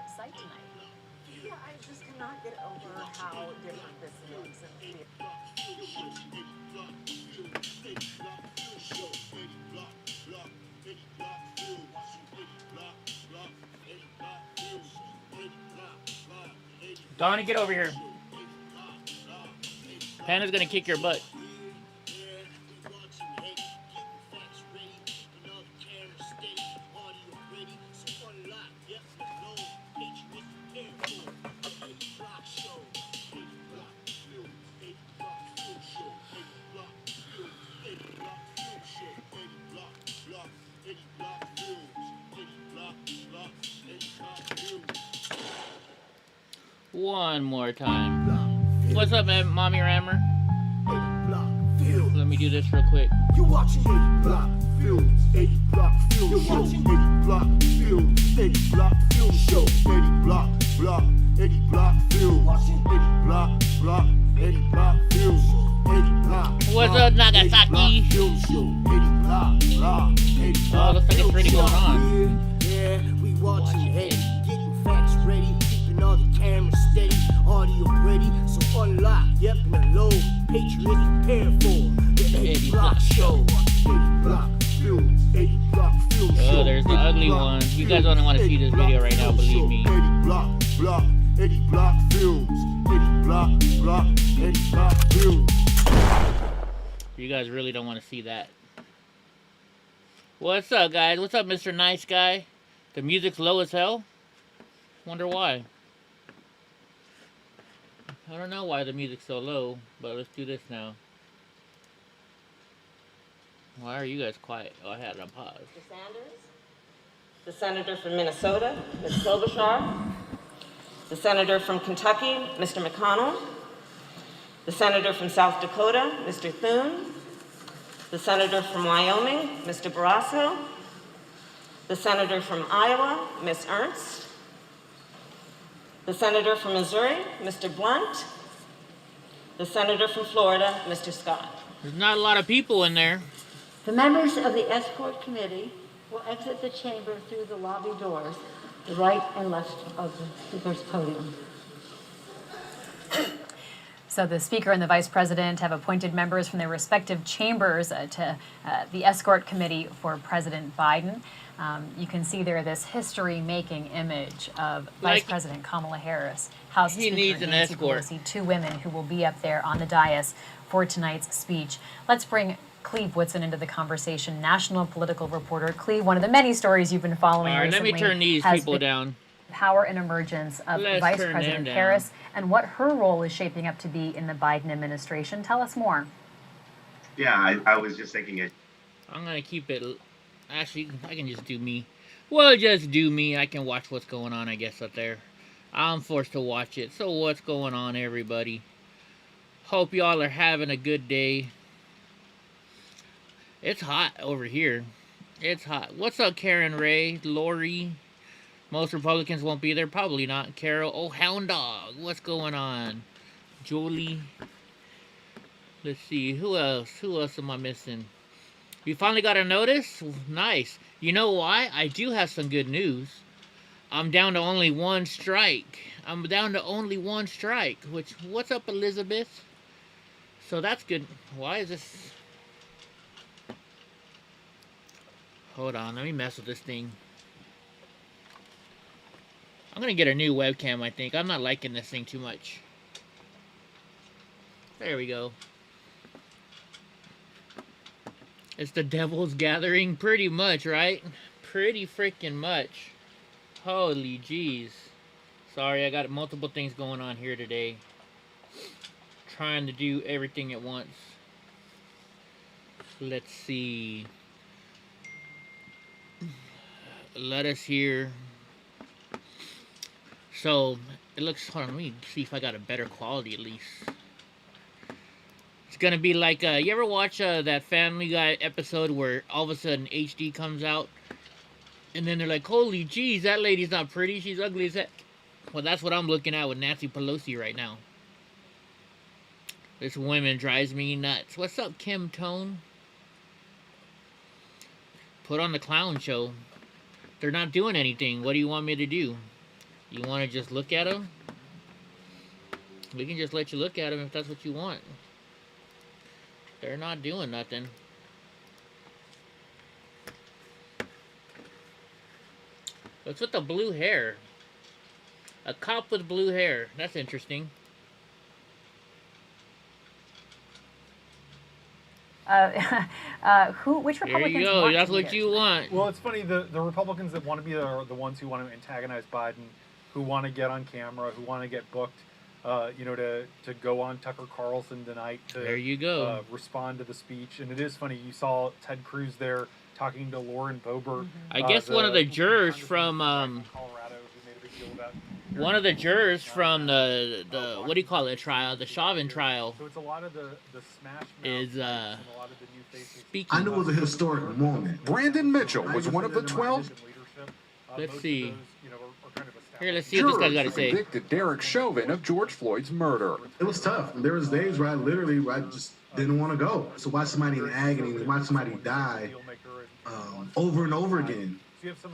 site tonight. Yeah, I just cannot get over how different this looks. Donnie, get over here. Panda's gonna kick your butt. One more time. What's up, man? Mommy Rammer? Let me do this real quick. You watching EddieBlockFilms, EddieBlockFilms Show, EddieBlockFilms, EddieBlockFilms Show, EddieBlockFilms, EddieBlockFilms, EddieBlock. What's up, Nagasaki? Oh, looks like it's really going on. Yeah, we watching Eddie, getting facts ready, keeping all the cameras steady, audio ready, so unlock, yep, in the low, Patriots prepared for the Eddie Block Show. Oh, there's the ugly one. You guys don't want to see this video right now, believe me. You guys really don't want to see that. What's up, guys? What's up, Mr. Nice Guy? The music's low as hell. Wonder why. I don't know why the music's so low, but let's do this now. Why are you guys quiet? Oh, I had it on pause. Mr. Sanders, the senator from Minnesota, Ms. Klobuchar, the senator from Kentucky, Mr. McConnell, the senator from South Dakota, Mr. Thune, the senator from Wyoming, Mr. Barrasso, the senator from Iowa, Ms. Ernst, the senator from Missouri, Mr. Blunt, the senator from Florida, Mr. Scott. There's not a lot of people in there. The members of the escort committee will exit the chamber through the lobby doors, the right and left of the speaker's podium. So the Speaker and the Vice President have appointed members from their respective chambers to the escort committee for President Biden. You can see there this history-making image of Vice President Kamala Harris, House Speaker Nancy Pelosi, two women who will be up there on the dais for tonight's speech. Let's bring Cleve Woodson into the conversation, national political reporter. Cleve, one of the many stories you've been following recently. All right, let me turn these people down. Power and emergence of Vice President Harris and what her role is shaping up to be in the Biden administration. Tell us more. Yeah, I was just thinking it. I'm going to keep it. Actually, I can just do me. Well, just do me. I can watch what's going on, I guess, up there. I'm forced to watch it. So what's going on, everybody? Hope y'all are having a good day. It's hot over here. It's hot. What's up, Karen Ray, Lori? Most Republicans won't be there. Probably not. Carol. Oh, Hound Dog. What's going on? Jolie. Let's see. Who else? Who else am I missing? You finally got a notice? Nice. You know why? I do have some good news. I'm down to only one strike. Which, what's up, Elizabeth? So that's good. Why is this? Hold on. Let me mess with this thing. I'm going to get a new webcam, I think. I'm not liking this thing too much. There we go. It's the devil's gathering, pretty much, right? Pretty freaking much. Holy jeez. Sorry, I got multiple things going on here today. Trying to do everything at once. Let's see. Let us hear. So, it looks, hold on, let me see if I got a better quality at least. It's gonna be like, you ever watch that Family Guy episode where all of a sudden HD comes out? And then they're like, holy jeez, that lady's not pretty, she's ugly as heck. Well, that's what I'm looking at with Nancy Pelosi right now. This woman drives me nuts. What's up, Kim Tone? Put on the clown show. They're not doing anything. What do you want me to do? You want to just look at them? We can just let you look at them if that's what you want. They're not doing nothing. What's with the blue hair? A cop with blue hair. That's interesting. Which There Republicans you go. want That's to be what here you tonight? want. Well, it's funny, the Republicans that want to be there are the ones who want to antagonize Biden, who want to get on camera, who want to get booked, to go on Tucker Carlson tonight to There you go. respond to the speech. And it is funny, you saw Ted Cruz there talking to Lauren Boebert. I guess one of the jurors from Colorado who made a big deal about one of the jurors from the what do you call it trial, the Chauvin trial, So it's a lot of the smash is and a lot of the new faces. speaking. I knew it was a historic moment. Brandon Mitchell was one of the 12 Let's see. Here, Here, let's see what this guy's got to jurors who say. convicted Derek Chauvin of George Floyd's murder. It was tough. There was days where I just didn't want to go. So watch somebody in agony, watch somebody die over and over again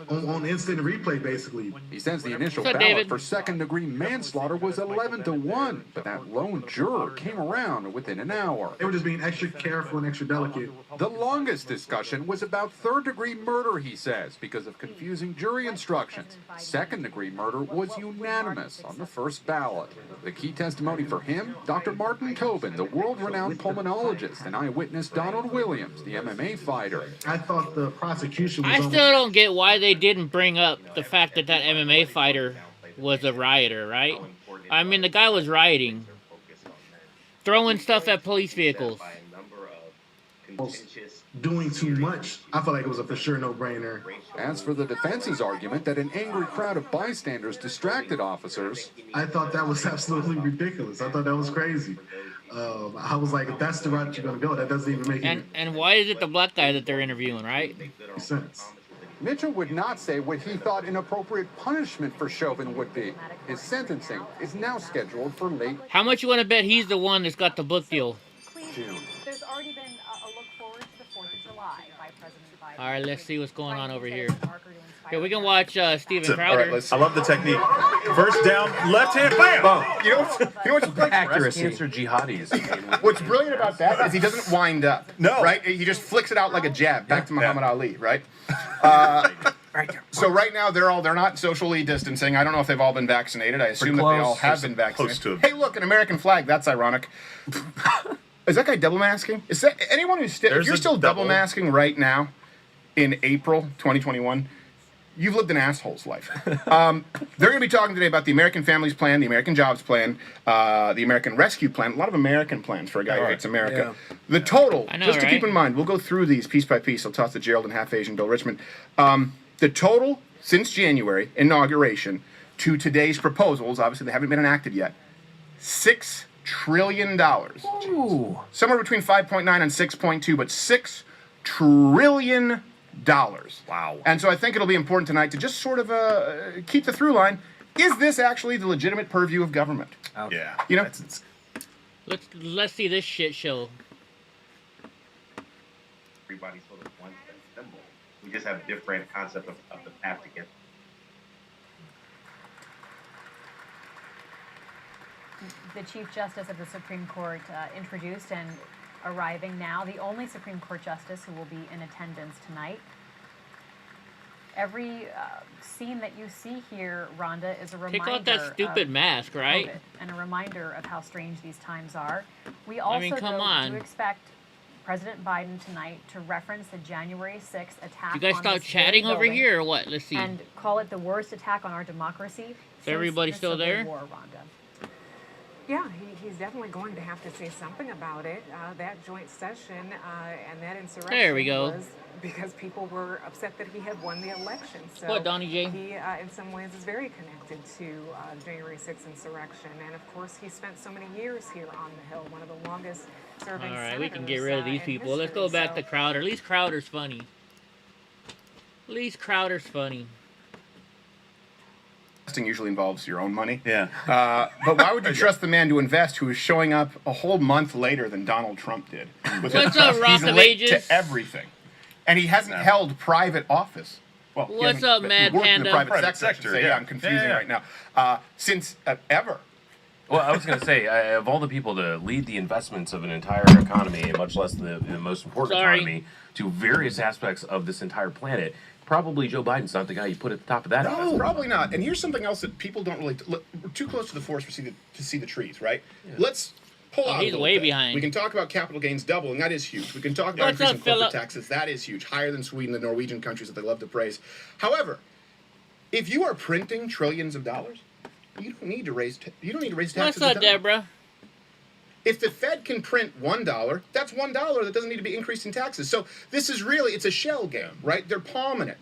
on instant replay, basically. He says the initial What's up, ballot David? for second-degree manslaughter was 11-1, but that lone juror came around within an hour. They were just being extra careful and extra delicate. The longest discussion was about third-degree murder, he says, because of confusing jury instructions. Second-degree murder was unanimous on the first ballot. The key testimony for him, Dr. Martin Tobin, the world-renowned pulmonologist, and eyewitness Donald Williams, the MMA fighter. I thought the prosecution was I still don't get why they didn't bring up the fact that that MMA fighter was a rioter, right? I mean, the guy was rioting, throwing stuff at police vehicles. doing too much. I felt like it was a for sure no-brainer. As for the defense's argument that an angry crowd of bystanders distracted officers, I thought that was absolutely ridiculous. I thought that was crazy. I was like, if that's the route you're going to go, that doesn't even make And why is it the black guy that they're interviewing, right? any sense. Mitchell would not say what he thought an appropriate punishment for Chauvin would be. His sentencing is now scheduled for late How much you want to bet he's the one that's got the book deal? June. There's already been a look forward to the 4th of July by President Biden. All right, let's see what's going on over here. Biden says marker to inspire Here, we can watch Steven All Crowder. right, let's. I love the technique. First down, left hand, bam! You know what's like Accuracy. breast cancer jihadis. What's brilliant about that is he doesn't wind up. No. Right? He just flicks it out like a jab back to Muhammad Ali, right? So right now they're not socially distancing. I don't know if they've all been vaccinated. I assume that they all have been vaccinated. Close to. Hey, look, an American flag. That's ironic. Is that guy double masking? Is that anyone who's if There's you're a still double double. masking right now in April 2021? You've lived an asshole's life. They're going to be talking today about the American Families Plan, the American Jobs Plan, the American Rescue Plan. A lot of American plans for a guy who hates America. Yeah. The total, I know, just to right? keep in mind, we'll go through these piece by piece. I'll toss to Gerald and half Asian Bill Richmond. The total since January inauguration to today's proposals, obviously they haven't been enacted yet, $6 trillion. Ooh. Somewhere between 5.9 and 6.2, but $6 trillion. Wow. And so I think it'll be important tonight to just sort of keep the through line. Is this actually the legitimate purview of government? Yeah. You know? Let's see this shit show. Everybody's sort of one symbol. We just have different concept of the path to get. The Chief Justice of the Supreme Court introduced and arriving now, the only Supreme Court Justice who will be in attendance tonight. Every scene that you see here, Rhonda, is a reminder Take off that stupid of mask, right? COVID and a reminder of how strange these times are. We also come though, on. do expect President Biden tonight to reference the January 6th attack You guys on stop this very chatting over building here or what? Let's see. and call it the worst attack on our democracy since everybody the still Civil there? War, Rhonda. Yeah, he's definitely going to have to say something about it. That joint session and that insurrection There we go. was because people were upset that he had won the election. So What, Donnie J? He, in some ways, is very connected to January 6th insurrection. And, of course, he spent so many years here on the Hill, one of the longest serving All right, senators we can get rid of these in people. Let's history. go back So- to Crowder. At least Crowder's funny. At least Crowder's funny. Investing usually involves your own money. Yeah. But why would you trust the man to invest who is showing up a whole month later than Donald Trump did? With What's up, Rock He's of late Ages? to everything. And he hasn't held private office. Well, What's up, Mad who worked in Panda? the private Private sector, I should sector, say. yeah. Yeah, I'm confusing Yeah, yeah. right now. Since ever. Well, I was going to say, of all the people to lead the investments of an entire economy, and much less the most important economy, to various aspects of this entire planet, probably Joe Biden's not the guy you put at the top of that. No, probably not. And here's something else that people don't really look. We're too close to the forest to see the trees, right? Yeah. Let's pull out. He's a little way bit. behind. We can talk about capital gains doubling. That is huge. We can talk about What's up, increasing corporate Philip? taxes. That is huge, higher than Sweden, the Norwegian countries that they love to praise. However, if you are printing trillions of dollars, you don't need to raise taxes. What's up, Deborah? If the Fed can print $1, that's $1 that doesn't need to be increased in taxes. So this is really, it's a shell game, right? They're palming it.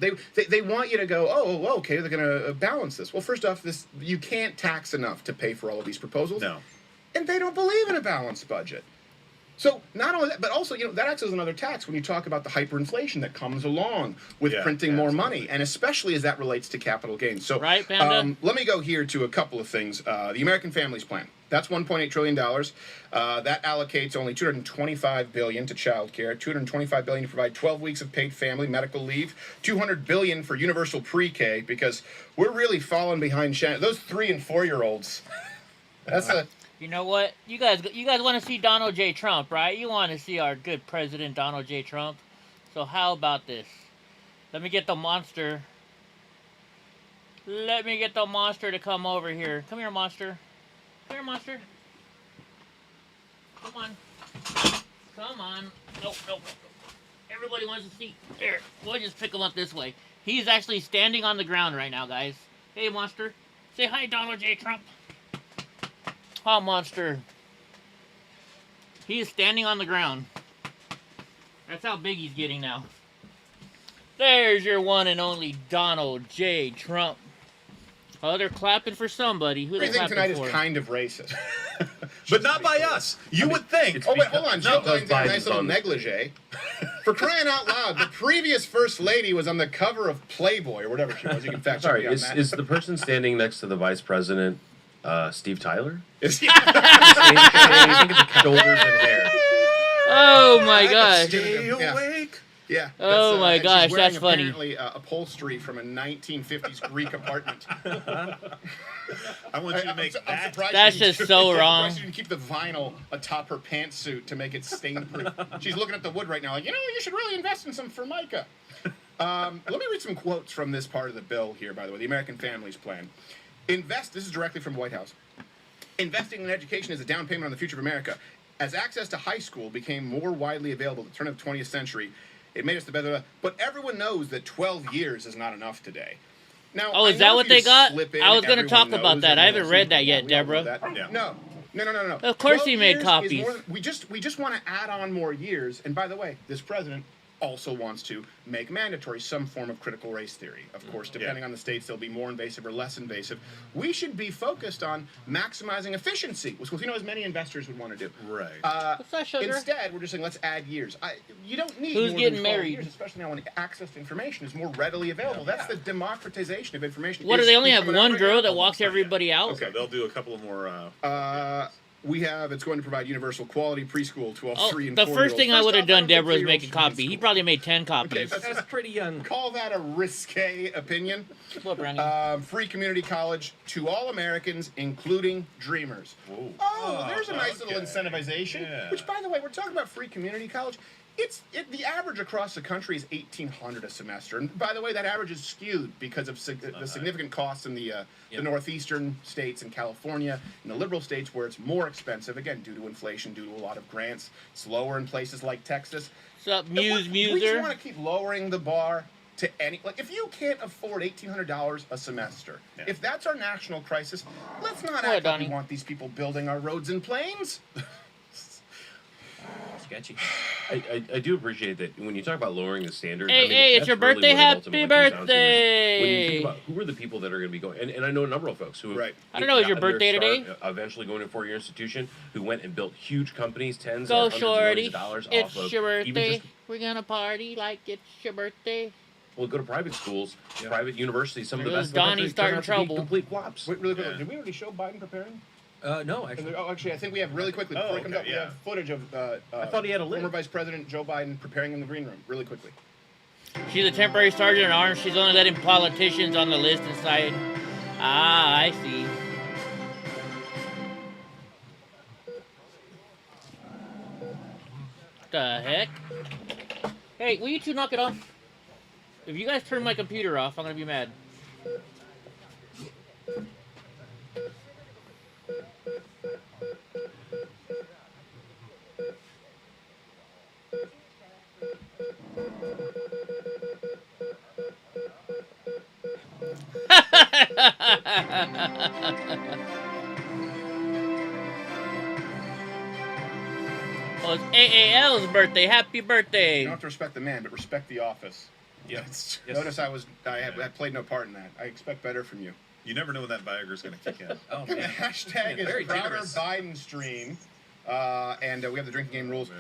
They want you to go, oh, okay, they're going to balance this. Well, first off, you can't tax enough to pay for all of these proposals. No. And they don't believe in a balanced budget. So not only that, but also, that acts as another tax when you talk about the hyperinflation that comes along with printing more money, and especially as that relates to capital gains. So, right, Panda? let me go here to a couple of things. The American Families Plan. That's $1.8 trillion. That allocates only $225 billion to child care, $225 billion to provide 12 weeks of paid family medical leave, $200 billion for universal pre-K, because we're really falling behind those 3 and 4-year-olds. That's a... You know what? You guys want to see Donald J. Trump, right? You want to see our good president, Donald J. Trump. So how about this? Let me get the monster. Let me get the monster to come over here. Come here, monster. Come here, monster. Come on. Come on. Nope, nope. Everybody wants to see. Here, we'll just pick him up this way. He's actually standing on the ground right now, guys. Hey, monster. Say hi, Donald J. Trump. Oh, monster. He is standing on the ground. That's how big he's getting now. There's your one and only Donald J. Trump. Oh, they're clapping for somebody. Who are they Everything clapping tonight for? is kind of racist. But not by us. You would think. Oh, wait, hold on. Jill because Biden's got a nice Biden's little on- negligee. For crying out loud, the previous First Lady was on the cover of Playboy, or whatever she was. You can fact check Sorry, me on is, that. is the person standing next to the vice president Steve Tyler? Is he- I think it's shoulders and hair. Oh my gosh. Stay Yeah. awake. Yeah. Oh my and she's gosh, wearing that's funny. Apparently, upholstery from a 1950s Greek apartment. I want you to make I'm that. surprised That's she didn't- just so I'm wrong. surprised she didn't keep the vinyl atop her pantsuit to make it stain-proof. She's looking at the wood right now, like, you should really invest in some Formica. Let me read some quotes from this part of the bill here, by the way, the American Families Plan. This is directly from White House. Investing in education is a down payment on the future of America. As access to high school became more widely available at the turn of the 20th century, it made us the better. But everyone knows that 12 years is not enough today. Now, Oh, I is know that if what you they got? slip in, I was gonna everyone talk about knows, that. I everyone haven't knows. read that yet, We all know Deborah. that. Yeah. No. Of course 12 he made years is copies. more than- we just want to add on more years. And by the way, this president also wants to make mandatory some form of critical race theory. Of course, depending on the states, they'll be more invasive or less invasive. We should be focused on maximizing efficiency, which as many investors would want to do. Right. What's that, sugar? Instead, we're just saying, let's add years. You don't need Who's more getting than 12 married? years, especially now when access to information is more readily available. That's the democratization of information. What, do Is they only he have coming out one right girl now? that walks everybody out? Okay, they'll do a couple of more. It's going to provide universal quality preschool to all 3 and 4 The first thing I would have done, Deborah, is make a copy. He probably made 10 Okay, copies. that's pretty young. Call that a risque opinion. What, Brownie? Free community college to all Americans, including dreamers. Oh, there's a nice little incentivization. Yeah. Which, by the way, we're talking about free community college. The average across the country is $1,800 a semester, and by the way, that average is skewed because of the significant costs in the northeastern states and California, and the liberal states where it's more expensive. Again, due to inflation, due to a lot of grants. It's lower in places like Texas. What's up, We just Muser? want to keep lowering the bar to if you can't afford $1,800 a semester, if that's our national crisis, let's not act like we want these people building our roads and planes. Sketchy. I do appreciate that when you talk about lowering the standard. Hey, I mean, hey, it's that's your really birthday. what it ultimately Happy comes down to is when you birthday! think about who are the people that are going to be going, and I know a number of folks who, right. I don't know, is your birthday today? Eventually going to a 4-year institution who went and built huge companies, tens Go, and hundreds of shorty. millions of dollars It's off of your even birthday. just We're gonna party like it's your birthday. well, go to private schools, private universities. Some of the There's best. in the Donnie country turn starting out to be trouble. Complete flops. Wait, really quick, did we already show Biden preparing? No, actually. Oh, actually, I think we have really quickly before it comes up. We have footage of I thought he had a lid. former Vice President Joe Biden preparing in the green room. Really quickly. She's a temporary sergeant at arms. She's only letting politicians on the list inside. Ah, I see. The heck? Hey, will you two knock it off? If you guys turn my computer off, I'm gonna be mad. Well, it's AAL's birthday. Happy birthday! You don't have to respect the man, but respect the office. Yes. Notice I played no part in that. I expect better from you. You never know when that Viagra's going to kick in. Oh, man. The hashtag is Very Prouder generous. Biden stream. And we have the drinking game rules.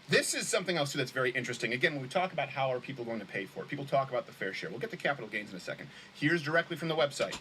This is something else, too, that's very interesting. Again, when we talk about how are people going to pay for it, people talk about the fair share. We'll get to capital gains in a second. Here's directly from the website.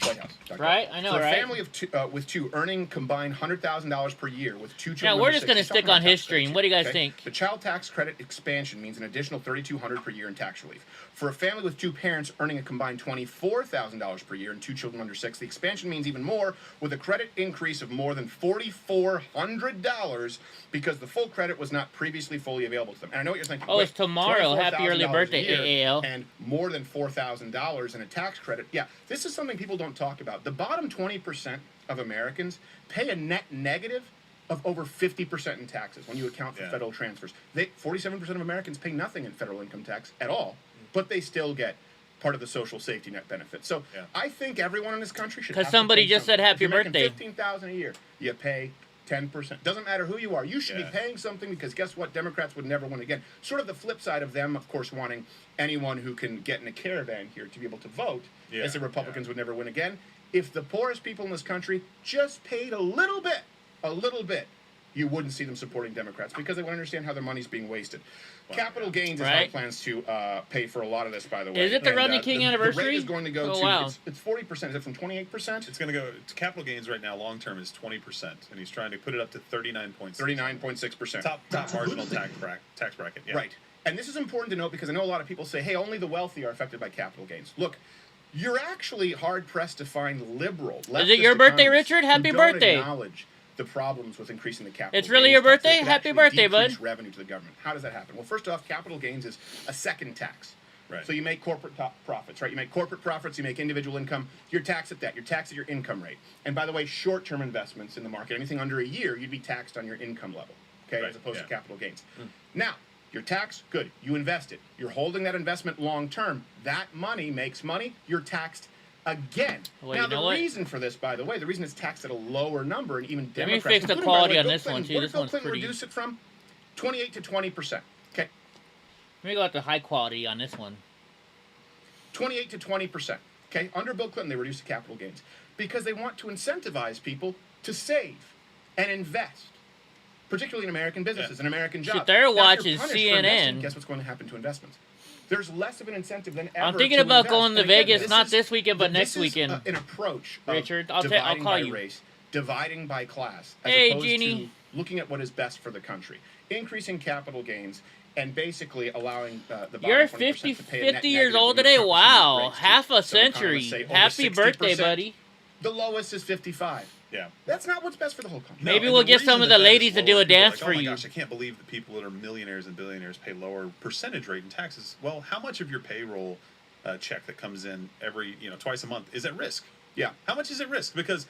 White House. Right? I know, For a right? family of with two earning combined $100,000 per year with two children. Yeah, we're under just six, gonna he's stick talking on about his tax stream. credit, What do you guys okay? think? The child tax credit expansion means an additional $3,200 per year in tax relief. For a family with two parents earning a combined $24,000 per year and two children under six, the expansion means even more, with a credit increase of more than $4,400 because the full credit was not previously fully available to them. And I know what you're thinking. Oh, wait, it's tomorrow. Happy early $24,000 birthday, a year AAL. And more than $4,000 in a tax credit. Yeah, this is something people don't talk about. The bottom 20% of Americans pay a net negative of over 50% in taxes when you account for federal transfers. 47% of Americans pay nothing in federal income tax at all, but they still get part of the social safety net benefit. So I think everyone in this country should. Because somebody just said happy if you're making birthday. $15,000 a year, you pay 10%. Doesn't matter who you are. You should be paying something because guess what? Democrats would never win again. Sort of the flip side of them, of course, wanting anyone who can get in a caravan here to be able to vote, as the Republicans would never win again. If the poorest people in this country just paid a little bit, you wouldn't see them supporting Democrats because they would understand how their money's being wasted. Capital gains is how it plans to pay for a lot of this, by the way. Is it the Rodney King anniversary? The rate is going to go Oh, to, wow. it's 40%. Is it from 28%? It's going to go to capital gains right now. Long term is 20%, and he's trying to put it up to 39.6%. 39.6%. Top marginal tax bracket. Yeah. Right. And this is important to note because I know a lot of people say, hey, only the wealthy are affected by capital gains. Look, you're actually hard-pressed to find liberal, leftist Is it your birthday, economists Richard? Happy who don't birthday. acknowledge the problems with increasing the capital It's really gains your tax. birthday? It could Happy actually birthday, decrease bud. revenue to the government. How does that happen? Well, first off, capital gains is a second tax. Right. So you make corporate profits, right? You make corporate profits, you make individual income, you're taxed at that. You're taxed at your income rate. And by the way, short-term investments in the market, anything under a year, you'd be taxed on your income level, okay, as opposed to capital gains. Now, your tax, good. You invest it. You're holding that investment long-term. That money makes money. You're taxed again. Well, now, you know the what? reason for this, by the way, the reason it's taxed at a lower number, and even Let me Democrats, fix the including, by quality way, on Bill this one, Clinton, too. where This did Bill one's Clinton pretty. reduce it from? 28 to 20%. Okay, Let me go out to high quality on this one. 28 to 20%. Okay, under Bill Clinton, they reduced the capital gains because they want to incentivize people to save and invest, particularly in American businesses and American jobs. they're Now, if you're watching punished for CNN. investing, guess what's going to happen to investments? There's less of an incentive than ever. I'm thinking to about invest. going to And again, Vegas, not is- this weekend, but next this is, weekend. an approach, of Richard, I'll dividing call by you. race, dividing by class, as Hey, opposed Jeannie. to looking at what is best for the country, increasing capital gains, and basically allowing the bottom You're 20% to pay a net 50 years negative old when you today? start Wow. rates, too. Half a So economists century. say over Happy birthday, 60%. buddy. The lowest is 55. Yeah. That's not what's best for the whole country. Maybe and we'll the get some reason of the that ladies is to do lower, a people are dance like, for oh my you. gosh, I can't believe the people that are millionaires and billionaires pay lower percentage rate in taxes. Well, how much of your payroll check that comes in every, twice a month is at risk? Yeah. How much is at risk? Because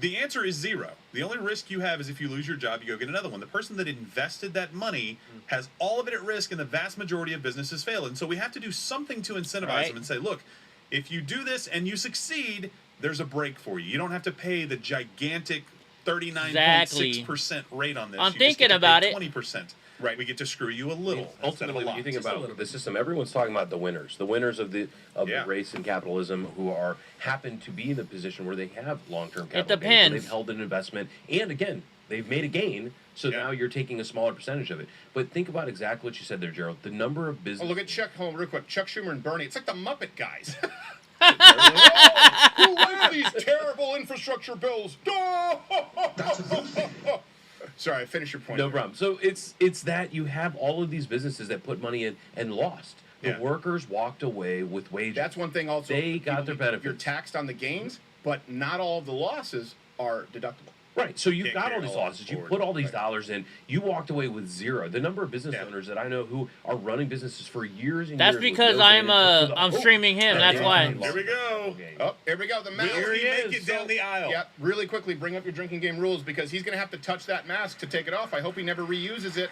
the answer is zero. The only risk you have is if you lose your job, you go get another one. The person that invested that money has all of it at risk, and the vast majority of businesses fail. And so we have to do something to incentivize them and say, look, if you do this and you succeed, there's a break for you. You don't have to pay the gigantic 39.6% rate on this. I'm You just thinking get to about pay it. 20%. Right. We get to screw you a little. Ultimately, when you think about the system, everyone's talking about the winners of the race in capitalism who happen to be in the position where they have long-term capital gains, where depends. they've held an investment, and again, they've made a gain. So now you're taking a smaller percentage of it. But think about exactly what you said there, Gerald. The number of business. Oh, look at Chuck. Hold on, real quick. Chuck Schumer and Bernie. It's like the Muppet guys. Who wins these terrible infrastructure bills? Sorry, finish your point. No problem. So it's that you have all of these businesses that put money in and lost. The workers walked away with wages. That's one thing also. They got their benefits. You're taxed on the gains, but not all of the losses are deductible. Right, so you got all these losses, you put all these dollars in, you walked away with zero. The number of business owners that I know who are running businesses for years and That's years. because I'm streaming him. That's why. Here we go. Oh, here we go. The mask. Will he make it down the aisle? Yep. Really quickly, bring up your drinking game rules because he's going to have to touch that mask to take it off. I hope he never reuses it.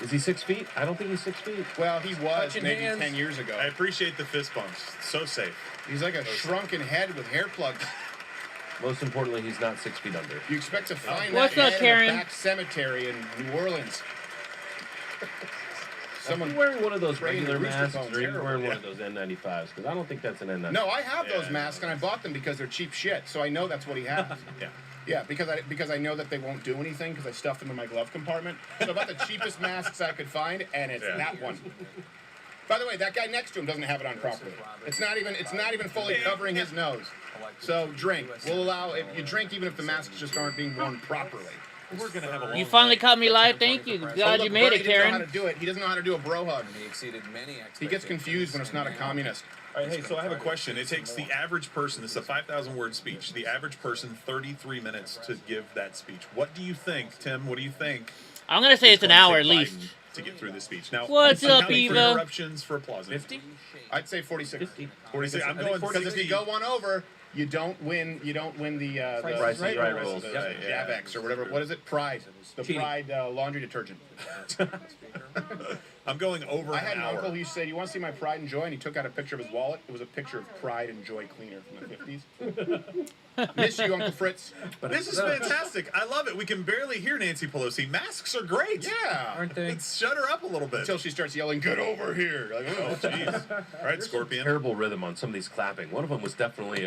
Is he 6 feet? I don't think he's 6 feet. Well, he was Touching maybe hands. 10 years ago. I appreciate the fist bumps. So safe. He's like a shrunken head with hair plugs. Most importantly, he's not 6 feet under. You expect to find What's that up, head Karen? in a back cemetery in New Orleans. Someone wearing one of those spraying the regular rooster masks, bones. or even wearing one of those N95s, because I don't think that's an N95. No, I have those masks and I bought them because they're cheap shit. So I know that's what he has. Yeah, because I know that they won't do anything because I stuffed them in my glove compartment. So I bought the cheapest masks I could find, and it's that one. By the way, that guy next to him doesn't have it on properly. It's not even fully covering his nose. So drink. We'll allow if you drink even if the masks just aren't being worn properly. We're gonna have a long You finally caught me live. Thank you. Glad you made it, Karen. He doesn't know how to do it. He doesn't know how to do a bro hug. He gets confused when it's not a communist. All right, hey, so I have a question. It takes the average person, this is a 5,000-word speech, the average person 33 minutes to give that speech. What do you think, Tim? What do you think? I'm gonna say it's an hour at least. To get through the speech. Now, What's up, accounting for Eva? interruptions for applause. 50? I'd say 46. 46. I'm I think going 46 because 60. if you go one over, you don't win. You don't win the Price is Right rules. Javex or whatever. What is it? Pride. The Pride laundry detergent. I'm going over I had an an hour. uncle who used to say, "You want to see my Pride and Joy?" And he took out a picture of his wallet. It was a picture of Pride and Joy cleaner from the 50s. Miss you, Uncle Fritz. This is fantastic. I love it. We can barely hear Nancy Pelosi. Masks are great. Yeah. Aren't they? Let's shut her up a little bit. Until she starts yelling, "Get over here!" Like, Oh, jeez. All right, Scorpion. Terrible rhythm on some of these clapping. One of them was definitely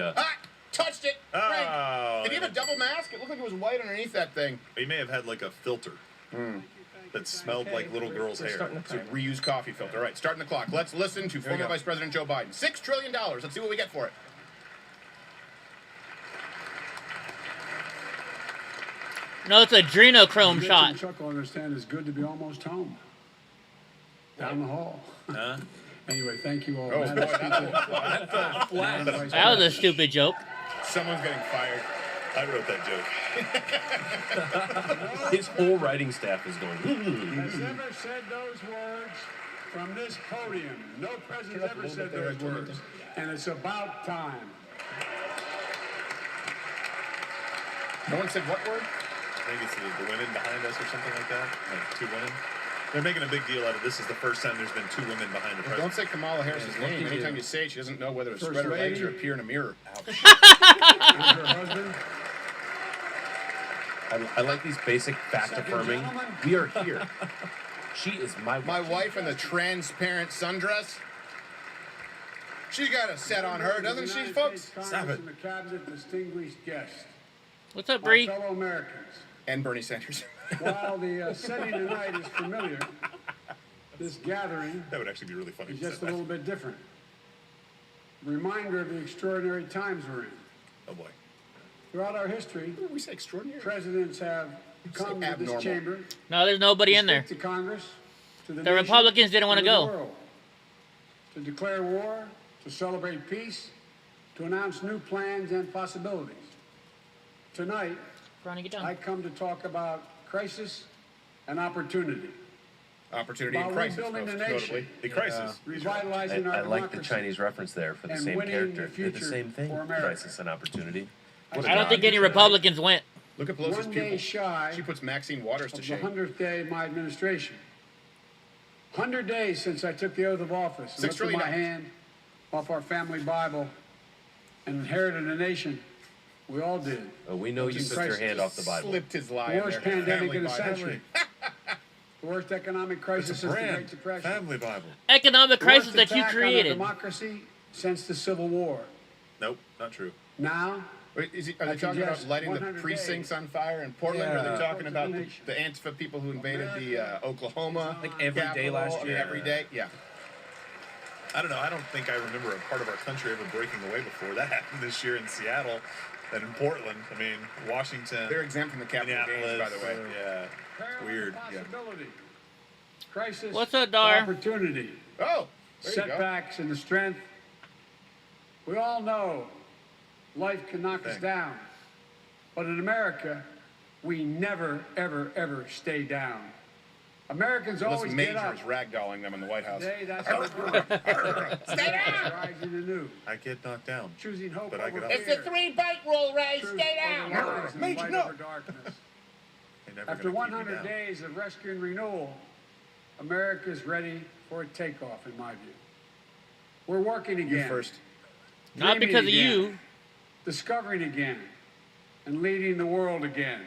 touched it. Oh. Frank. Did he have a double mask? It looked like it was white underneath that thing. He may have had like a filter that smelled like little girl's hair. It's a reused coffee filter. All right, starting the clock. Let's listen to former Vice President Joe Biden. $6 trillion. Let's see what we get for it. No, it's adrenochrome Rich shot. and Chuck will understand it's good to be almost home. Down the hall. Anyway, thank you all. Oh, Madam boy, Speaker, That was a stupid joke. Someone's getting fired. I wrote that joke. his whole writing staff is going. has ever said those words from this podium. No president's ever said those words. And it's about time. No one said what word? I think it's the women behind us or something like that. Like 2 women. They're making a big deal out of this. Is the first time there's been 2 women behind the Don't president. say Kamala Harris's name. Anytime you say it, she doesn't know whether to spread her legs or appear in a mirror. And her husband. I like these basic fact affirming. We are here. She is my wife in the transparent sundress. She got a set on her, doesn't she, folks? Stop it. The cabinet distinguished guest. What's up, My Bree? fellow Americans. And Bernie Sanders. While the setting tonight is familiar, this gathering That would actually be really funny. is if you just said a that. little bit different. Reminder of the extraordinary times we're in. Oh boy. Throughout our history, we say extraordinary. Presidents have come to abnormal. this chamber. No, there's nobody in there. To Congress, to the The nation, Republicans didn't want to to the go. world, to declare war, to celebrate peace, to announce new plans and possibilities. Tonight, I come to talk about crisis and opportunity. Opportunity and About crisis, rebuilding folks, the nation. notably. The crisis. Revitalizing our I like the democracy. Chinese reference there for the and same winning character. the They're the future same thing. for America. Crisis and opportunity. I don't think any Republicans went. Look at Pelosi's One day pupil. shy She puts Maxine Waters to of the shame. 100th day of my administration. 100 days since I took the oath of office and $6 lifted trillion. my hand off our family Bible and inherited a nation. We all did. Oh, we know you In took your crisis. hand off the Bible. Slipped his lie The in worst there. pandemic Family in a Bible. century. The worst economic crisis It's a since the brand. Great Depression. Family Bible. Economic The crisis worst that you attack on our created. democracy since the Civil War. Nope, not true. Now, Wait, are they After talking about just lighting the 100 precincts days. on fire in Portland? Or are Yeah. they talking about the Antifa people who invaded the Oklahoma? Like every day Capitol? last I mean, year. every day? Yeah. I don't know. I don't think I remember a part of our country ever breaking away before that happened this year in Seattle and in Portland. I mean, Washington. They're exempt from the Capitol games, by the way. Yeah. Weird. possibility. Crisis. What's up, Dar? Opportunity. Oh, setbacks and the strength. We all know life can knock us down. But in America, we never, ever, ever stay down. Americans always get up. Majors ragdolling them in the White House. Today, that's how we do it. Stay down! Rising anew. I get knocked down. Choosing hope But I over get up. fear. It's the 3-bite rule, Ray. Truth Stay over down. lies and Major, light no. over darkness. They're never After gonna keep me 100 down. days of rescue and renewal, America is ready for a takeoff, in my view. We're working again. You first. Not dreaming because of again, you. discovering again, and leading the world again.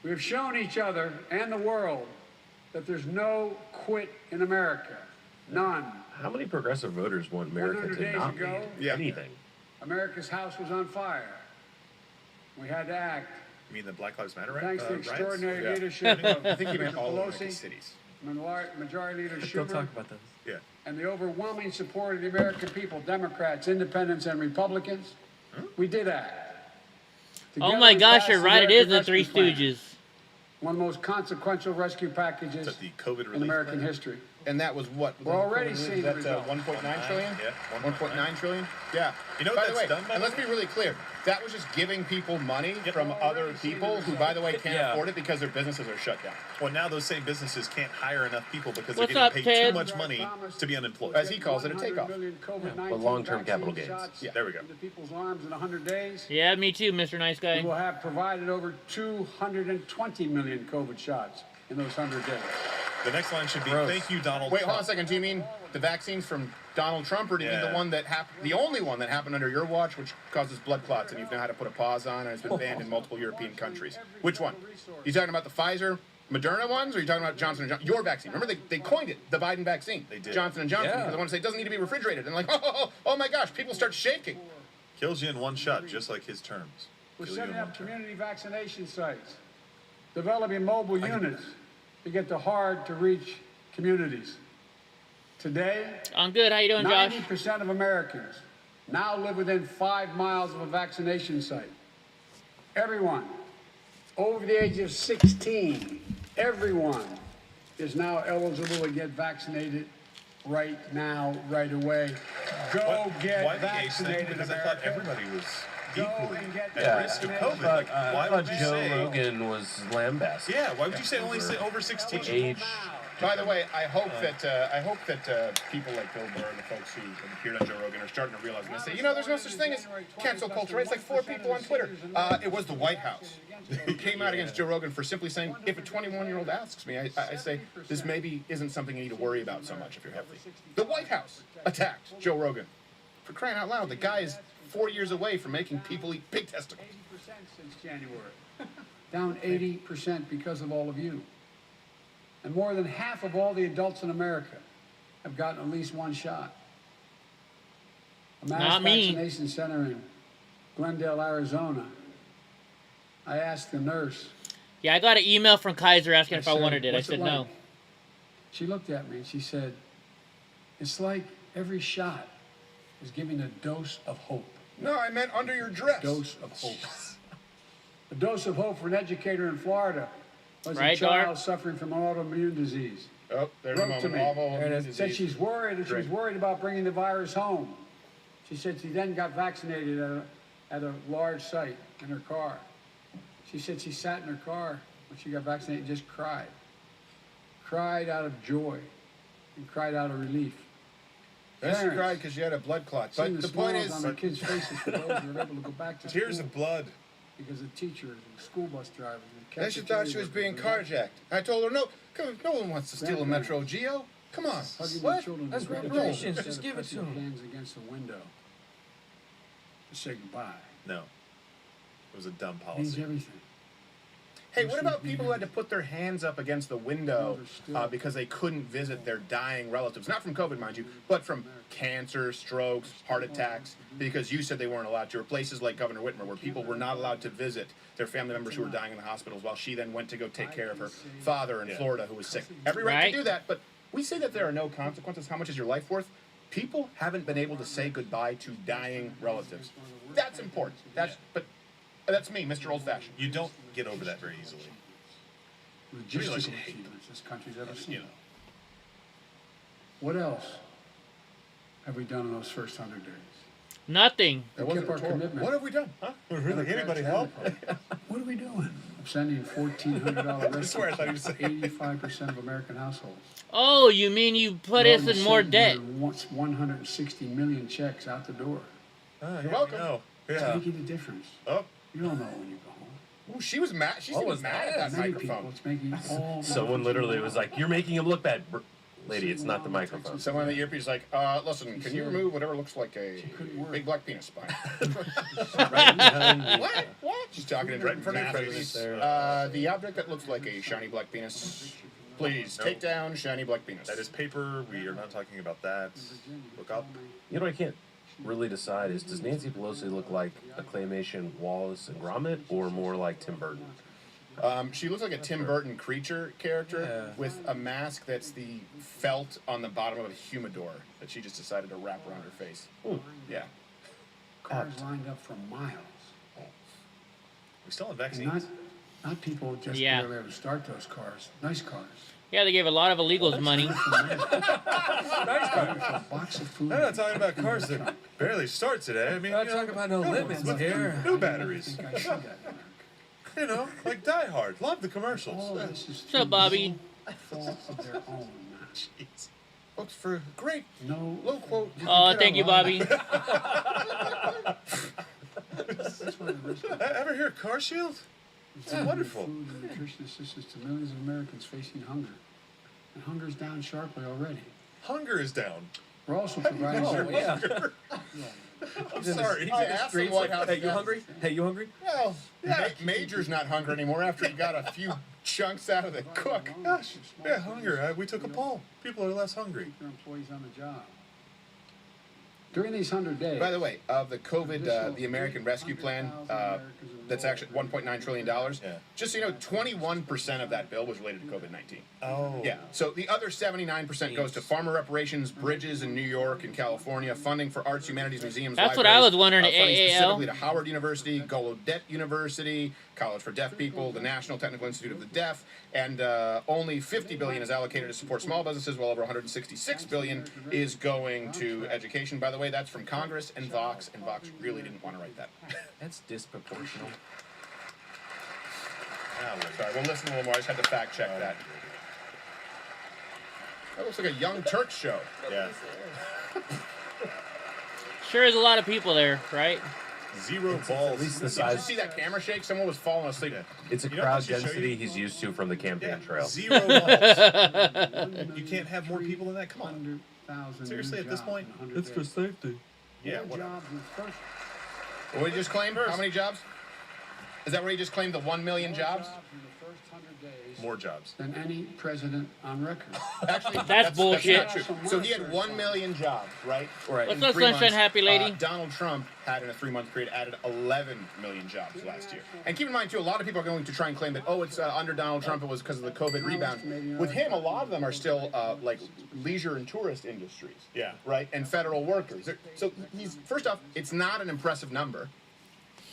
We have shown each other and the world that there's no quit in America. None. How many progressive voters want America 100 to days not ago, lead anything? America's house was on fire. We had to act. You mean the Black Lives Matter Thanks to the riots? extraordinary Yeah. leadership of I think he meant Speaker all of the Pelosi, cities. Majority Leader Don't Schumer, talk about those. Yeah. and the overwhelming support of the American people, Democrats, Independents, and Republicans. We did act. Oh Together, my we gosh, passed you're the right. It is American the Three Rescue Plan, Stooges. one of the most consequential rescue packages Is that the COVID in relief American plan? history. And that was what? We're already seeing the that results. 1.9 trillion? Yeah. 1.9 trillion? Yeah. You know by what the that's way, done, by and the let's way? be really clear. That was just giving people money from other people who, by the way, can't afford it because their businesses are shut down. Well, now those same businesses can't hire enough people because What's they're up, getting paid Ted? too much money to be unemployed. As he calls it, a 100 takeoff. million COVID-19 but long-term capital vaccine gains. shots Yeah, there we go. into people's arms in 100 days. Yeah, me too, Mr. Nice We Guy. will have provided over 220 million COVID shots in those 100 days. The next line should be, thank you, Donald Wait, Trump. hold on a second. Do you mean the vaccines from Donald Trump, or do you mean Yeah. the one that happened, the only one that happened under your watch, which causes blood clots, and you've now had to put a pause on, and it's been banned in multiple European countries? Which one? You talking about the Pfizer, Moderna ones, or are you talking about Johnson & Johnson? Your vaccine. Remember, they coined it the Biden vaccine. They did. Johnson & Johnson, Yeah. because they want to say it doesn't need to be refrigerated. And like, oh my gosh, people start shaking. Kills you in one shot, just like his terms. We're Kill you setting in one up term. community vaccination sites, developing mobile units to get to hard-to-reach communities. Today, I'm good. How you doing, Josh? 90% of Americans now live within 5 miles of a vaccination site. Everyone over the age of 16, everyone is now eligible to get vaccinated right now, right away. Go get Why the age thing? vaccinated, Because I America. thought everybody was Go equally and get at risk of vaccinated. COVID. Like, why I would thought you Joe say? Rogan was lambasted. Yeah, why would you say only say over 16? Age. By the way, I hope that people like Bill Burr and the folks who have appeared on Joe Rogan are starting to realize, and they say, you know, there's no such thing as cancel culture. Right? It's like 4 people on Twitter. It was the White House who came out against Joe Rogan for simply saying, if a 21-year-old asks me, I say, this maybe isn't something you need to worry about so much if you're healthy. The White House attacked Joe Rogan. For crying out loud, the guy is 4 years away from making people eat pig testicles. 80% since January. Down 80% because of all of you. And more than half of all the adults in America have gotten at least one shot. A mass Not me. vaccination center in Glendale, Arizona. I asked the nurse. Yeah, I got an email from Kaiser asking if I said, wanted it. I "What's said like?" no. She looked at me and she said, it's like every shot is giving a dose of hope. No, I meant under your dress. Dose of hope. A dose of hope for an educator in Florida was Right, a child Dart? suffering from autoimmune disease. Oh, there's a Wrote to moment. me, Autoimmune said disease. she's worried, and she was Great. worried about bringing the virus home. She said she then got vaccinated at a large site in her car. She said she sat in her car when she got vaccinated and just cried. Cried out of joy and cried out of relief. Then she Parents, cried because she had a blood clot. seeing But the the point smiles is, on their kids' faces for those who were able to go back to Tears school of blood. because of teachers and school bus drivers and then she thought she was being carjacked. I told her, no one wants to steal a Metro Geo. Come on. Hugging their What? children That's with reparations. reparations. Just Instead of give it to pressing them. hands against the window to say goodbye. No. It was a dumb It means policy. everything. Hey, what about people who had to put their hands up against the window because they couldn't visit their dying relatives? Not from COVID, mind you, but from cancer, strokes, heart attacks, because you said they weren't allowed to. Or places like Governor Whitmer, where people were not allowed to visit their family members who were dying in the hospitals, while she then went to go take care of her father in Florida who was sick. Every right Right. to do that, but we say that there are no consequences. How much is your life worth? People haven't been able to say goodbye to dying relatives. That's important. That's me, Mr. Old-Fashioned. You don't get over that very easily. Logistical Realize you hate achievements this country's ever seen. You know. What else have we done in those first 100 days? Nothing. We kept our commitment. What have we done? Huh? Really? Anybody help? What are we doing? I'm sending $1,400 I swear I thought he was saying 85% of American households. Oh, you mean you put us in more debt? 160 million checks out the door. You're welcome. It's Yeah. making a difference. Oh. You don't know when you go home. Ooh, she was mad. She was mad at that Many microphone. people, it's making all Someone literally was like, "You're making him look bad, lady. It's not the microphone." Someone in the earpiece is like, listen, can you remove whatever looks like a big black penis spine? What? What? She's talking right in front of your face. The object that looks like a shiny black penis. Please take down shiny black penis. That is paper. We are not talking about that. Look up. You know what I can't really decide is, does Nancy Pelosi look like a claymation Wallace and Gromit or more like Tim Burton? She looks like a Tim Burton creature character with a mask that's the felt on the bottom of a humidor that she just decided to wrap around her face. Ooh. Yeah. Cars lined up for miles. We still have And vaccines. not people just Yeah. barely able to start those cars. Nice cars. Yeah, they gave a lot of illegals money. A box of food. I'm not talking about cars that barely start today. I mean, Not talking about no limits here. New batteries. I think I should that. You know, like Die Hard. Love the commercials. All of this is What's up, Bobby? fault of their own. Jeez. Looks for great No. low quote. Oh, thank you, Bobby. That's why the risk of Ever hear Car Shield? It's wonderful. food and nutrition assistance to millions of Americans facing hunger. And hunger's down sharply already. Hunger is down. We're also providing I'm sorry. I asked the White House. Hey, you hungry? Hey, you hungry? Well, Major's not hungry anymore after he got a few chunks out of the cook. Gosh, yeah, hunger. We took a poll. People are less hungry. keep their employees on the job. During these 100 days. By the way, of the COVID, the American Rescue Plan, that's actually $1.9 trillion. Just so you know, 21% of that bill was related to COVID-19. Oh. Yeah. So the other 79% goes to farmer reparations, bridges in New York and California, funding for arts, humanities, museums, That's what I libraries, was wondering, funding AAL. specifically to Howard University, Gallaudet University, College for Deaf People, the National Technical Institute of the Deaf, and only $50 billion is allocated to support small businesses, while over $166 billion is going to education. By the way, that's from Congress and Vox really didn't want to write that. That's disproportional. Sorry, we'll listen a little more. I just had to fact check that. That looks like a Young Turks show. Yeah. Sure is a lot of people there, right? Zero balls. At least the Did you size. see that camera shake? Someone was falling asleep. It's a You know crowd what I should show density you? he's used to from the campaign trail. 0 balls. You can't have more people than that. Come on. 100,000 Seriously, new at this jobs point? in 100 It's for days. safety. Yeah, More whatever. jobs in the first What did he just claim? How many jobs? Is that where he just claimed the 1 million jobs? in the first 100 days More jobs. than any president on record. Actually, That's bullshit. not true. So he had 1 million jobs, right? Right. What's In up, 3 sunshine months. happy lady? Donald Trump had in a 3-month period added 11 million jobs last year. And keep in mind too, a lot of people are going to try and claim that it's under Donald Trump it was because of the COVID rebound. With him, a lot of them are still like leisure and tourist industries. Yeah. Right, and federal workers. So he's first off, it's not an impressive number.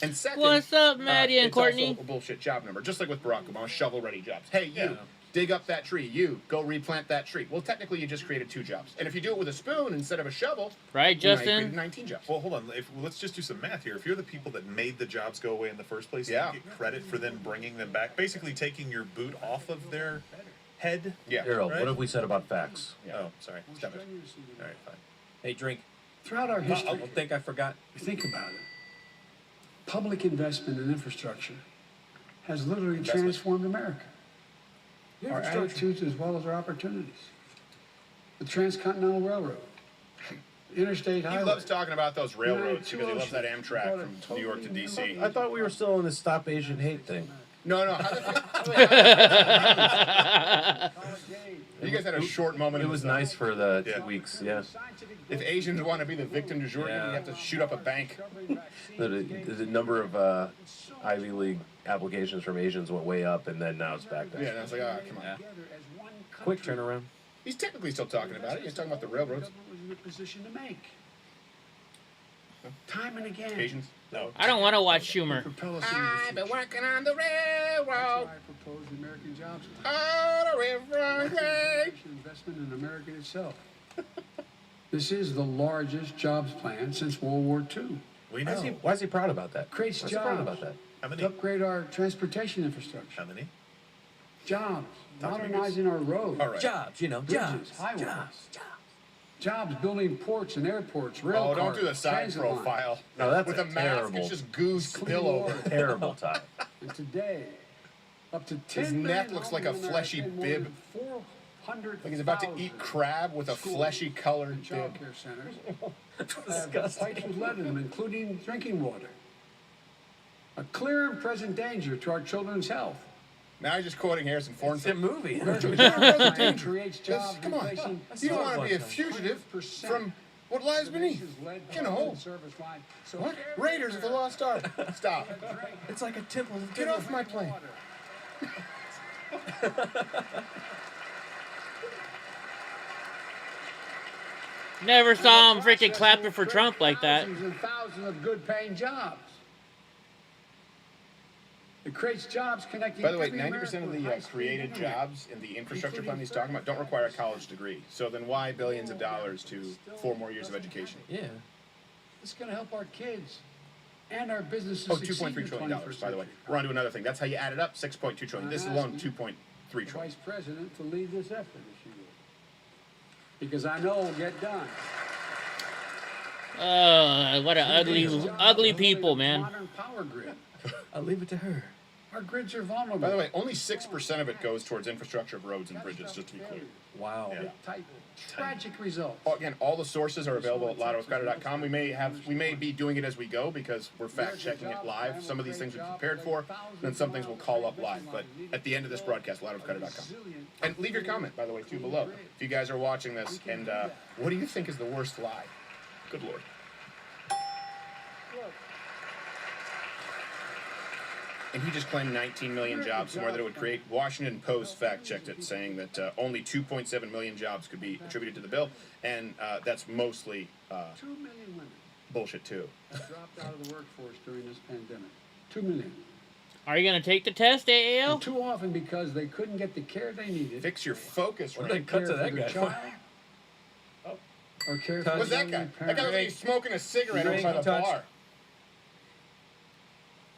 And second, What's up, Maddie and it's Courtney? also a bullshit job number, just like with Barack Obama, shovel-ready jobs. Hey, you, Yeah. dig up that tree. You, go replant that tree. Well, technically, you just created 2 jobs. And if you do it with a spoon instead of a shovel, Right, you know, you Justin? created 19 jobs. Well, hold on. Let's just do some math here. If you're the people that made the jobs go away in the first place, Yeah. you get credit for them bringing them back, basically taking your boot off of their head. Yeah. Harold, Right? what have we said about facts? Oh, sorry. Stop it. All right, fine. Hey, drink. Throughout our history, I don't think I forgot. think about it. Public investment in infrastructure has literally Investment. transformed America. Our attitudes as well as our opportunities. The Transcontinental Railroad, Interstate He Highway. loves talking about those railroads because he loves that Amtrak from New York to D.C. I thought we were still in the Stop Asian Hate thing. No. You guys had a short moment. It in was the nice for the Yeah. 2 weeks, yeah. If Asians want to be the victim du jour, you have to shoot up a bank. The number of Ivy League applications from Asians went way up, and then now it's back down. Yeah, and I was like, come on. Quick turnaround. He's technically still talking about it. He's talking about the railroads. Government was in a position to make. Time and again. Asians. No. I don't want to watch Schumer. Propel us into the I've been future. working on the railroad. That's why I proposed the American Jobs Plan. All the way from Gray. Investment in America itself. This is the largest jobs plan since World War II. We know. Why is he proud about that? Creates Why is he proud jobs. about that? How many? To upgrade our transportation infrastructure. How many? Jobs. Talk to me, Modernizing our roads. All right. Jobs, you know, Bridges, jobs, highways. jobs. Jobs building ports and airports, rail Oh, don't cars, do the side transit lines. profile. No, that's with a a mask. terrible, It's just goose spillover. terrible tie. And today, up to 10 His neck looks like a fleshy bib. 400 Like he's about to eat crab with a fleshy colored child bib. care centers have pipes with lead in them, including drinking water. A clear and present danger to our children's health. Now you're just quoting Harrison Ford. It's a movie. Creates jobs. Come on. You don't want to be a fugitive from what lies beneath. You know. What? Raiders of the Lost Ark. Stop. It's like a temple. Get off my plane. Never saw him freaking clapping for Trump like that. Thousands and thousands of good-paying jobs. It creates jobs connecting. By the way, every 90% of American the with high-speed created internet. jobs in the infrastructure plan he's talking about don't require a college degree. So then why billions of dollars to 4 more years of education? Yeah. It's going to help our kids and our businesses. Oh, succeed in $2.3 the trillion, 21st by the way. century. We're on to another thing. That's how you add it up, $6.2 trillion. This is alone $2.3 The trillion. Vice President to lead this effort, if you will. Because I know it'll get done. What a ugly people, man. Modern power grid. I'll leave it to her. Our grids are vulnerable. By the way, only 6% of it goes towards infrastructure of roads and bridges, just to be clear. Wow. Yeah. Type tragic results. Again, all the sources are available at LottoScatter.com. We may be doing it as we go because we're fact checking it live. Some of these things we're prepared for, and some things we'll call up live. But at the end of this broadcast, LottoScatter.com. And leave your comment, by the way, too, below. If you guys are watching this, and what do you think is the worst lie? Good Lord. And he just claimed 19 million jobs, somewhere that it would create. Washington Post fact-checked it, saying that only 2.7 million jobs could be attributed to the bill, and that's mostly 2 million women bullshit, too. have dropped out of the workforce during this pandemic. 2 million. Are you gonna take the test, AAL? And too often because they couldn't get the care they needed. Fix your focus, Or right? they cut to that guy. Child, or care for What's that guy? That guy looks like he's smoking a cigarette outside the bar.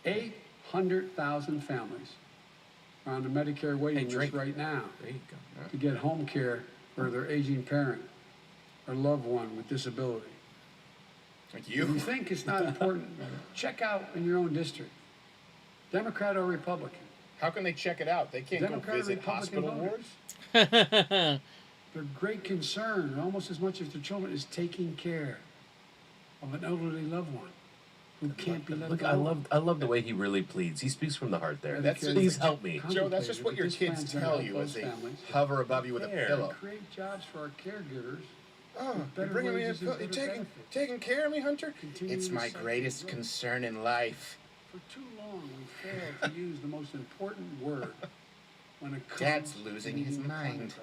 800,000 families are on the Medicare waiting list right now to get home care for their aging parent or loved one with disability. Like you? If you think it's not important, check out in your own district, Democrat or Republican. How can they check it out? They can't Democrat go or visit Republican hospital voters. wards? Their great concern, almost as much as their children, is taking care of an elderly loved one who can't be left Look, alone. I love the way he really pleads. He speaks from the heart there. Please help me. Joe, that's just what your kids tell you as they hover above you with a pillow. Create jobs for our caregivers. Oh, you're better bringing me wages and better benefits. taking care of me, Hunter? Continue It's to my suck greatest blood. concern in life. For too long, we failed to use the most important word when it comes Dad's to losing leading his mind. economies.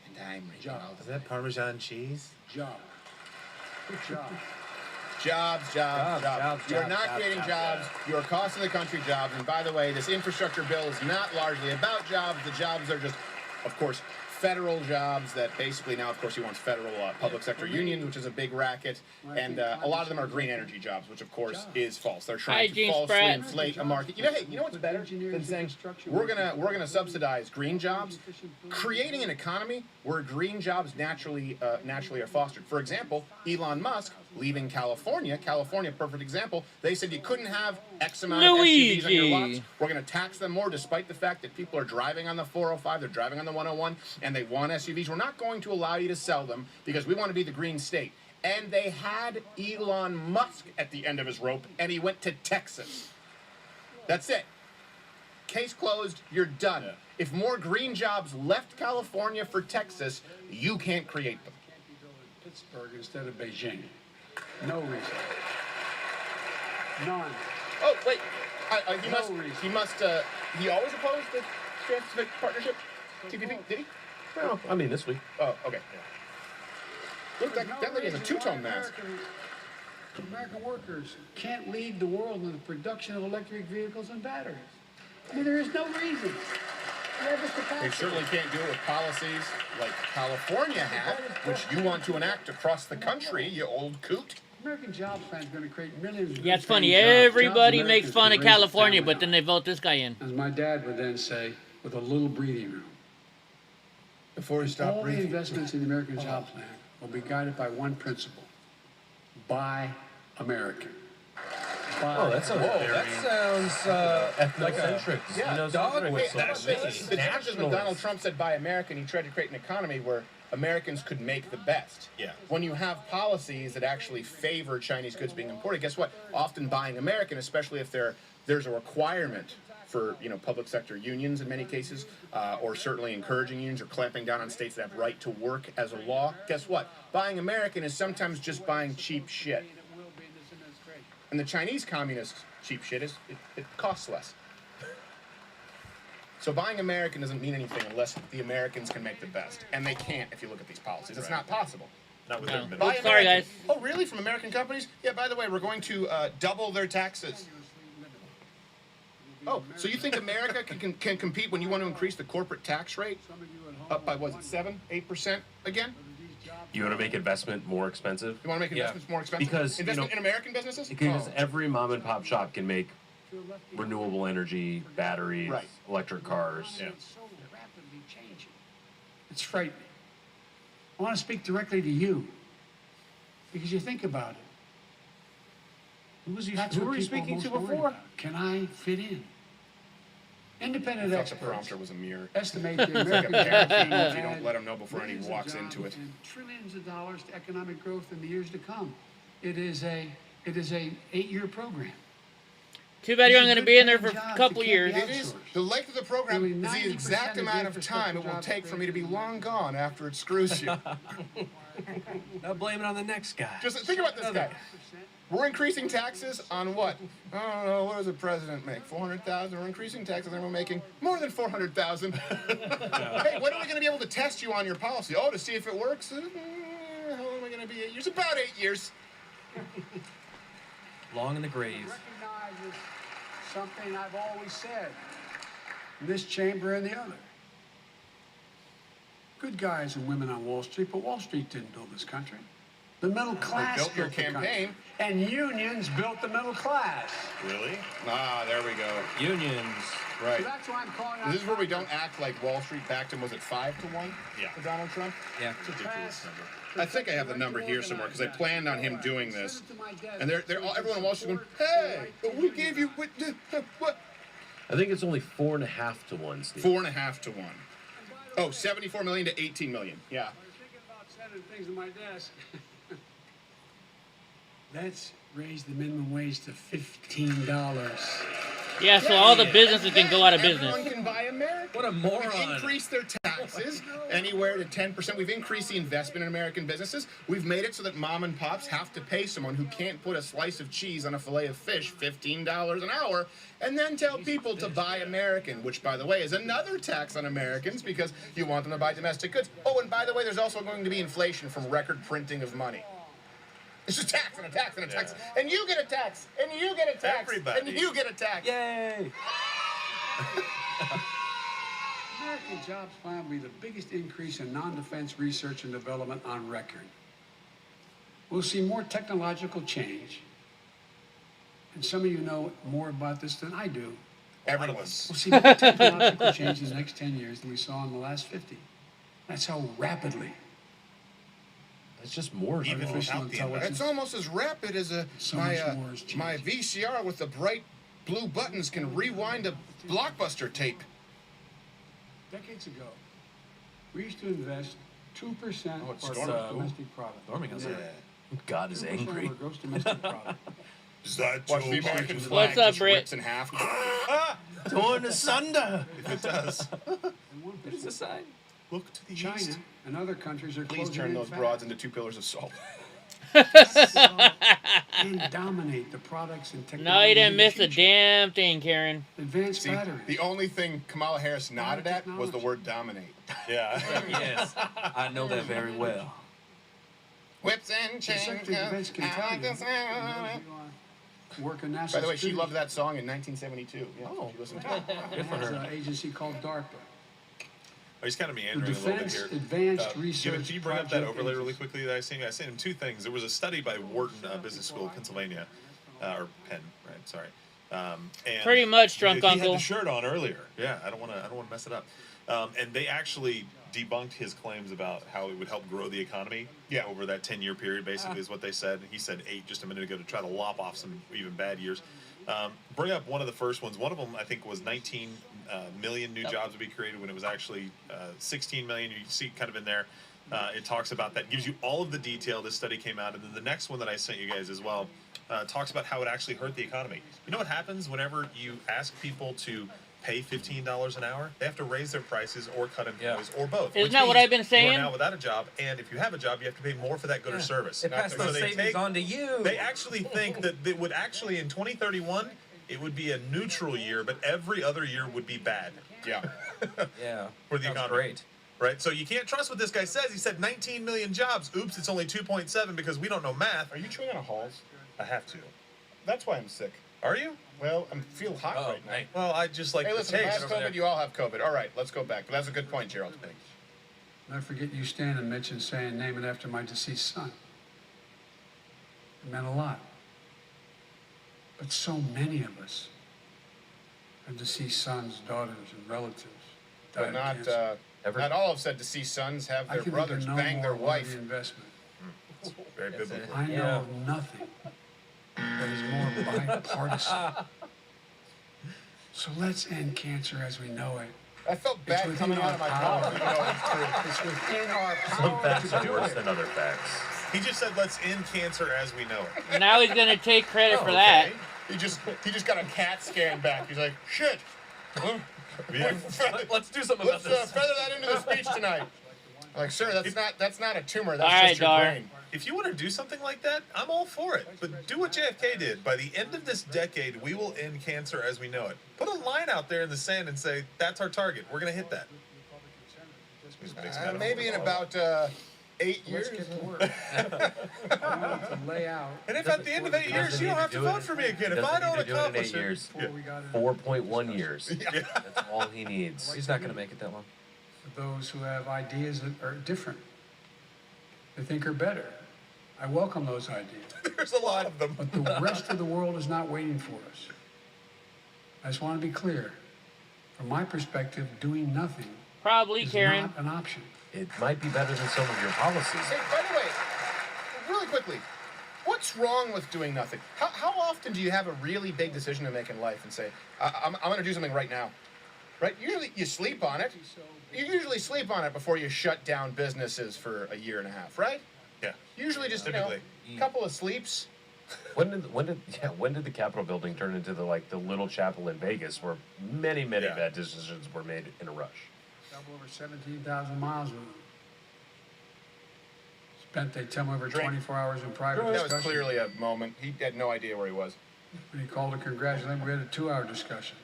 And I'm reading Job. all Is that Parmesan cheese? Job. Good job. Jobs. You're not creating jobs. You are costing the country jobs. And by the way, this infrastructure bill is not largely about jobs. The jobs are just, of course, federal jobs that basically now, of course, he wants federal public sector unions, which is a big racket. And a lot of them are green energy jobs, which, of course, is false. They're trying to falsely inflate a market. You know what's better than saying we're gonna subsidize green jobs? Creating an economy where green jobs naturally are fostered. For example, Elon Musk leaving California, perfect example. They said you couldn't have X amount of SUVs on your lots. We're going to tax them more, despite the fact that people are driving on the 405, they're driving on the 101, and they want SUVs. We're not going to allow you to sell them because we want to be the green state. And they had Elon Musk at the end of his rope, and he went to Texas. That's it. Case closed. You're done. Yeah. If more green jobs left California for Texas, you can't create them. Pittsburgh instead of Beijing. No reason. None. Oh, wait. He always opposed the Trans-Pacific Partnership? TPP? Did he? Well, I mean, this week. Oh, okay. Look, that lady has a two-tone mask. American workers can't lead the world in the production of electric vehicles and batteries. I mean, there is no reason. They certainly can't do it with policies like California had, which you want to enact across the country, you old coot. American Jobs Plan is going to create millions of Yeah, it's funny. jobs. Everybody Jobs makes Americans fun can of raise a California, family but then they vote this guy in. As my dad would then say, with a little breathing room. Before you stop All the breathing. investments in the American Jobs Plan will be guided by one principle: buy American. Oh, that sounds ethnocentric. Dog Xenocentric. the difference when Donald Trump said buy American, he tried to create an economy where Americans could make the best. Yeah. When you have policies that actually favor Chinese goods being imported, guess what? Often buying American, especially if there's a requirement for public sector unions in many cases, or certainly encouraging unions or clamping down on states that have right to work as a law. Guess what? Buying American is sometimes just buying cheap shit. And the Chinese communist cheap shit is it costs less. So buying American doesn't mean anything unless the Americans can make the best, and they can't if you look at these policies. It's not possible. Not with their minimum. Buy Sorry, American. guys. Oh, really? From American companies? Yeah. By the way, we're going to double their taxes. Oh, so you think America can compete when you want to increase the corporate tax rate up by 7-8% again? You want to make investment more expensive? You want to make investments more expensive? Because investment in American businesses? Because every mom and pop shop can make renewable energy, batteries, electric cars. Yeah. It's so rapidly changing. It's frightening. I want to speak directly to you because you think about it. Who were you people speaking to most worry before? about. Can I fit in? Independent I thought experts the prompter was a mirror. estimate the It's like a American parakeet jobs if you don't add let him know before he millions of walks jobs into it. and trillions of dollars to economic growth in the years to come. It is a 8-year program. Too bad you're only going to be in there for a couple years. It is. The length of the program Nearly is the 90% exact of amount of infrastructure time it will jobs take for me to be created long gone after it screws you. Now blame it on the next guy. Just think about this guy. We're increasing taxes on what? I don't know. What does a president make? 400,000. We're increasing taxes, and we're making more than 400,000. Hey, when are we going to be able to test you on your policy? Oh, to see if it works. How long am I going to be? 8 years? About 8 years. Long in the grave. Recognizes something I've always said in this chamber and the other. Good guys and women on Wall Street, but Wall Street didn't build this country. The middle class built your the country. campaign. And unions built the middle class. Really? Ah, there we go. Unions. Right. So that's why I'm calling out This is where we don't act like Wall Street backed him. Was it 5-1 for Donald Trump? Yeah. It's a ridiculous number. I think I have the number here somewhere because I planned on him doing this. And everyone on Wall Street going, hey, but we gave you what? I think it's only 4.5 to 1, Steve. 4.5 to 1. Oh, 74 million to 18 million. Yeah. I was thinking about sending things to my desk. Let's raise the minimum wage to $15. Yeah, so all the businesses can go out of business. Everyone can buy American. What a moron. We've increased their taxes anywhere to 10%. We've increased the investment in American businesses. We've made it so that mom and pops have to pay someone who can't put a slice of cheese on a fillet of fish $15 an hour and then tell people to buy American, which, by the way, is another tax on Americans because you want them to buy domestic goods. Oh, and by the way, there's also going to be inflation from record printing of money. It's just tax and a tax and a tax. And you get a tax. And you get a tax. Everybody. And you get a tax. Yay! American Jobs Plan will be the biggest increase in non-defense research and development on record. We'll see more technological change. And some of you know more about this than I do. Everyone. We'll see more technological change in the next 10 years than we saw in the last 50. That's how rapidly. It's just more. Even Artificial without the intelligence. It's almost as rapid as So my much more is my changing. VCR with the bright blue buttons can rewind a Blockbuster tape. Decades ago, we used to invest 2% Oh, it's of our storming. gross domestic product. Storming outside. God is 2% angry. of our gross domestic product. Is that Watch the American flag What's up, just Britt? rips in half. Torn asunder. If it does. And What is 1%. the sign? Look to the China east. and other countries are Please closing turn in those fast broads into 2 pillars of salt. and dominate the products and technology. No, you didn't of the miss a future. damn thing, Karen. Advanced See, batteries. the only thing Kamala Harris nodded at was the word dominate. Yeah. Yes, I know that very well. Whips and The chains. Secretary of Defense can tell I you. like the sound. Work in NASA. By the way, she loved that song in 1972. Yeah, Oh. she listened to it. Good for her. There's an agency called DARPA. He's kind of The meandering a little bit Defense here. Advanced Research Can you bring up that Project overlay really Agency. quickly that I sent you? I sent him two things. There was a study by Wharton Business School, Pennsylvania, or Penn, right? Sorry. And Pretty much, drunk he uncle. had the shirt on earlier. Yeah, I don't want to mess it up. And they actually debunked his claims about how it would help grow the economy. Yeah. Over that 10-year period, basically, is what they said. He said 8 just a minute ago to try to lop off some even bad years. Bring up one of the first ones. One of them, I think, was 19 million new jobs would be created when it was actually 16 million. You see kind of in there. It talks about that, gives you all of the detail. This study came out. And then the next one that I sent you guys as well talks about how it actually hurt the economy. You know what happens whenever you ask people to pay $15 an hour? They have to raise their prices or cut employees or both. Isn't which that what means I've been You saying? are now without a job, and if you have a job, you have to pay more for that good or service. It passed those savings on to you. They actually think that it would actually, in 2031, it would be a neutral year, but every other year would be bad. Yeah. Yeah. For the Sounds economy. great. Right? So you can't trust what this guy says. He said 19 million jobs. Oops, it's only 2.7 because we don't know math. Are you chewing on a Halls? I have to. That's why I'm sick. Are you? Well, I feel hot right now. Well, I just like Hey, the listen, if I taste. have COVID, you all have COVID. All right, let's go back. But that's a good point, Gerald. I forget you standing, Mitch, and saying, name it after my deceased son. It meant a lot. But so many of us have deceased sons, daughters, and relatives. But died not, of cancer. not all have said deceased sons have I their can brothers think of no bang their more wife. worthy investment. Very biblical. I know of nothing that is more bipartisan. So let's end cancer as we know it. I felt bad It's coming within out of my our mouth. power. Even though it's true. It's within our Some power facts to are do worse it. than other facts. He just said, let's end cancer as we know it. Now he's gonna take credit Oh, for that. okay. He just got a CAT scan back. He's like, shit. Let's do something Let's about this. feather that into the speech tonight. I'm like, sir, that's not a tumor. That's All right, just your Dar. brain. If you want to do something like that, I'm all for it. But do what JFK did. By the end of this decade, we will end cancer as we know it. Put a line out there in the sand and say, that's our target. We're going to hit that. Maybe in about 8 years. Let's get to work. I want to lay out. And if at the end of 8 years, you don't have to vote for me again. If I don't accomplish it. 8 years. Before we got 4.1 years. That's all he needs. He's not going to make it that long. For those who have ideas that are different, they think are better. I welcome those ideas. There's a lot of them. But the rest of the world is not waiting for us. I just want to be clear. From my perspective, doing nothing Probably, is Karen. not an option. It might be better than some of your policies. Hey, by the way, really quickly, what's wrong with doing nothing? How often do you have a really big decision to make in life and say, I'm going to do something right now? Right? Usually you sleep on it. You usually sleep on it before you shut down businesses for a year and a half, right? Yeah. Usually just Typically. a couple of sleeps. When did the Capitol building turn into the little chapel in Vegas where many bad decisions were made in a rush? Double over 17,000 miles with them. Spent, they tell me, over Drink. 24 hours in private That was discussion. clearly a moment. He had no idea where he was. When he called to congratulate him, we had a 2-hour discussion.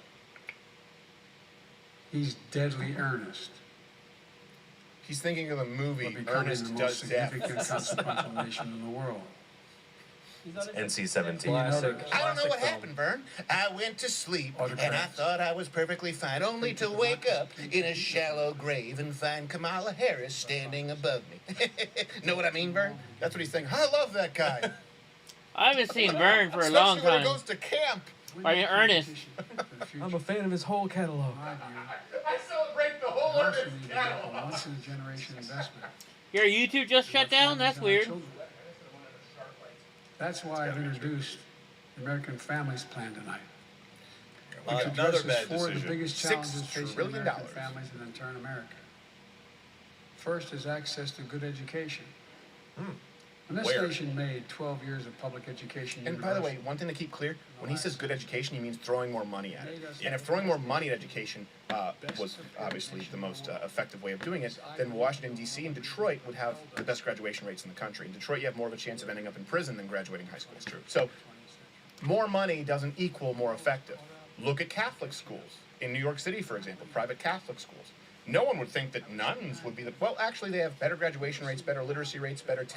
He's deadly earnest. He's thinking of the Of movie becoming Ernest the most Does significant Death. consequential nation in the world. NC-17. Classic. I don't know what Classic film. happened, Vern. I went to sleep, and I Autocrats. thought I was perfectly fine, only to wake up in a shallow grave and find Kamala Harris standing above me. Know what I mean, Vern? That's what he's thinking. I love that guy. I haven't seen Vern for a Especially long when he time. goes to camp. Are you Ernest? I'm a fan of his whole catalog. I celebrate the whole Also Ernest need to make a catalog. once-in-a-generation investment. Your YouTube just shut down? That's weird. That's why I've introduced the American Families Plan tonight. Which Another addresses bad 4 of the decision. biggest $6 challenges facing trillion. American families and in turn America. First is access to good education. When this Where? nation made 12 years of public education And by the way, universal, one thing to keep clear, when he says good education, he means throwing more money at it. And if throwing more money at education was obviously the most effective way of doing it, then Washington, D.C. and Detroit would have the best graduation rates in the country. In Detroit, you have more of a chance of ending up in prison than graduating high school. It's true. So more money doesn't equal more effective. Look at Catholic schools. In New York City, for example, private Catholic schools. No one would think that nuns would be the... Well, actually, they have better graduation rates, better literacy rates, better...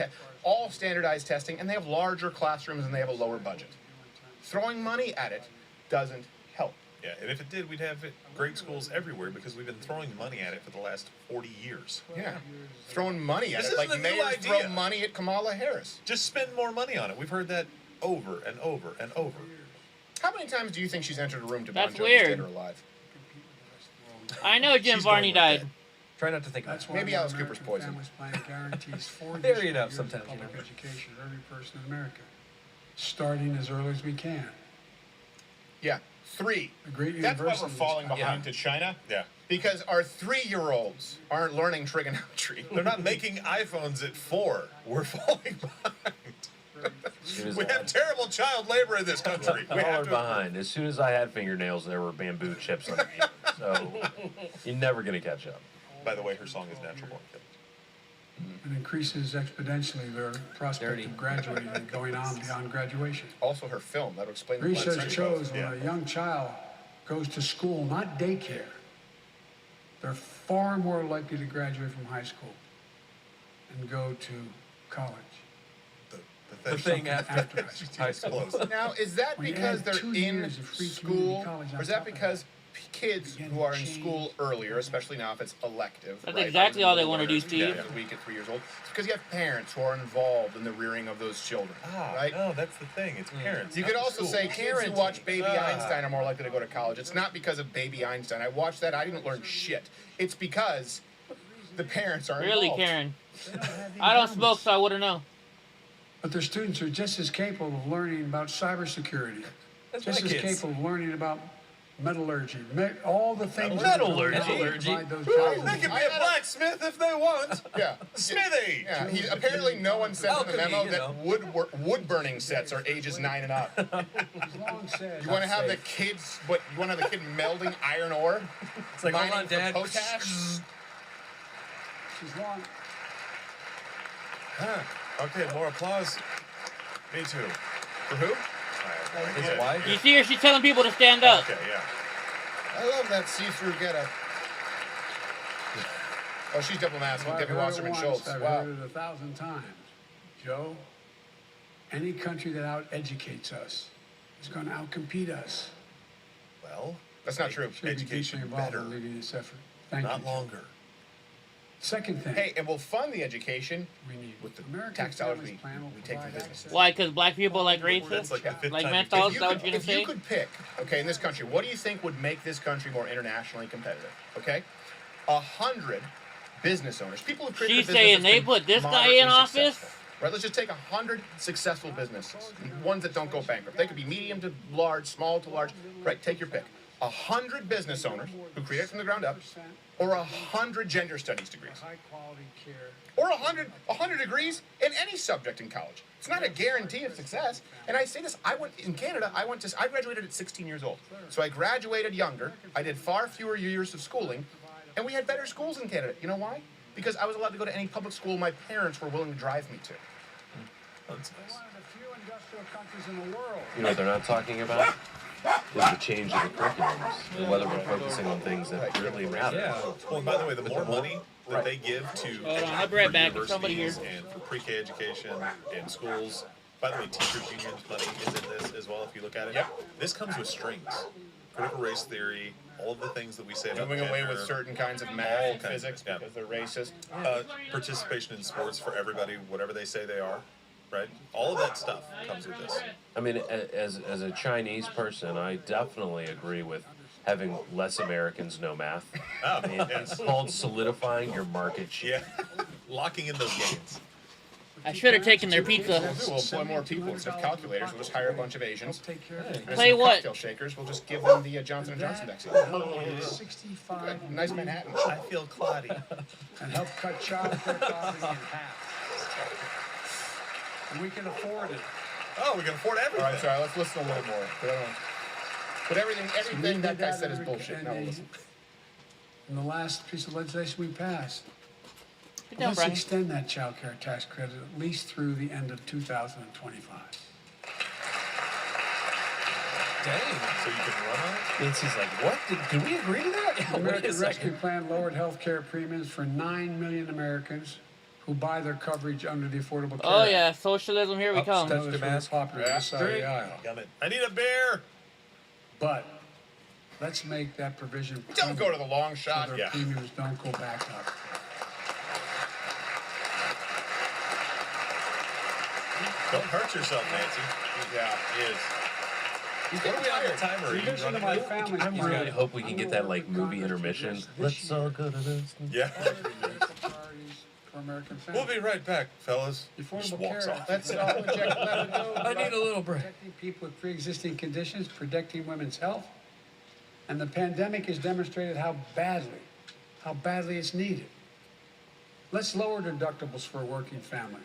all standardized testing, and they have larger classrooms, and they have a lower budget. Throwing money at it doesn't help. Yeah, and if it did, we'd have great schools everywhere because we've been throwing money at it for the last 40 years. Yeah, throwing money at This it like isn't a new mayors idea. throw money at Kamala Harris. Just spend more money on it. We've heard that over and over and over. How many times do you think she's entered a room to That's Bon Jovi's weird. dead or alive? I know Jim She's Varney going with died. Try not to think about That's it. why Maybe the Alice American Cooper's poison. Families Plan guarantees 4 Bury additional it up years sometimes, of you public know. education for every person in America, starting as early as we can. Yeah, 3. A great That's why we're university. falling behind to China. Yeah. Because our 3-year-olds aren't learning trigonometry. They're not making iPhones at 4. We're falling behind. We have terrible child labor in this country. We We're have to behind. As soon as I had fingernails, there were bamboo chips on me. So you're never gonna catch up. By the way, her song is Natural Born Killers. It increases exponentially their prospect of graduating and going on beyond graduation. Also, her film that'll explain the Research shows when Yeah. a young child goes to school, not daycare, they're far more likely to graduate from high school and go to college. The thing after high school. Now, is that When you because add they're 2 in years of free school, community college on or is top that of because kids who are in school earlier, especially now if it's elective, That's right, exactly all they want to do, Steve. a week at 3 years old, it's because you have parents who are involved in the rearing of those children, right? No, that's the thing. It's parents. You not could the also school. say kids who watch Baby Ah. Einstein are more likely to go to college. It's not because of Baby Einstein. I watched that. I didn't learn shit. It's because the parents are Really, involved. Karen? I don't smoke, so I wouldn't know. But their students are just as capable of learning about cybersecurity, That's just my as kids. capable of learning about metallurgy, all the things Metallurgy. that provide those Ooh, jobs. they can be a blacksmith if they want. Yeah. Smithy. Yeah, apparently no one said in the Alchemy, memo you that know. wood burning sets are ages 9 and up. As long said, You want to have the kids, you want to have the kid melding iron ore? It's like, hold mining on, for Dad. potash? she's long. Okay, more applause. Me too. For who? His wife. You see her? She's telling people to stand up. Okay, yeah. I love that see-through getup. Oh, she's double masking. I've Debbie heard it Wasserman once, Schultz. I've Wow. heard it 1,000 times. Joe, any country that out-educates us is going to out-compete us. Well, That's not true. Should be Education deeply involved better. in leading this effort. Thank not you. longer. Second thing, Hey, and we'll fund the education we need with the American tax dollars Families Plan will we take from provide businesses. access- Why? Because black people like That's racists? like the fifth Like time menthols? If Is that what you're going if to you say? could pick, okay, in this country, what do you think would make this country more internationally competitive? Okay, 100 business owners, people who created She's a business saying that's they been put this guy moderately in office? successful. Right, let's just take 100 successful businesses, ones that don't go bankrupt. They could be medium to large, small to large. Right, take your pick. 100 business owners who create it from the ground up, or 100 gender studies degrees, high-quality care. or 100 degrees in any subject in college. It's not a guarantee of success. And I say this: I graduated at 16 years old, so I graduated younger. I did far fewer years of schooling, and we had better schools in Canada. You know why? Because I was allowed to go to any public school my parents were willing to drive me to. That's We're nice. one of the few industrial countries in the world. You know what they're not talking about? Is the change of the curriculums and whether we're focusing on things that really matter. Yeah. Well, and by the way, the more money that they give to Hold on, I'll be right back. There's somebody universities here. and for pre-K education and schools. By the way, teachers unions money is in this as well. If you look at it, this comes with strings. Critical race theory, all of the things that we say about Doing away gender, with certain kinds of all math and kinds, physics yeah. because they're racist. Participation in sports for everybody, whatever they say they are, right? All of that stuff comes with this. I mean, as a Chinese person, I definitely agree with having less Americans know math. Oh, It's called solidifying your market share. Yeah, locking in those gains. I should have taken their pizza. We'll employ more people instead of calculators. We'll just hire a bunch of Asians. Take care of it. There's Play some what? Cocktail shakers. We'll just give them the Johnson & Johnson vaccine. 65 Nice Manhattan. I feel cloddy. and help cut child care poverty in half. And we can afford it. Oh, we can afford All everything. right, sorry. Let's listen a little more. But everything that guy said is bullshit. Now we'll listen. In the last piece of legislation we passed, Sit down, let's Brian. extend that child care tax credit at least through the end of 2025. Dang. So you can run on it? Nancy's like, what? Did we agree to that? The Wait a American second. Rescue Plan lowered health care premiums for 9 million Americans who buy their coverage under the Affordable Care Oh Act. yeah, socialism, here we come. That was really popular on this side of the aisle. I need a beer. But Let's make that provision. Don't go to the long shot. So their premiums don't go back up. Don't hurt yourself, Nancy. Yeah, he is. He's going to be on the timer. Tradition of my family. I really hope we can get that like movie intermission. Let's all go to this. Yeah. For American families. We'll be right back, fellas. The Just Affordable walks Care off. Act. Let's all inject I need a little break. Protecting people with pre-existing conditions, protecting women's health, and the pandemic has demonstrated how badly it's needed. Let's lower deductibles for working families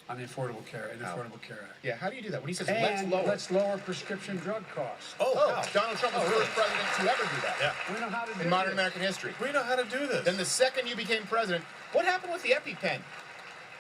on the Affordable Care Act. Yeah, how do you do that? When he says And let's lower. lower prescription drug costs. Donald Trump was the first president to ever do that. Yeah. We know how to do In modern this. American history. We know how to do this. Then the second you became president, what happened with the EpiPen?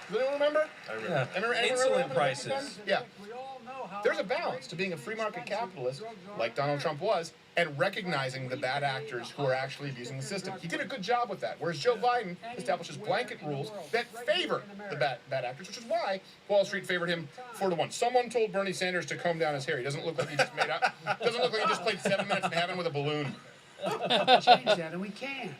Does anyone remember? I remember. Yeah. Anyone remember Insulin what happened prices. with the EpiPen? Yeah. We all know how There's a balance to being a free market capitalist, like Donald Trump was, and recognizing the bad actors who are actually abusing the system. He did a good job with that, whereas Joe Biden establishes blanket rules that favor the bad actors, which is why Wall Street favored him 4-1. Someone told Bernie Sanders to comb down his hair. He doesn't look like he just made up. Doesn't look like he just played 7 minutes in heaven with a balloon. change that, and we can.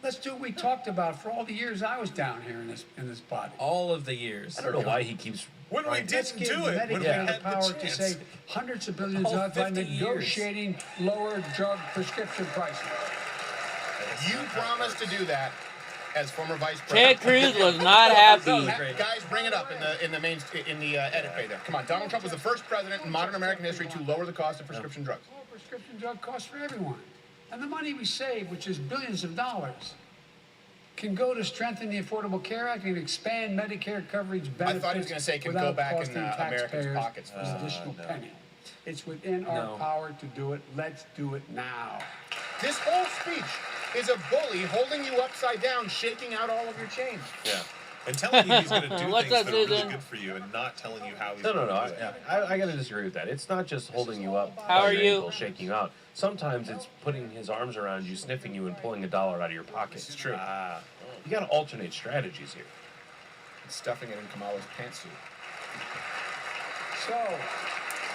Let's do what we talked about for all the years I was down here in this body. All of the years. I don't know why he keeps. When we Let's didn't give do it, when we Medicare had the power to chance. save hundreds of billions All by 50 years. negotiating lower drug prescription prices. You promised to do that as former vice Ted president. Cruz was not happy. Guys, bring it up in the edit bay there. Come on, Donald Trump was the first president in modern American history to lower the cost of prescription drugs. Lower prescription drug costs for everyone. And the money we save, which is billions of dollars, can go to strengthen the Affordable Care Act and expand Medicare coverage benefits. I thought he was going to say can go without back in costing Americans' taxpayers pockets. an additional penny. It's within our power to do it. Let's do it now. This whole speech is a bully holding you upside down, shaking out all of your change. Yeah. And telling you he's going to do What's things up, that are really Susan? good for you and not telling you how he's No. going to do it. I got to disagree with that. It's not just holding you up. How by are your you? ankle, shaking you out. Sometimes it's putting his arms around you, sniffing you, and pulling $1 out of your pocket. It's true. You got to alternate strategies here. And stuffing it in Kamala's pantsuit. So,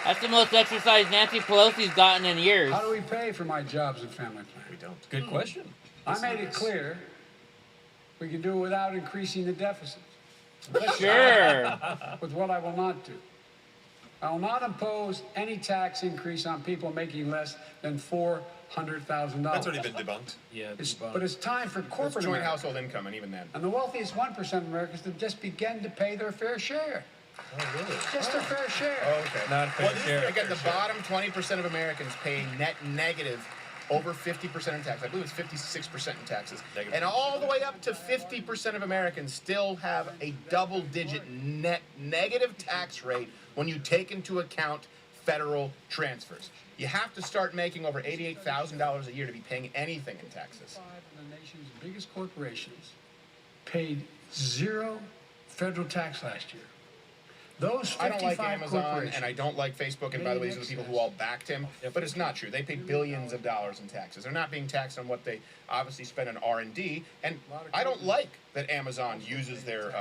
That's the most exercise Nancy Pelosi's gotten in years. how do we pay for my jobs and family plan? We don't. Good question. I made it clear we can do it without increasing the deficit. Sure. With what I will not do. I will not impose any tax increase on people making less than $400,000. That's already been debunked. Yeah. But it's time for It's corporate joint America household income, and even then. and the wealthiest 1% of Americans to just begin to pay their fair share. Oh, really? Just their fair share. Okay. Not a fair share. Again, the bottom 20% of Americans pay net negative over 50% in tax. I believe it's 56% in taxes. And all the way up to 50% of Americans still have a double-digit net negative tax rate when you take into account federal transfers. You have to start making over $88,000 a year to be paying anything in taxes. 5 of the nation's biggest corporations paid 0 federal tax last year. Those 55 I don't like Amazon corporations. and I don't like Facebook, and by the way, these are the people who all backed him. But it's not true. They pay billions of dollars in taxes. They're not being taxed on what they obviously spend on R&D. And I don't like that Amazon uses their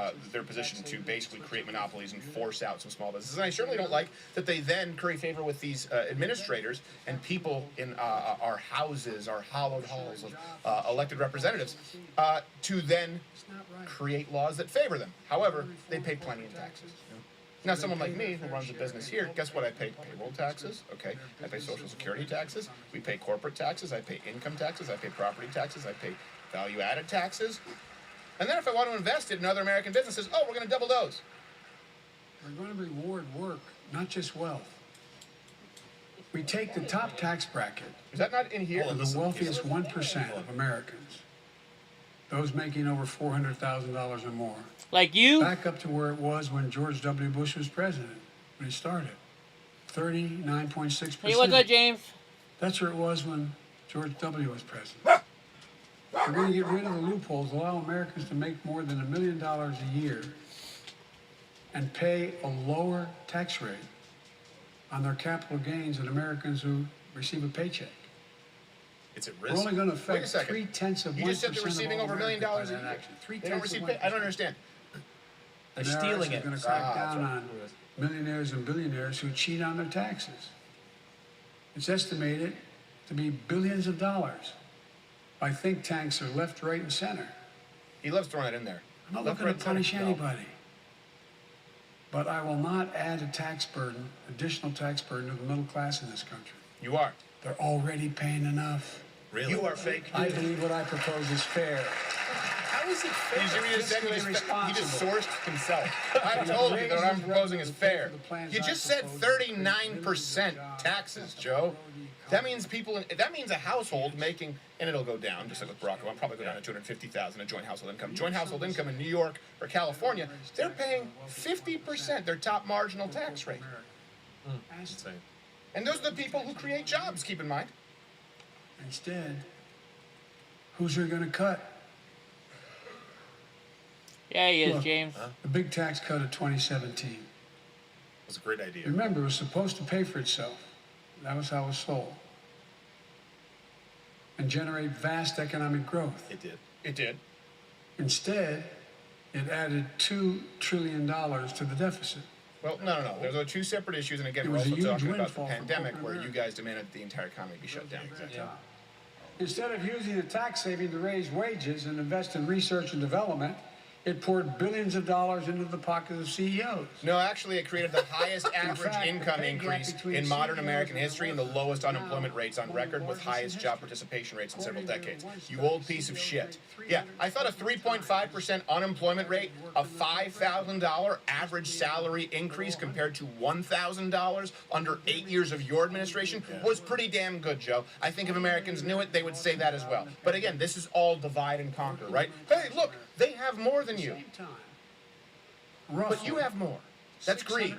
position to basically create monopolies and force out some small businesses. And I certainly don't like that they then curry favor with these administrators and people in our houses, our hallowed halls of elected representatives, to then create laws that favor them. However, they pay plenty in taxes. Now, someone like me who runs a business here, guess what? I pay payroll taxes, okay? I pay Social Security taxes. We pay corporate taxes. I pay income taxes. I pay property taxes. I pay value-added taxes. And then if I want to invest it in other American businesses, oh, we're going to double those. We're going to reward work, not just wealth. We take the top tax bracket. Is that not in here? The wealthiest 1% of Americans, those making over $400,000 or more. Like you? Back up to where it was when George W. Bush was president, when he started. 39.6%. Hey, what's up, James? That's where it was when George W. was president. We're going to get rid of the loopholes, allow Americans to make more than $1 million a year and pay a lower tax rate on their capital gains than Americans who receive a paycheck. It's at We're risk. only going to Wait a affect second. 0.3% of 1% You just said they're of receiving all over $1 million Americans a by that year. action. They don't receive pay. I don't understand. They're The IRS stealing is it. going to crack Ah, that's down right. on millionaires and billionaires who cheat on their taxes. It's estimated to be billions of dollars by think tanks or left, right, and center. He loves throwing that in there. I'm not Left, looking right, to punish center. anybody. But I will not add a tax burden, additional tax burden to the middle class in this country. You are. They're already paying enough. Really? You are fake I news. believe what I propose is fair. How is it fair? He just sourced himself. I That told you that what I'm raises proposing is revenue to pay fair. for the plans You I just said propose to create 39% taxes, Joe. That means that means a household making, and it'll go down, just like with Barack Obama, probably go down to 250,000 a joint household income. Joint household income in New York or California, they're paying 50% their top marginal tax rate. Insane. And those are the people who create jobs, keep in mind. Instead, who's they going to cut? Yeah, he is, Look, James. The big tax cut of 2017. That's a great idea. Remember, it was supposed to pay for itself. That was how it was sold. And generate vast economic growth. It did. It did. Instead, it added $2 trillion to the deficit. Well, no. Those are two separate issues, and again, It we're was a also huge talking about the windfall for pandemic, corporate where you America. guys demanded that the entire economy be shut down. Instead of using the tax saving to raise wages and invest in research and development, it poured billions of dollars into the pockets of CEOs. No, actually, it created the highest In average fact, the income pay gap increase between in modern CEOs American and history and the workers lowest is now unemployment rates on one of the record with largest in highest job history. participation rates in several According to decades. one You study, old piece of CEOs shit. made Yeah, I thought a 3.5% unemployment rate, a $5,000 average salary increase compared to $1,000 under 8 years of your administration was pretty damn good, Joe. I think if Americans knew it, they would say that as well. But again, this is all divide and conquer, right? Hey, look, they have more than you. But you have more. That's greed.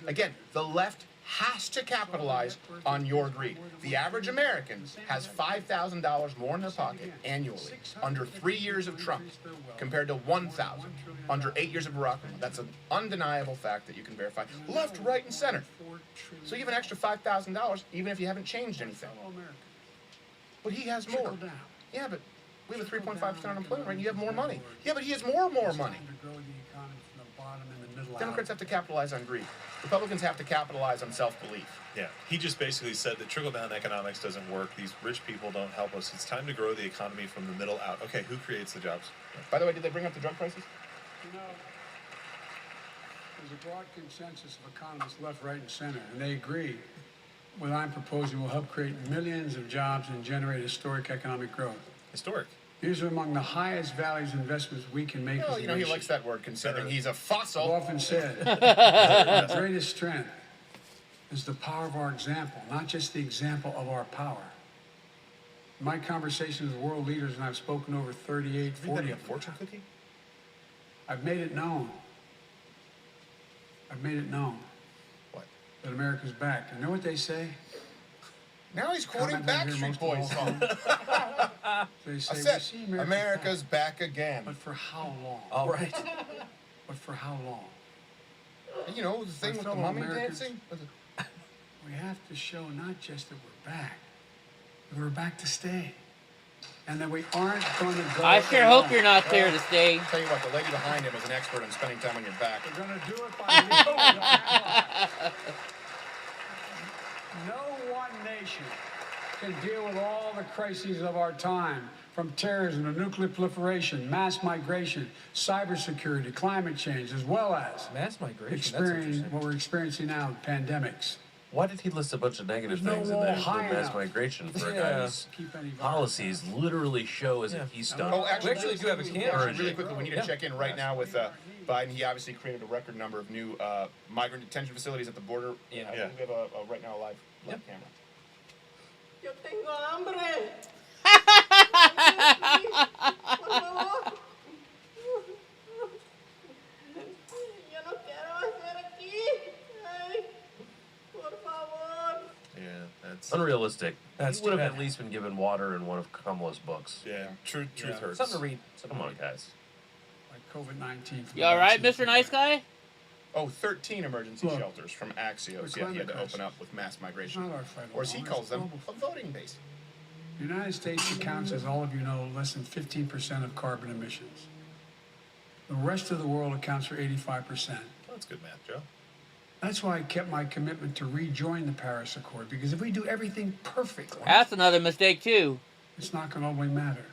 Again, the left has to capitalize on your greed. The average American has $5,000 more in their pocket annually under 3 years of Trump compared to $1,000 under 8 years of Barack Obama. That's an undeniable fact that you can verify. Left, right, and center. So you have an extra $5,000 even if you haven't changed anything. But he has more. Yeah, but we have a 3.5% unemployment rate and you have more money. Yeah, but he has more money. Democrats have to capitalize on greed. Republicans have to capitalize on self-belief. Yeah, he just basically said that trickle-down economics doesn't work. These rich people don't help us. It's time to grow the economy from the middle out. Okay, who creates the jobs? By the way, did they bring up the drug prices? You know, there's a broad consensus of economists left, right, and center, and they agree what I'm proposing will help create millions of jobs and generate historic economic growth. Historic? These are among the highest values investments we can make Well, as a you know, he nation. likes that word considering he's a fossil. I've often said, our greatest strength is the power of our example, not just the example of our power. In my conversations with world leaders, and I've spoken over 38, 40 a fortune cookie? I've made it known. I've made it known. What? That America's back. And you know what they say? Now he's quoting Comment I hear Backstreet most Boys of all. songs. They I say, said, "We see America's back again. But for how long? All right. But for how long? You know, the thing My with the fellow mummy Americans, dancing? We have to show not just that we're back, but we're back to stay. And that we aren't going to go I sure hope alone. you're not there to stay. Tell you what, the lady behind him is an expert on spending time on your back. We're going to do it by mutual. No one nation can deal with all the crises of our time, from terrorism to nuclear proliferation, mass migration, cybersecurity, climate change, as well as mass migration. experiencing what we're experiencing now, pandemics. Why did he list a bunch of negative There's no things in wall there? high Include mass enough. migration for a Yeah. guy whose Keep any policies literally show as if he's done. Oh, actually, We actually do have a camera. Really quickly, we need to check in right now with Biden. He obviously created a record number of new migrant detention facilities at the border. Yeah. We have a right now a live camera. Yo tengo hambre. Por favor. Yo no quiero hacer aquí. Ay, por favor. Yeah, that's Unrealistic. That's he would have too at least been given water in one of Kamala's books. yeah. Truth hurts. Something to read. Come on, guys. Like COVID-19. You all right, Mr. Nice Guy? Oh, 13 emergency Look, shelters from Axios. the Yeah, he had climate to open crisis. up with mass migration. It's not our fight Or as he alone, calls it's them, global a voting base. The United States accounts, as all of you know, less than 15% of carbon emissions. The rest of the world accounts for 85%. That's good math, Joe. That's why I kept my commitment to rejoin the Paris Accord, because if we do everything perfectly, That's another mistake too. it's not going to always matter.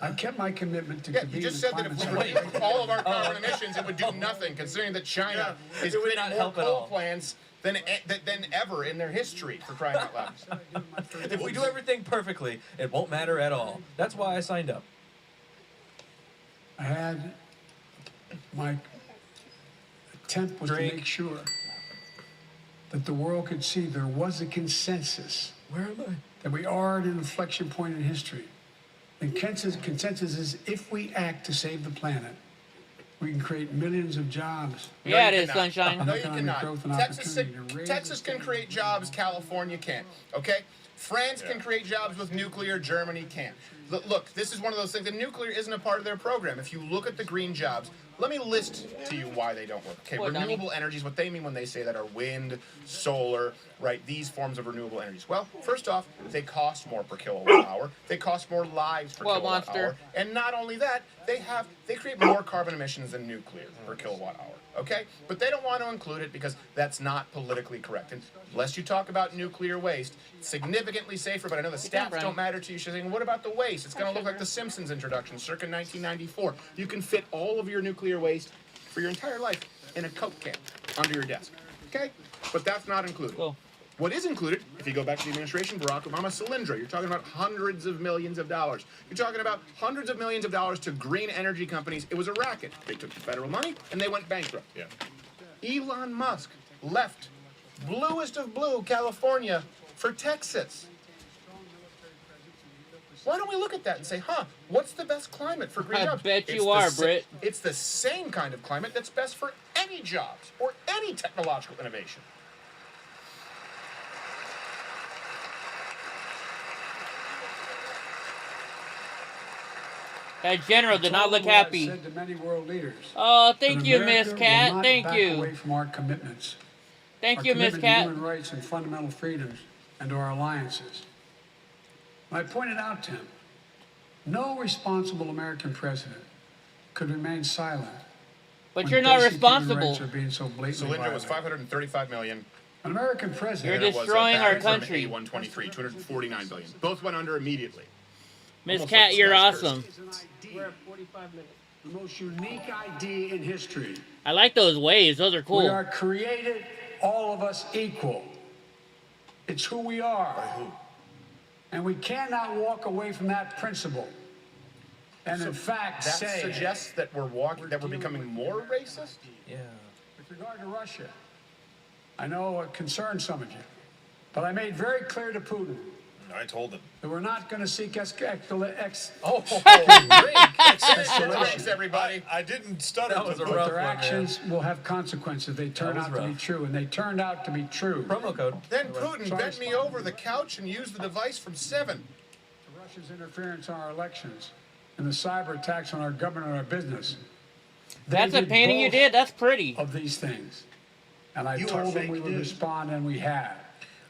I kept my commitment to Yeah, be you just in said the that if we climate reduced all of our carbon emissions, it would do nothing, considering that China is it would creating not more help at coal all. plants than ever in their history, for crying out loud. If we do everything perfectly, it won't matter at all. That's why I signed up. I had my attempt was to make sure that the world could see there was a consensus. Where am I? That we are at an inflection point in history. The consensus is if we act to save the planet, we can create millions of jobs. Yeah, it is, sunshine. No, you cannot. Texas can create jobs, California can't. Okay? France can create jobs with nuclear, Germany can't. Look, this is one of those things, and nuclear isn't a part of their program. If you look at the green jobs, let me list to you why they don't work. Okay, What, renewable energies, what they mean when they say that are wind, solar, right, these forms of renewable energies. Well, first off, they cost more per kilowatt hour. They cost more lives per kilowatt hour. And not only that, they create more carbon emissions than nuclear per kilowatt hour. Okay? But they don't want to include it because that's not politically correct. And unless you talk about nuclear waste, it's significantly safer, but I know the stats don't matter to you. She's saying, what about the waste? It's going to look like the Simpsons introduction, circa 1994. You can fit all of your nuclear waste for your entire life in a Coke can under your desk. Okay? But that's not included. Cool. What is included, if you go back to the administration, Barack Obama, Solyndra, you're talking about hundreds of millions of dollars. You're talking about hundreds of millions of dollars to green energy companies. It was a racket. They took the federal money and they went bankrupt. Yeah. Elon Musk left bluest of blue California for Texas. Why don't we look at that and say, what's the best climate for green jobs? I bet you are, Britt. It's the same kind of climate that's best for any jobs or any technological innovation. That general did not look happy. Said to many world leaders. Oh, thank that you, America Miss Cat. will not Thank back you. Away from our commitments. Thank Our you, Miss commitment to Cat. Human rights and fundamental freedoms, and to our alliances. I pointed out to him, no responsible American president could remain silent. But when you're not basic human responsible. rights are being so blatantly Solyndra was violated. $535 million. An American president. You're destroying our country. A123, $249 billion. Both went under immediately. Miss Cat, you're awesome. We're at 45 minutes. The most unique idea in history. I like those waves. Those are cool. We are created, all of us equal. It's who we are. By who? And we cannot walk away from that principle. And in fact, that say suggests that we're becoming more racist? Yeah. With regard to Russia, I know it concerns some of you, but I made very clear to Putin I told him. that we're not going to seek Thanks, everybody. I didn't stutter. That was a but rough their one, actions will have consequences. They turn was out to be rough. true, and they turned out to be true. Promo code. Then Putin bent me over the couch and used the device from 7. Russia's interference in our elections and the cyber attacks on our government and our business. That's They a did painting you both did. That's pretty. Of these things. And I You are told them fake we would news. respond, and we have.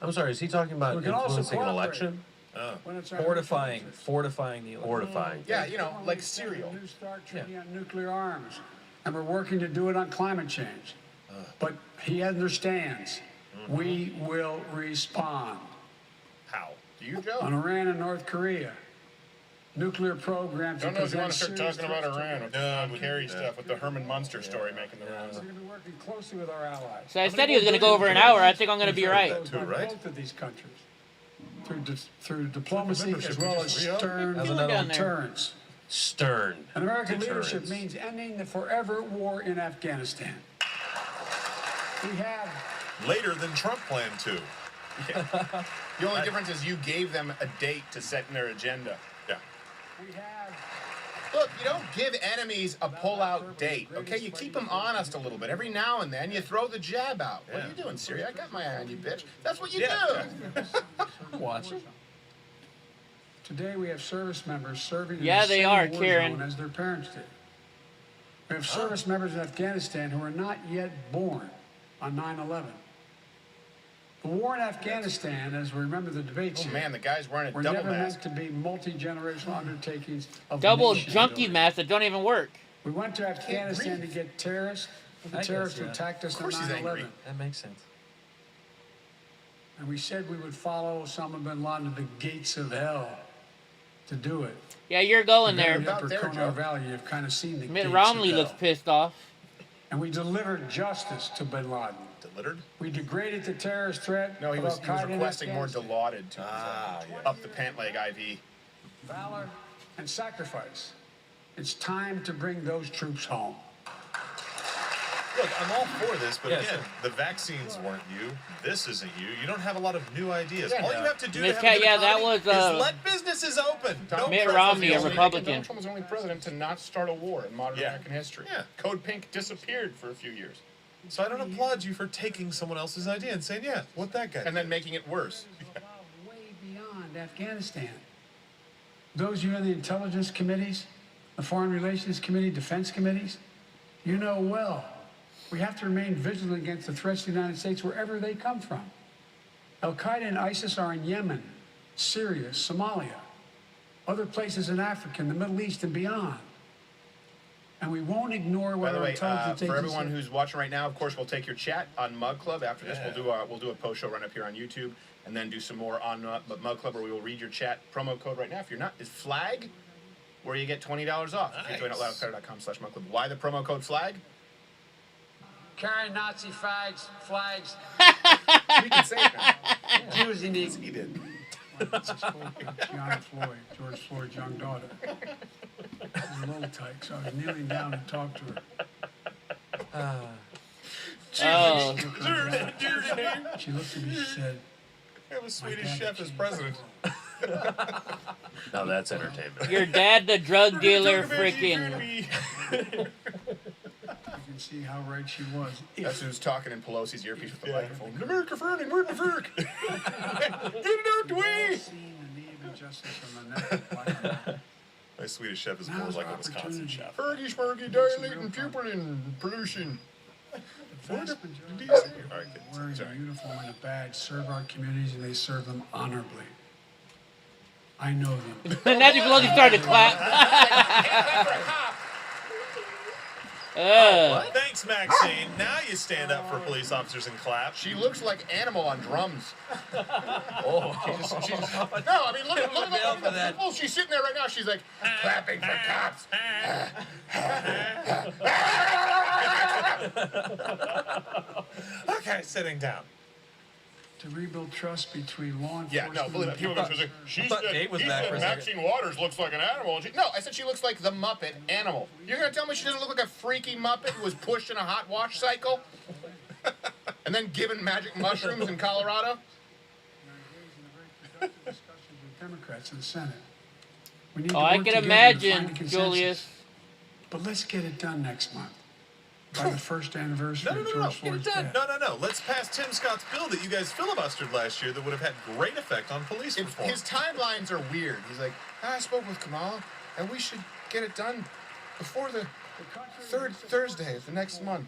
I'm sorry, is he talking about We can also influencing an cooperate. election? When it's our Fortifying the election. Fortifying. Yeah, like cereal. New START treaty on nuclear arms, and we're working to do it on climate change. But he understands we will respond. How? Do you, Joe? On Iran and North Korea, nuclear programs. Don't know if you want to start present talking about serious Iran with the threats John Kerry stuff with the Herman Munster story making the rounds. We're going to be working closely with our allies. So I said he was going to go over an hour. I think I'm going to be right. Both of these countries, through diplomacy as well as stern How's another one? deterrence. Stern. And American deterrence. leadership means ending the forever war in Afghanistan. We have. Later than Trump planned to. Yeah. The only difference is you gave them a date to set in their agenda. Yeah. We have. Look, you don't give enemies a pull-out date, okay? You keep them honest a little bit. Every now and then, you throw the jab out. What are you doing, Siri? I got my eye on you, bitch. That's what you do. Watch it. Today we have service members serving in Yeah, the they same are, war Karen. zone as their parents did. We have service members in Afghanistan who are not yet born on 9/11. The war in Afghanistan, as we remember the debates Oh, here, man, the guy's wearing a were double never mask. meant to be multi-generational undertakings of Double nation junkie building. masks that don't even work. We went to Afghanistan to get terrorists for the terrorists who attacked us on 9/11. That makes sense. And we said we would follow Osama bin Laden to the gates of hell to do it. Yeah, you're going Down there. in the Upper Konar Valley, you've kind of seen the Mitt gates Romney of looks hell. pissed off. And we delivered justice to bin Laden. Delivered? We degraded the terrorist threat. No, he of was Al-Qaeda in requesting more Afghanistan. Dilaudid to up the pant leg IV. Valor and sacrifice. It's time to bring those troops home. Look, I'm all for this, but Yeah, again, sure. the vaccines weren't you. This isn't you. You don't have a lot of new ideas. Yeah, all no. you have to do Miss to have a Cat, good yeah, that economy was, is let businesses open. No Mitt president Romney, a is- Republican. Donald Trump was the only president to not start a war in modern American history. Yeah. Code Pink disappeared for a few years. So I don't applaud you for taking someone else's idea and saying, yeah, what that guy And then making it worse. Way beyond Afghanistan. Those of you in the intelligence committees, the foreign relations committee, defense committees, you know well, we have to remain vigilant against the threats to the United States wherever they come from. Al-Qaeda and ISIS are in Yemen, Syria, Somalia, other places in Africa, in the Middle East, and beyond. And we won't ignore By what the our way, intelligence for agencies everyone say. who's watching right now, of course, we'll take your chat on Mug Club. After this, Yeah. we'll do a post show run up here on YouTube, and then do some more on Mug Club, where we will read your chat promo code right now. If you're not, is FLAG, where you get $20 off. If you join at loudcrowd.com/Mug Club. Why the promo code FLAG? Carrying Nazi flags. We can say it now. Jews in the... He did. George Floyd's young daughter. She was a little tight, so I was kneeling down to talk to her. Oh. She looked at me and said, We have a Swedish chef as president. Now that's entertainment. Your dad, the drug dealer, freaking. you can see how right she was. That's who's talking in Pelosi's earpiece with the microphone. America Ferning, where'd the Ferk? Get it out the way! Seen the need of justice from the neck. My Swedish chef is more like a Wisconsin chef. Fergie Schmergie, dilating pupil and pollution. The vast majority All of right, people good. wearing a uniform and a badge serve our communities, and they serve them honorably. I know them. Nancy Pelosi started to clap. Thanks, Maxine. Now you stand up for police officers and clap. She looks like Animal on drums. Oh. No, I mean, look at for that. people. She's sitting there right now. She's like, clapping for cops. Okay, sitting down. To rebuild trust between law enforcement. Yeah, no, believe it. People are going to say, she thought said, Nate was he back said for a second. Maxine Waters looks like an animal. And no, I said she looks like the Muppet animal. You're going to tell me she doesn't look like a freaky Muppet who was pushed in a hot wash cycle? And then given magic mushrooms in Colorado? Discussions with Democrats in the Senate. We need Oh, to I work can together to imagine, find a consensus. Julius. But let's get it done next month. By the first anniversary No, of no, George no, get it Floyd's done. death. No. Let's pass Tim Scott's bill that you guys filibustered last year that would have had great effect on police reform. His timelines are weird. He's like, I spoke with Kamala, and we should get it done before the third Thursday of the next month.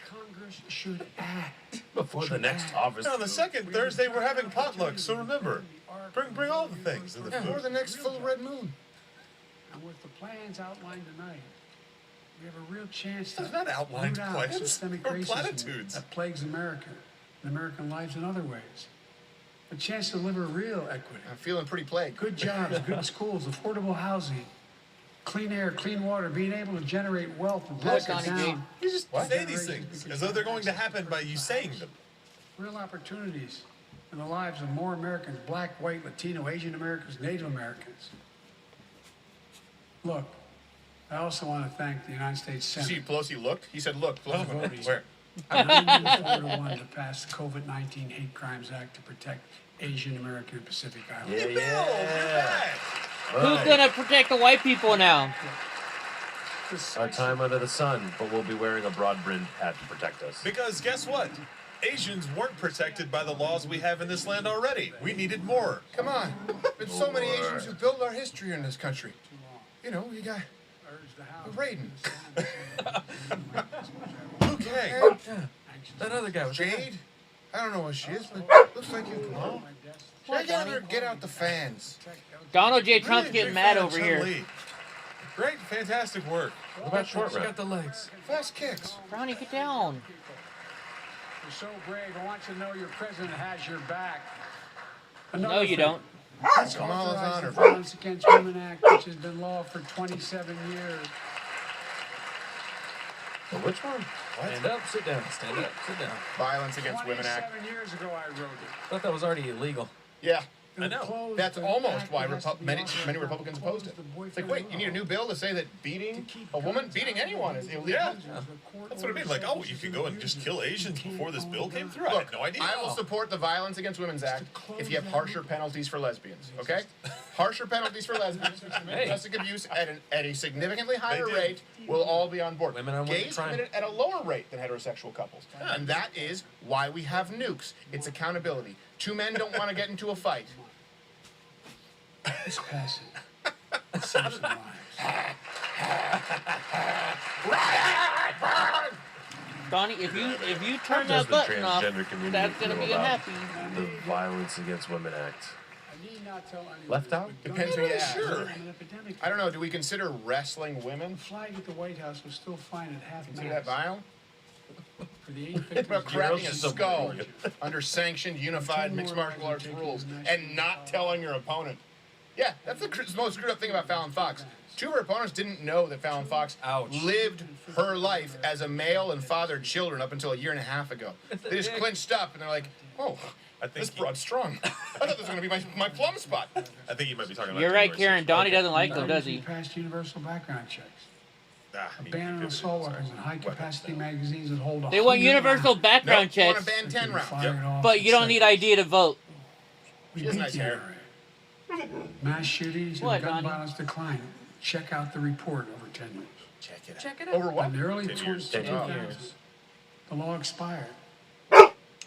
Congress should act. Before the next office. No, the second Thursday we're having potluck, so remember, bring all the things and the Before food. the next full red moon. And with the plans outlined tonight, we have a real chance to Those are not outlined root out plans. systemic They're racism platitudes. that plagues America and American lives in other ways. A chance to deliver real equity. I'm feeling pretty plagued. Good jobs, good schools, affordable housing, clean air, clean water, being able to generate wealth and pass it down. You just say these things as though they're going to happen by you saying them. Real opportunities in the lives of more Americans, black, white, Latino, Asian Americans, Native Americans. Look, I also want to thank the United States You see, Senate. Pelosi looked. He said, look. Pelosi went, where? 94-1 to pass the COVID-19 Hate Crimes Act to protect Asian American and Pacific Islanders. Who's gonna protect the white people now? Our time under the sun, but we'll be wearing a broad-brimmed hat to protect us. Because guess what? Asians weren't protected by the laws we have in this land already. We needed more. Come on. There's so many Asians who build our history in this country. You know, you got Raiden. Okay. That other guy was Jade? I don't know what she is, but looks like you, Kamala. Should I get her get out the fans? Donald J. Trump's Really getting big mad fan of over here. Chun-Li. Great, fantastic work. What about short She round? got the legs. Fast kicks. Brownie, get down. You're so brave. I want you to know your president has your back. No, you don't. Let's authorize the Violence Against Women Act, which has been law for 27 years. Which one? Stand up, sit down. Stand up, sit down. Violence Against Women Act. 27 years ago, I wrote it. I thought that was already illegal. Yeah. I know. That's almost why many Republicans opposed it. It's like, wait, you need a new bill to say that beating a woman, beating anyone is illegal? Yeah. That's what I mean. Like, oh, you could go and just kill Asians before this bill came through. I had no idea. I will support the Violence Against Women's Act if you have harsher penalties for lesbians, okay? Harsher penalties for lesbians who commit domestic abuse at a significantly higher rate will all be on board. Women on women Gays crime. commit it at a lower rate than heterosexual couples. And that is why we have nukes. It's accountability. Two men don't want to get into a fight. Let's pass it. Let's save some lives. Donnie, if you turn Does that the button off, transgender community that's gonna feel be about unhappy. the Violence Against Women Act? I need not tell anyone. Left out? Depends who you ask. Sure. An epidemic. I don't know, do we consider wrestling women? The flag at the White House was still flying at half Consider that mast. vile? For the 8 What victims about of grabbing a the skull under sanctioned, unified mixed martial arts rules and not telling your opponent? Yeah, that's the most screwed up thing about Fallon Fox. Two of her opponents didn't know that Fallon Fox lived her life as a male and fathered children up until a year and a half ago. They just clinched up and they're like, oh, this broad's strong. I thought this was going to be my plum spot. I think you might be talking about. You're right, January Karen. 6th. Donnie doesn't like them, does he? Passed universal background checks. Ah, A ban on assault weapons and high-capacity magazines that hold. They want 100 universal rounds. background Nope, you want checks, to ban 10 rounds. Fired off but in you don't need seconds. ID to vote. We She has beat nice the hair. NRA. Mass shootings and What, gun Donnie? violence decline. Check out the report over 10 years. Check it out. Check it out. Over what? In the early 10 years. 2000s, the law expired.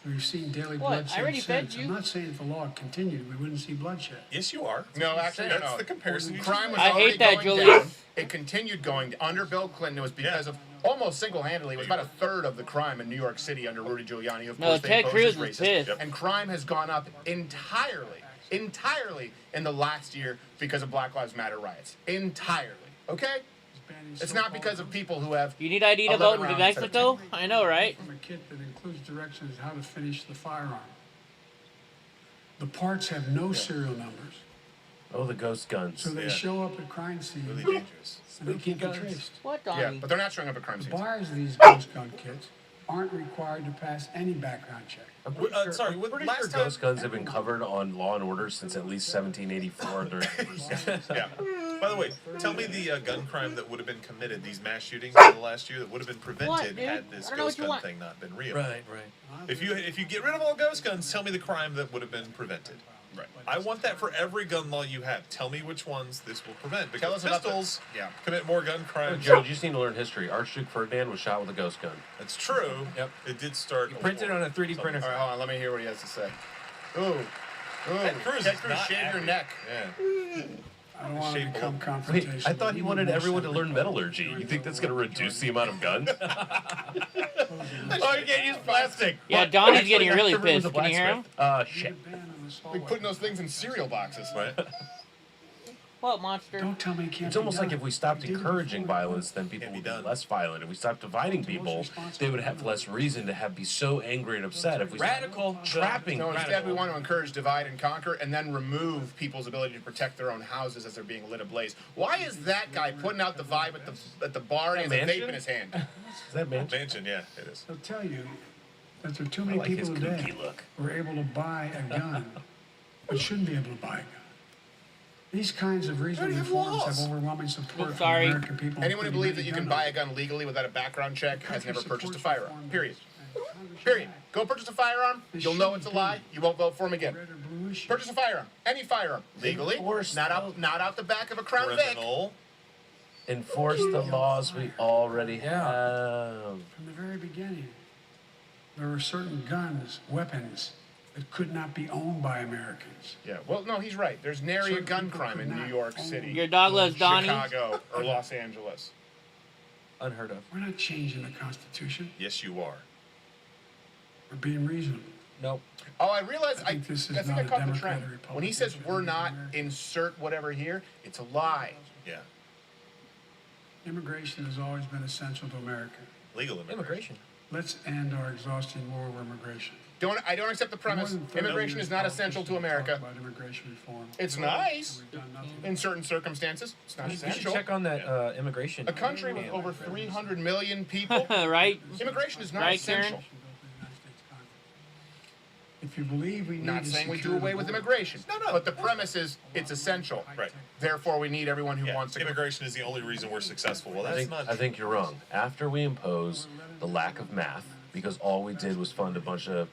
We've seen daily What? bloodshed I already fed since. you. I'm not saying if the law continued, we wouldn't see bloodshed. Yes, you are. No, actually, no, That's no. the comparison. you Crime was I already hate that, going Julie. down. It continued going under Bill Clinton. It was because of almost single-handedly. It was about a third of the crime in New York City under Rudy Giuliani. Of No, course, they Ted opposed as Cruz was racist. pissed. And crime has gone up entirely in the last year because of Black Lives Matter riots. Entirely. Okay? It's not because of people who have. You need ID to 11 vote in New rounds Mexico? I know, right? From a kit that includes directions how to finish the firearm. The parts have no serial numbers, Oh, the ghost guns. so they Yeah. show up at crime scenes Really dangerous. and they can't be guns. traced. What, Yeah, Donnie? but they're not showing up at crime The scenes. buyers of these ghost gun kits aren't required to pass any background check. I'm pretty sure, sorry, I'm with pretty last sure time- ghost guns have been covered on Law and Order since at least 1784. Yeah. By the way, tell me the gun crime that would have been committed, these mass shootings in the last year that would have been prevented What, dude? had this I don't know ghost what you gun want. thing not been real. Right, right. If you get rid of all ghost guns, tell me the crime that would have been prevented. Right. I want that for every gun law you have. Tell me which ones this will prevent. Tell Because us about the- pistols yeah. commit more gun Oh, crimes. Joe, you just need to learn history. Archduke Ferdinand was shot with a ghost gun. That's true. Yep. It did start. You printed on a 3D printer. All right, hold on. Let me hear what he has to say. Ooh. Ted Cruz Ted is Cruz, not shave your happy. neck. Yeah. I don't want to Shape become of- Wait, confrontational. I thought he wanted everyone to learn metal. metallurgy. You think that's going to reduce the amount of guns? Oh, you can't use plastic. Yeah, What? Donnie's Actually, getting that's really the room of pissed. the Can you hear him? blacksmith. Shit. Like putting those things in cereal boxes. Right. What, monster? Don't tell me it can't It's be almost like done. if we stopped We did it encouraging before. violence, then people Can't be would be done. less violent. If we stopped dividing people, they would have less reason to be so angry and upset. If we stopped Radical. trapping No, instead we Radical. want to encourage divide and conquer and then remove people's ability to protect their own houses as they're being lit ablaze. Why is that guy putting out the vibe at the bar and he has a vape Mansion? in his hand? Is that man? Mansion, yeah, it is. They'll tell you that there are too I many like his people today kooky look. who are able to buy a gun but shouldn't be able to buy a gun. These kinds of reasonable have reforms laws. have overwhelming support from Sorry. American people. Anyone who including believes that many you can gun buy a owners. gun legally without a background check has never Country purchased a supports firearm. reform Period. bills, and Congress Period. should act. Go purchase a firearm. You'll know it's a lie. You won't vote for him again. Red or blue issue. Purchase a firearm. Any firearm. Legally. Enforce Not out the back of a Crown Vic. Criminal. Enforce the laws we already have. From the very beginning, there were certain guns, weapons, that could not be owned by Americans. Yeah. Well, no, he's right. There's nary a Certain gun people crime could in New not York own City, Your dog loves Donnie. Chicago, or Los Angeles. Unheard of. We're not changing the Constitution. Yes, you are. We're being reasonable. Nope. Oh, I realize. I think this is think not I a caught the Democrat trend. or When he says Republican we're issue, not American. insert whatever here, it's a lie. Yeah. Immigration has always been essential to America. Legal immigration. Let's end our exhausting war over immigration. I don't accept the premise. Immigration is not essential to America. About immigration reform. It's nice We've done nothing. in certain circumstances. It's not You should essential. check on that immigration. A country with over 300 million people, Right? immigration is not Right, essential. If you believe we need Not to saying we secure do away the with border, immigration. No. But the premise is it's essential. Right. Therefore, we need everyone who Yeah. wants to. Immigration is the only reason we're successful. Well, I that's think you're wrong. After we impose the lack of math, because all we did was fund a bunch of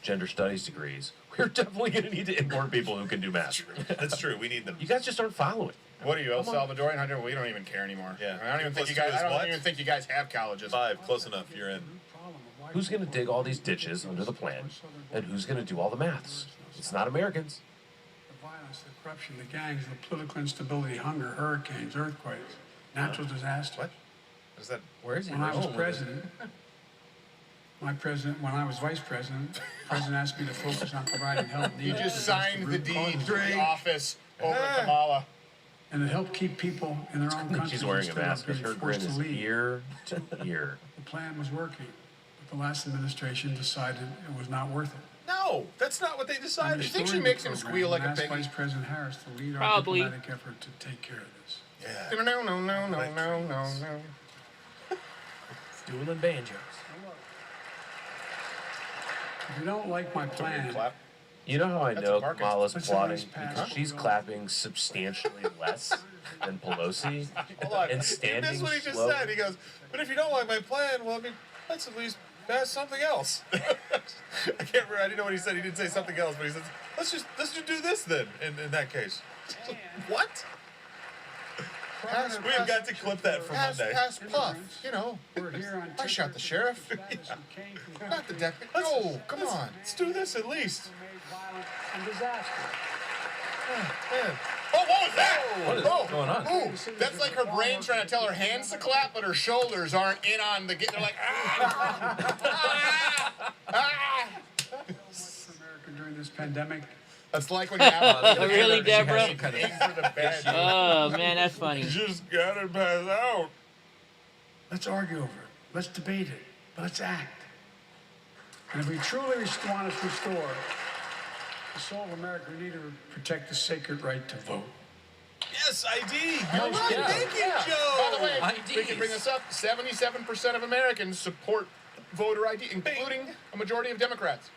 gender studies degrees, we're definitely going to need to import people who can do math. That's true. We need them. You guys just aren't following. What are you, El Salvadorian? We don't even care anymore. Yeah. I don't even think you Close guys. to I is what? don't even think you guys have colleges. 5, close enough. You're in. Who's going to dig all these ditches under the plan, and who's going to do all the maths? It's not Americans. the violence, the corruption, the gangs, the political instability, hunger, hurricanes, earthquakes, natural disasters. What? Is that? Where is he? When I was Oh, president, when I was vice president, the president asked me to focus on providing help You needed just to address signed the root deed causes to of the AIDS, office over at Kamala. and to help keep people in their own countries She's wearing a instead of mask because being her grin forced is to leave. ear to ear. The plan was working, but the last administration decided it was not worth it. No, that's not what they decided. You think she makes him squeal like a piggy? piggy? Vice President Harris to lead our Probably. diplomatic effort to take care of this. Yeah. No. Dueling banjos. If you don't like my plan, You know how I That's know a Marcus. Kamala's That's a plotting? nice pass. Because she's clapping substantially less than Pelosi Hold on. and standing That's what he just slow. said. He goes, but if you don't like my plan, well, I mean, let's at least pass something else. I can't remember. I didn't know what he said. He didn't say something else, but he says, let's just do this then. In that case, what? We have got to clip that for Monday. Pass Puff. You know, we're here on I shot the sheriff. Not the deputy. No, come on. Let's do this at least. and disaster. Man. Oh, what was that? What is going on? Ooh, that's like her brain trying to tell her hands to clap, but her shoulders aren't in on the. They're like, America during this pandemic. That's like when you have. Really, Deborah? Aim for the bed. Oh, man, that's funny. Just gotta pass out. Let's argue over it. Let's debate it. But let's act. And if we truly want to restore the soul of America, we need to protect the sacred right to vote. Yes, ID. All right, Yeah. thank you, Joe. By the way, IDs. we can bring this up. 77% of Americans support voter ID, including a majority of Democrats.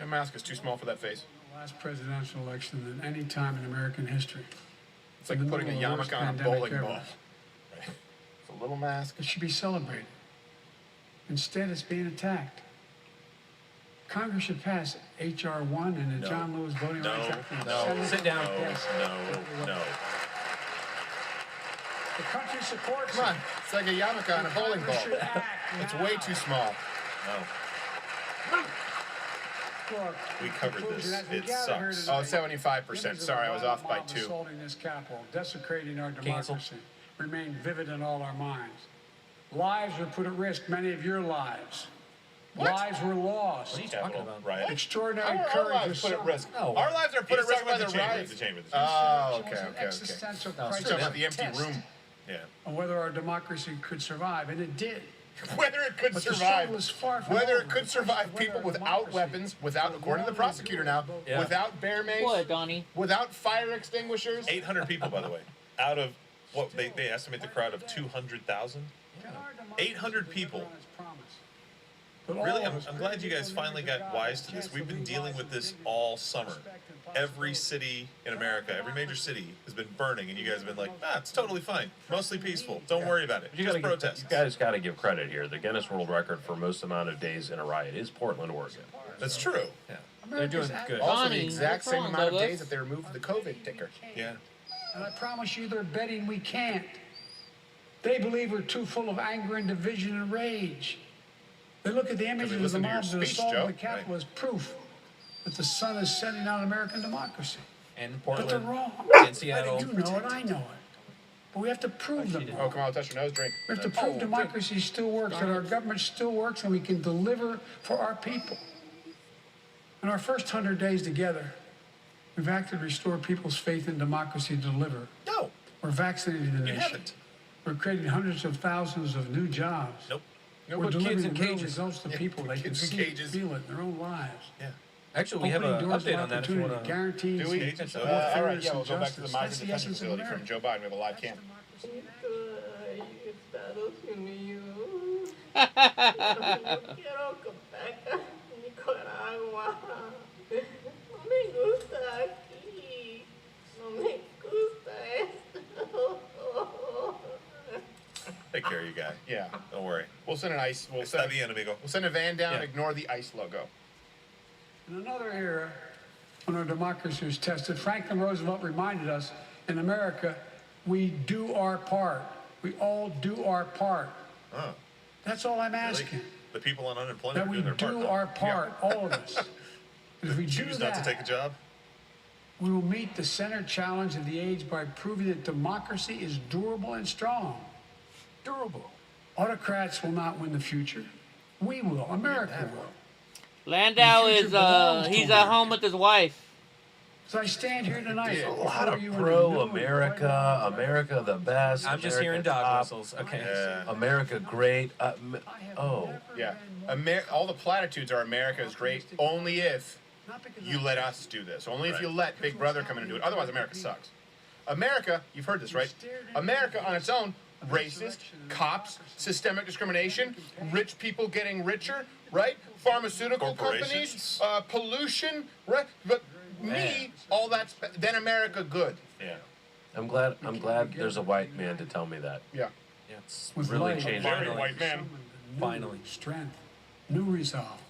My mask is too small for that face. The last presidential election than any time in American history. It's like In the putting a middle of the yarmulke on a worst bowling pandemic ball. ever. It's a little mask. It should be celebrated. Instead, it's being attacked. Congress should pass H.R. 1 and the No. John Lewis Voting Rights Act. and No. Senate- Sit down. Yes. No. The country supports Come on, it. it's like a yarmulke on a bowling ball. Congress should act It's now. way too small. No. Look, We in covered conclusion, this. as we It gather here sucks. tonight, Oh, 75%. images of Sorry, I the was off by violent mob 2. assaulting this capital, desecrating our Cancel. democracy, remain vivid in all our minds. Lives were put at risk, many of your lives. Lives were lost. What are you talking about? Right. Extraordinary How are our courage lives was put at summoned. risk? No. Our lives are put at He's risk talking by about the the chamber, riots. the chamber. Oh, It was okay, an okay. existential No, You're crisis, talking about the empty test room. Yeah. on whether our democracy could survive, and it did. Whether it could But the survive, struggle is far from whether over. it could survive Whether people our without democracy weapons, without, according to the prosecutor now, Yeah. without bear mace, What, Donnie? without fire extinguishers. 800 people, by the way, out of what they estimate the crowd of 200,000. 800 people. Really, I'm glad you guys finally got wise to this. We've been dealing with this all summer. Every city in America, every major city has been burning, and you guys have been like, it's totally fine, mostly peaceful. Don't worry about it. You Just gotta protest. you guys got to give credit here. The Guinness World Record for most amount of days in a riot is Portland, Oregon. That's true. Yeah. They're doing good. Also, Donnie, the exact what's same wrong, amount of Douglas? days that they removed the COVID ticker. Yeah. And I promise you, they're betting we can't. They believe we're too full of anger and division and rage. They look at the images of the listened to your mobs that speech, assaulted Joe. the Capitol as proof that the sun is setting on American democracy. And But they're Portland. wrong. And Seattle. You know it, I know it. But we have to prove them Oh, wrong. come on, touch your nose, drink. We have to prove Oh, democracy still works, that our government still works, and we can deliver for our people. In our first 100 days together, we've acted to restore people's faith in democracy to deliver. No. We're vaccinating the You nation. haven't. We're creating hundreds of thousands of new jobs. Nope. We're Put kids delivering in real cages. results to people. They can kids in see, cages. feel it in their own lives. Yeah. Actually, we have an Opening doors update of on that if you opportunity, want to. guarantees Do we? more All fairness All right, yeah, and we'll go back to the justice. migrant That's the detention essence of facility from America. Joe Biden. We have a live cam. Yo quiero comer Nicaragua. No me gusta aquí. No me gusta esto. Take care, you guy. Yeah. Don't worry. We'll send an ice. We'll Está send, bien, amigo. we'll send a van down. Yeah. Ignore the ice logo. In another era, when our democracy was tested, Franklin Roosevelt reminded us, in America, we do our part. We all do our part. Oh, That's all I'm really? asking. The people on unemployment That are we doing their part. do huh? our part, all of us. And if we do Choose not to that, take a job. we will meet the center challenge of the age by proving that democracy is durable and strong. Durable. Autocrats will not win the future. We will. America will. Landau The future is belongs to he's at America. home with his wife. So I stand here tonight. A before lot of you in a new pro and America, America the best. I'm just America hearing dog top, whistles. Okay. Yeah. America great. Oh, Yeah. All the platitudes are America is great only if you let us do this. Only if you let Big Brother come in and do it. Otherwise, America sucks. America, you've heard this, right? America on its own, racist, cops, systemic discrimination, rich people getting richer, right? Pharmaceutical companies, pollution, right? But me, all that's then America good. Yeah. I'm glad there's a white man to tell me that. Yeah. It's With really light, changed Very my life. white man. Finally. Strength. New resolve.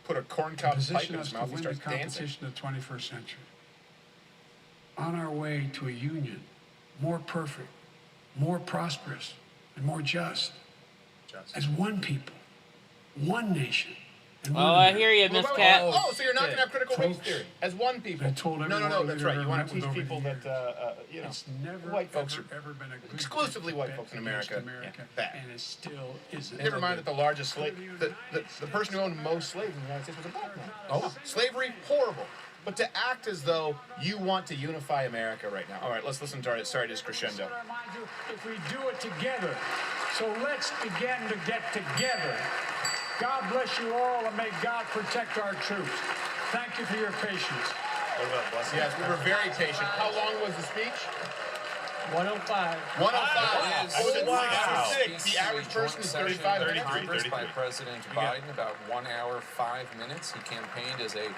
Put a corncob pipe Position in us his to mouth and win the starts dancing. competition of the 21st century. On our way to a union more perfect, more prosperous, and more just. As one people, one nation. And Oh, one I America. hear you, Miss Cat. Oh, so you're not going to have critical race Folks, theory as one people. I told No, everyone that's leader right. I've You want met to with teach over people the that, you know, It's never, white folks are ever been a good exclusively white bet folks in against America. Bad. and it still isn't. Never mind that the largest slave, the person who owned most slaves in the United States was a black man. Oh, slavery, horrible. But to act as though you want to unify America right now. All right, let's listen to our this crescendo. If we do it together, so let's begin to get together. God bless you all, and may God protect our troops. Thank you for your patience. What about blessing? Yes, we were very patient. How long was the speech? 105. 105. Oh, wow. The average person is 35 minutes. Congress by President Biden, about 1 hour, 5 minutes. He campaigned as a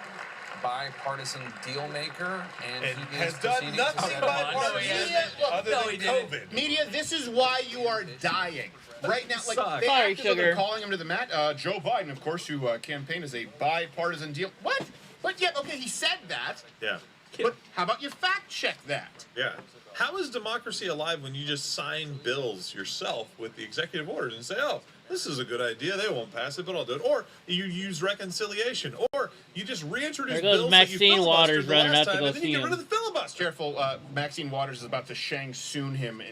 bipartisan deal maker, and he has is done proceeding nothing to set bipartisan other than COVID. Media, this is why you are dying. Right now, like, they Sorry, act as though they're sugar. calling him to the mat. Joe Biden, of course, who campaigned as a bipartisan deal. What? But yeah, okay, he said that. Yeah. But how about you fact check that? Yeah. How is democracy alive when you just sign bills yourself with the executive orders and say, oh, this is a good idea, they won't pass it, but I'll do it. Or you use reconciliation. Or you just reintroduce There goes bills Maxine that you filibustered Waters the running last out to time, go and then see you get him. rid of the filibuster. Careful, Maxine Waters is about to Shang Soon him.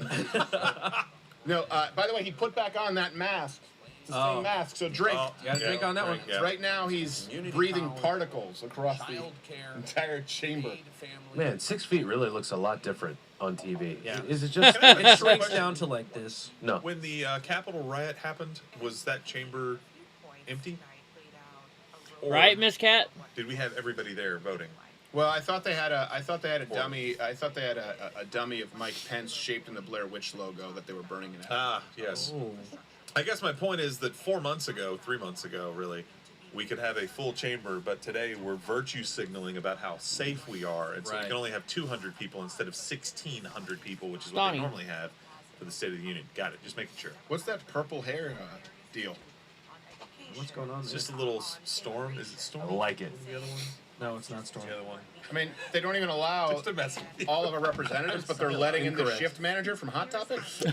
No, by the way, he put back on that mask. It's the same mask, so drink. You gotta drink on that one. Yeah. Right now, he's breathing particles across the entire chamber. Man, 6 feet really looks a lot different on TV. Yeah. Is it just? It shrinks down to like this. No. When the Capitol riot happened, was that chamber empty? Or Right, Miss Cat? did we have everybody there voting? Well, I thought they had a dummy. I thought they had a dummy of Mike Pence shaped in the Blair Witch logo that they were burning in. Ah, yes. I guess my point is that 3 months ago, really, we could have a full chamber, but today we're virtue signaling about how safe we are, and so we Right. can only have 200 people instead of 1,600 people, which is what Donnie. they normally have for the State of the Union. Got it. Just making sure. What's that purple hair deal? What's going on It's there? just a little storm. Is it storm? I like it. The other one. No, it's not Storm. The other one. I mean, they don't even allow Just a mess. all of our representatives, but they're letting in the Incorrect. shift manager from Hot Topics.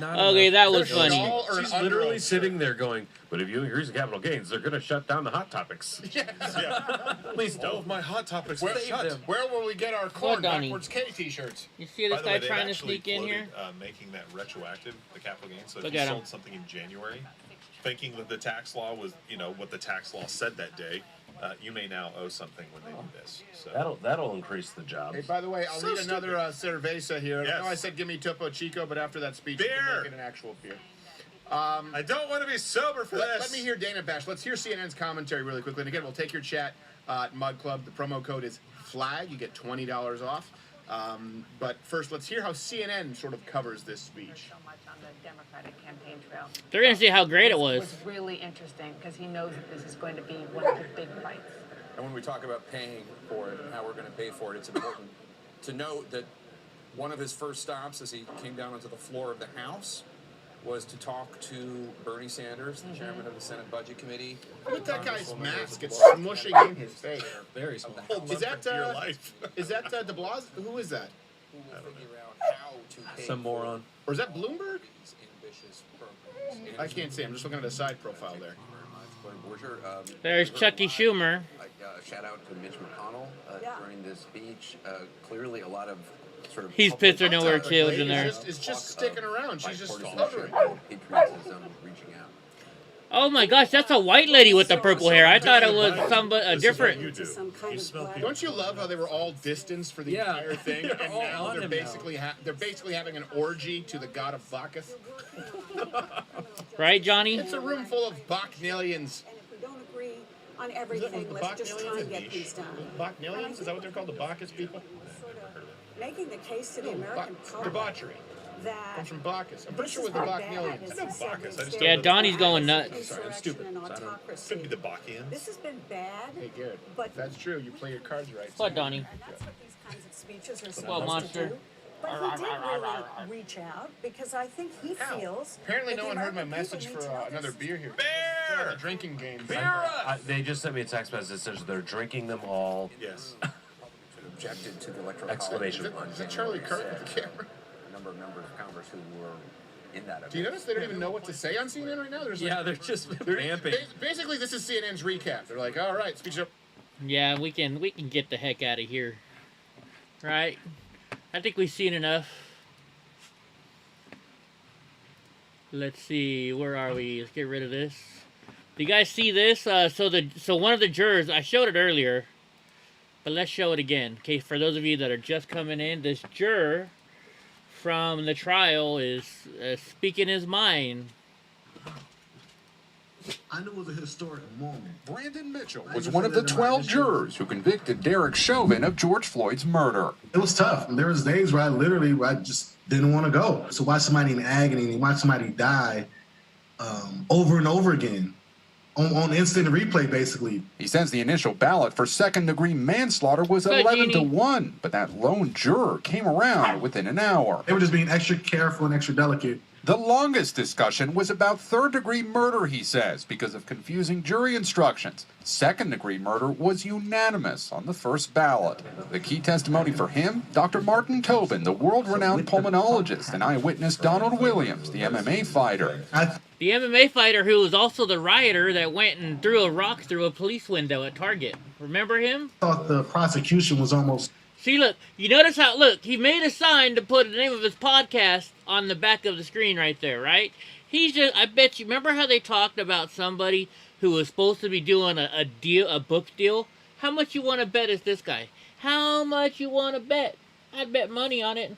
Not Okay, enough. that was They're funny. all or an She's under literally oath sitting there going, but if you increase the capital gains, they're going to shut down the hot topics. shirt. Yeah. Please All of don't. my hot topics Where, were shut. where will we get our corn Donnie. backwards K t-shirts? You see By this the guy way, they've trying to actually sneak in here? floated, making that retroactive, the capital gains. So if Look you at sold him. something in January, thinking that the tax law was, what the tax law said that day, you may now owe something when they do this. So. That'll increase the jobs. Hey, by the way, I'll So need another cerveza here. Yes. I know I said give me Topo Chico, but after that speech, Beer. you can make it an actual beer. I don't want to be sober for this. Let me hear Dana Bash. Let's hear CNN's commentary really quickly. And again, we'll take your chat at Mud Club. The promo code is FLAG. You get $20 off. But first, let's hear how CNN sort of covers this speech. So much on the Democratic campaign trail. They're going to see how great it was. Was really interesting because he knows that this is going to be one of the big fights. And when we talk about paying for it and how we're going to pay for it, it's important to note that one of his first stops as he came down onto the floor of the House was to talk to Bernie Sanders, the chairman of the Senate Budget Committee. Look at that guy's Congresswoman mask. It's Elizabeth smushing Warren. in his face. Very small. Is that is that De Blas? Who is that? Who will figure out how to pay Some moron. Or is that Bloomberg? these ambitious programs. I can't see. I'm just looking at a side profile there. There's Chucky Schumer. Shout out to Mitch McConnell during this speech. Clearly, a lot of sort of He's pissed or nowhere children there. It's just sticking around. She's just hovering. Patriotism, reaching out. Oh my gosh, that's a white lady with the purple hair. I thought it was somebody a different. Don't you love how they were all distanced for the entire thing, They're and all now on they're him basically they're basically having an orgy to the god of Bacchus? Right, Johnny? It's a room full of Bacchus. And if we don't agree on everything, let's just try and get these done. Bacchus? Is that what they're called, the Bacchus people? Sort of making the case to the American public Debauchery. that Comes from Bacchus. I'm pretty sure it was the Bacchus. I know Bacchus. I just Yeah, don't know. Donnie's going nuts. I'm sorry, I'm stupid. and So I don't- autocracy. Could be the Bacchians. This has been bad, Hey, Garrett, but that's true. You play your cards right. What, Donnie? and that's what these kinds of speeches are What, supposed monster? to do. But he did really reach out because I think he feels. Apparently, that no the one heard my American message people for need to know another this. beer here. Bear! The drinking game. They just sent me a text message that says they're drinking them all. Yes. Objected to the electoral Exclamation. college on Is it Charlie January Kirk with the 6th. camera? A number of members of Congress who were in that event. Do you notice they don't even know what to say on CNN right now? Yeah, they're just vamping. Basically, this is CNN's recap. They're like, all right, speech up. Yeah, we can get the heck out of here. Right? I think we've seen enough. Let's see, where are we? Let's get rid of this. Do you guys see this? So one of the jurors, I showed it earlier, but let's show it again. Okay, for those of you that are just coming in, this juror from the trial is speaking his mind. I knew it was a historic moment. Brandon Mitchell was one of the 12 jurors who convicted Derek Chauvin of George Floyd's murder. It was tough. There was days where I just didn't want to go. So watch somebody in agony and watch somebody die over and over again on instant replay, basically. He says the initial ballot for second-degree manslaughter was Good, 11-1, but that lone juror came around within an hour. They were just being extra careful and extra delicate. The longest discussion was about third-degree murder, he says, because of confusing jury instructions. Second-degree murder was unanimous on the first ballot. The key testimony for him, Dr. Martin Tobin, the world-renowned pulmonologist, and eyewitness Donald Williams, the MMA fighter. The MMA fighter who was also the rioter that went and threw a rock through a police window at Target. Remember him? I thought the prosecution was almost... See, look, you notice how, look, he made a sign to put the name of his podcast on the back of the screen right there, right? He's just, I bet you, remember how they talked about somebody who was supposed to be doing a book deal? How much you want to bet is this guy? How much you want to bet? I'd bet money on it.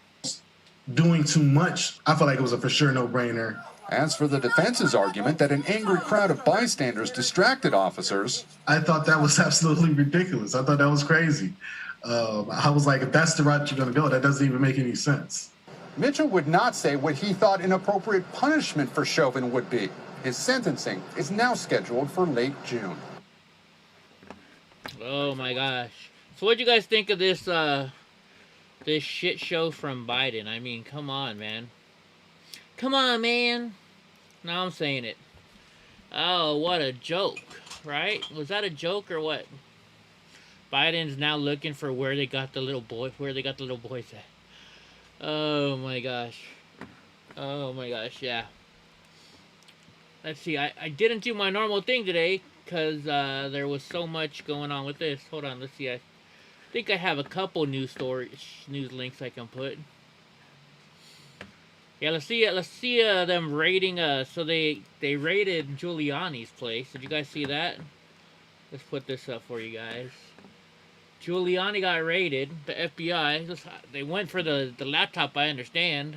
doing too much. I felt like it was a for sure no-brainer. As for the defense's argument that an angry crowd of bystanders distracted officers, I thought that was absolutely ridiculous. I thought that was crazy. I was like, if that's the route you're going to go, that doesn't even make any sense. Mitchell would not say what he thought inappropriate punishment for Chauvin would be. His sentencing is now scheduled for late June. Oh my gosh. So what'd you guys think of this this shit show from Biden? I mean, come on, man. Come on, man. Now I'm saying it. Oh, what a joke, right? Was that a joke or what? Biden's now looking for where they got the little boys at. Oh my gosh. Oh my gosh, yeah. Let's see, I didn't do my normal thing today because there was so much going on with this. Hold on, let's see. I think I have a couple news links I can put. Yeah, let's see them raiding. So they raided Giuliani's place. Did you guys see that? Let's put this up for you guys. Giuliani got raided. The FBI. They went for the laptop, I understand.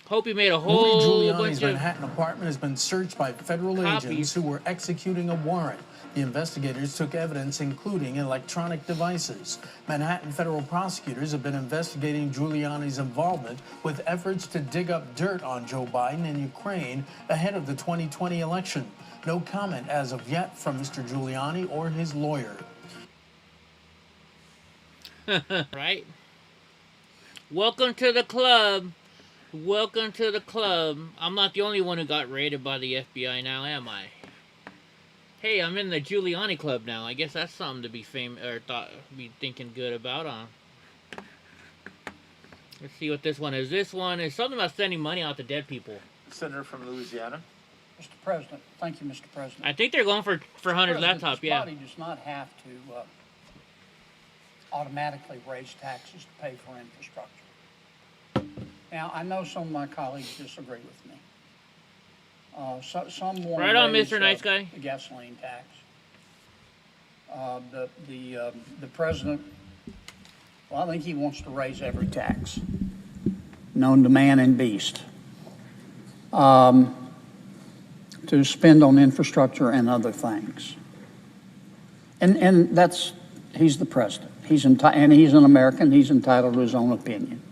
Hope he made a whole Rudy bunch Giuliani's of Manhattan apartment has been searched by federal copies. agents who were executing a warrant. The investigators took evidence including electronic devices. Manhattan federal prosecutors have been investigating Giuliani's involvement with efforts to dig up dirt on Joe Biden and Ukraine ahead of the 2020 election. No comment as of yet from Mr. Giuliani or his lawyer. Right? Welcome to the club. Welcome to the club. I'm not the only one who got raided by the FBI now, am I? Hey, I'm in the Giuliani club now. I guess that's something to be be thinking good about, huh? Let's see what this one is. This one is something about sending money out to dead people. Senator from Louisiana. Mr. President, thank you, Mr. President. I think they're going for Hunter's laptop, yeah. This body does not have to automatically raise taxes to pay for infrastructure. Now, I know some of my colleagues disagree with me. Some want right to on, raise, Mr. Nice Guy. the gasoline tax. The president, well, I think he wants to raise every tax known to man and beast to spend on infrastructure and other things. And that's, he's the president. And he's an American. He's entitled to his own opinion.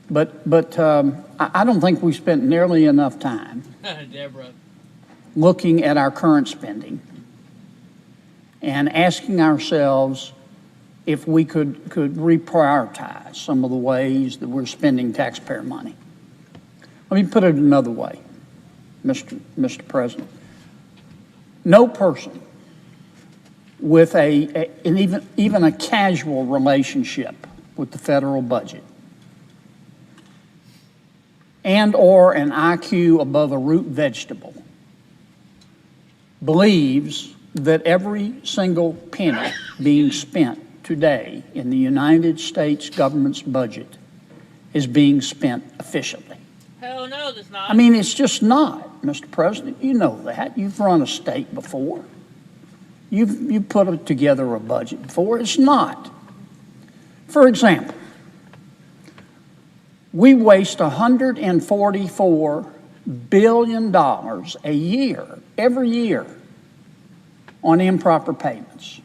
But I don't think we spent nearly enough time Deborah. looking at our current spending and asking ourselves if we could reprioritize some of the ways that we're spending taxpayer money. Let me put it another way, Mr. President. No person with even a casual relationship with the federal budget and or an IQ above a root vegetable believes that every single penny being spent today in the United States government's budget is being spent efficiently. Hell no, it's not. I mean, it's just not, Mr. President. You know that. You've run a state before. You've put together a budget before. It's not. For example, we waste $144 billion a year, every year, on improper payments.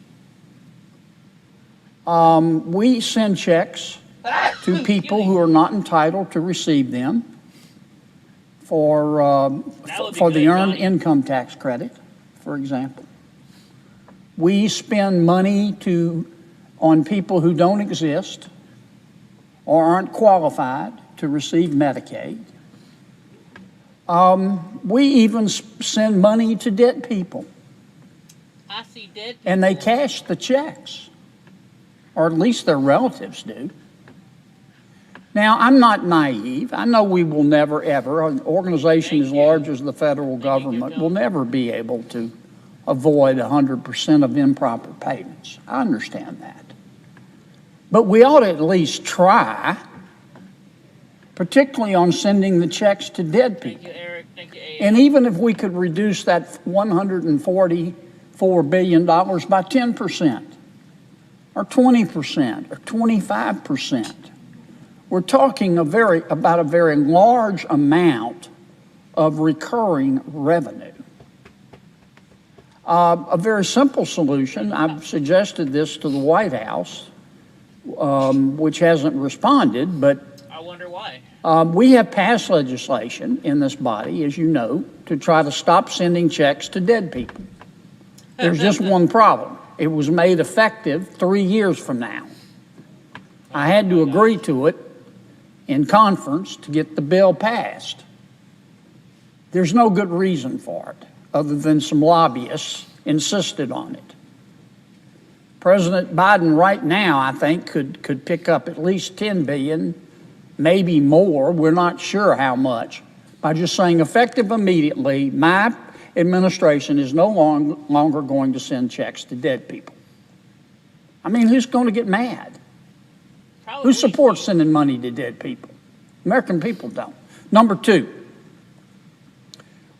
We send checks to people who are not entitled to receive them for the earned income tax credit, for example. We spend money on people who don't exist or aren't qualified to receive Medicaid. We even send money to dead people. I see dead people. And they cash the checks, or at least their relatives do. Now, I'm not naive. I know we will never, ever, an organization as large as the federal government will never be able to avoid 100% of improper payments. I understand that. But we ought to at least try, particularly on sending the checks to dead people. Thank you, Eric. Thank you, A. And even if we could reduce that $144 billion by 10%, or 20%, or 25%, we're talking about a very large amount of recurring revenue. A very simple solution, I've suggested this to the White House, which hasn't responded, but I wonder why. we have passed legislation in this body, as you know, to try to stop sending checks to dead people. There's just one problem. It was made effective 3 years from now. I had to agree to it in conference to get the bill passed. There's no good reason for it, other than some lobbyists insisted on it. President Biden right now, I think, could pick up at least $10 billion, maybe more, we're not sure how much, by just saying effective immediately, my administration is no longer going to send checks to dead people. I mean, who's going to get mad? Who supports sending money to dead people? American people don't. Number two,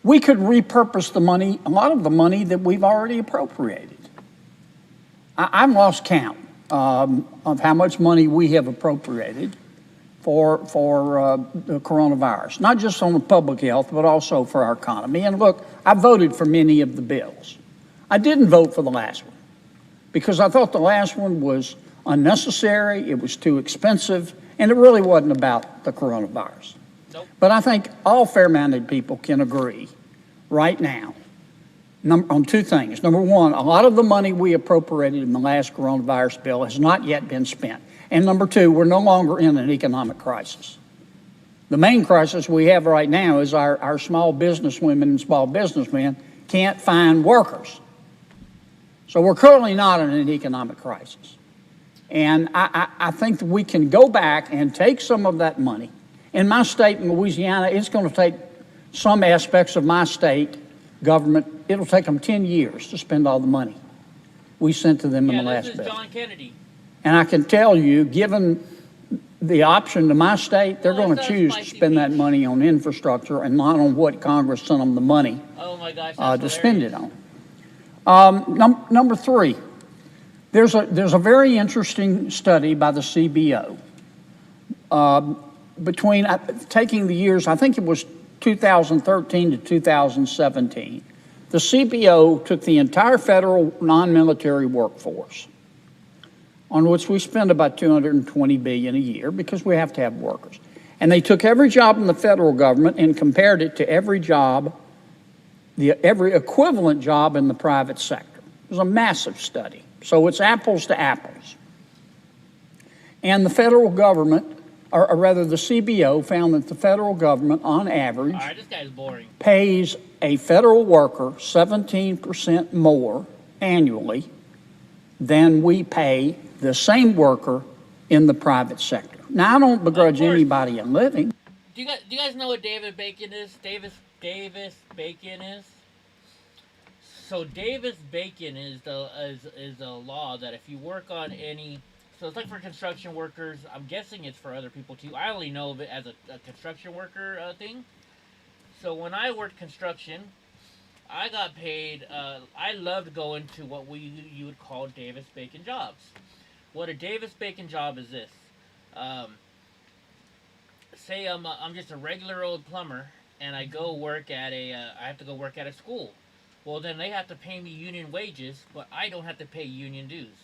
we could repurpose the money, a lot of the money that we've already appropriated. I've lost count of how much money we have appropriated for the coronavirus, not just on the public health, but also for our economy. And look, I voted for many of the bills. I didn't vote for the last one because I thought the last one was unnecessary, it was too expensive, and it really wasn't about the coronavirus. Nope. But I think all fair-minded people can agree right now on two things. Number one, a lot of the money we appropriated in the last coronavirus bill has not yet been spent. And number two, we're no longer in an economic crisis. The main crisis we have right now is our small business women and small businessmen can't find workers. So we're currently not in an economic crisis. And I think that we can go back and take some of that money. In my state, in Louisiana, it's going to take some aspects of my state government, it'll take them 10 years to spend all the money we sent to them in the last bill. This is John Kennedy. And I can tell you, given the option to my state, they're going to choose to spend that money on infrastructure and not on what Congress sent them the money to spend it on. Number three, there's a very interesting study by the CBO between taking the years, I think it was 2013 to 2017. The CBO took the entire federal non-military workforce, on which we spend about $220 billion a year because we have to have workers. And they took every job in the federal government and compared it to every job, every equivalent job in the private sector. It was a massive study. So it's apples to apples. And the federal government, or rather the CBO, found that the federal government, on average, this guy's boring, pays a federal worker 17% more annually than we pay the same worker in the private sector. Now, I don't begrudge anybody a living. Do you guys know what Davis Bacon is? Davis Bacon is? So Davis Bacon is a law that if you work on any, so it's like for construction workers. I'm guessing it's for other people too. I only know of it as a construction worker thing. So when I worked construction, I got paid. I loved going to what you would call Davis Bacon jobs. What a Davis Bacon job is this? Say I'm just a regular old plumber, and I go work at I have to go work at a school. Well, then they have to pay me union wages, but I don't have to pay union dues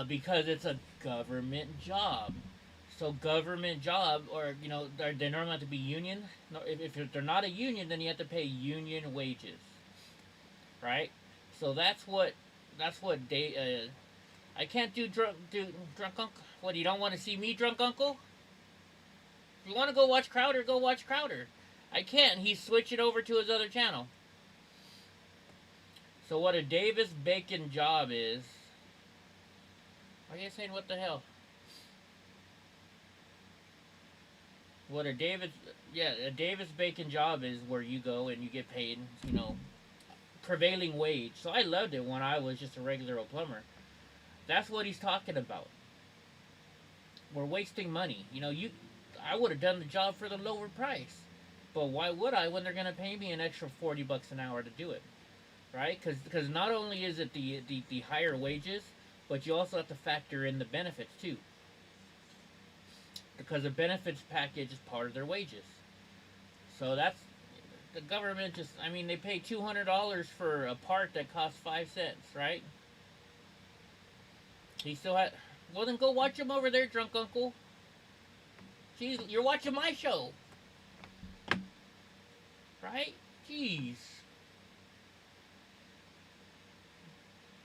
because it's a government job. So government job, or they normally have to be union. No, if they're not a union, then you have to pay union wages, right? So that's what I can't do drunk uncle. What, you don't want to see me drunk uncle? If you want to go watch Crowder, go watch Crowder. I can't. He's switching over to his other channel. So what a Davis Bacon job is? Why are you saying what the hell? What a Davis Bacon job is where you go and you get paid, prevailing wage. So I loved it when I was just a regular old plumber. That's what he's talking about. We're wasting money. I would have done the job for the lower price. But why would I when they're going to pay me an extra $40 an hour to do it? Right? Because not only is it the higher wages, but you also have to factor in the benefits too. Because the benefits package is part of their wages. So that's, the government they pay $200 for a part that costs 5 cents, right? He still had, well then go watch him over there, drunk uncle. Jeez, you're watching my show. Right? Jeez.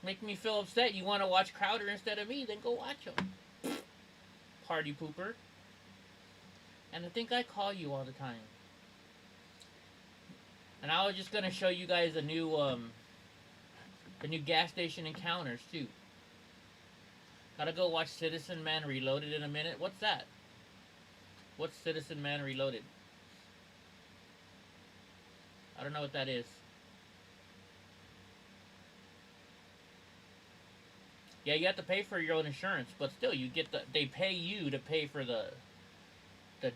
Make me feel upset. You want to watch Crowder instead of me, then go watch him. Party pooper. And I think I call you all the time. And I was just going to show you guys the new gas station encounters too. Gotta go watch Citizen Man Reloaded in a minute. What's that? What's Citizen Man Reloaded? I don't know what that is. Yeah, you have to pay for your own insurance, but still, they pay you to pay for the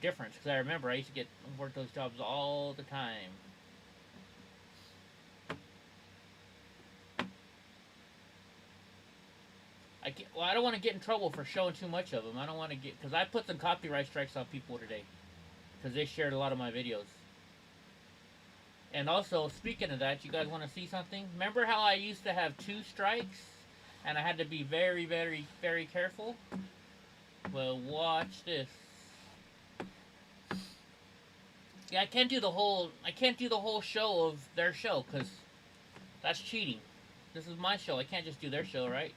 difference. Because I remember I used to work those jobs all the time. I don't want to get in trouble for showing too much of them. I don't want to get, because I put some copyright strikes on people today, because they shared a lot of my videos. And also, speaking of that, you guys want to see something? Remember how I used to have 2 strikes, and I had to be very, very, very careful? Well, watch this. Yeah, I can't do the whole show of their show, because that's cheating. This is my show. I can't just do their show, right?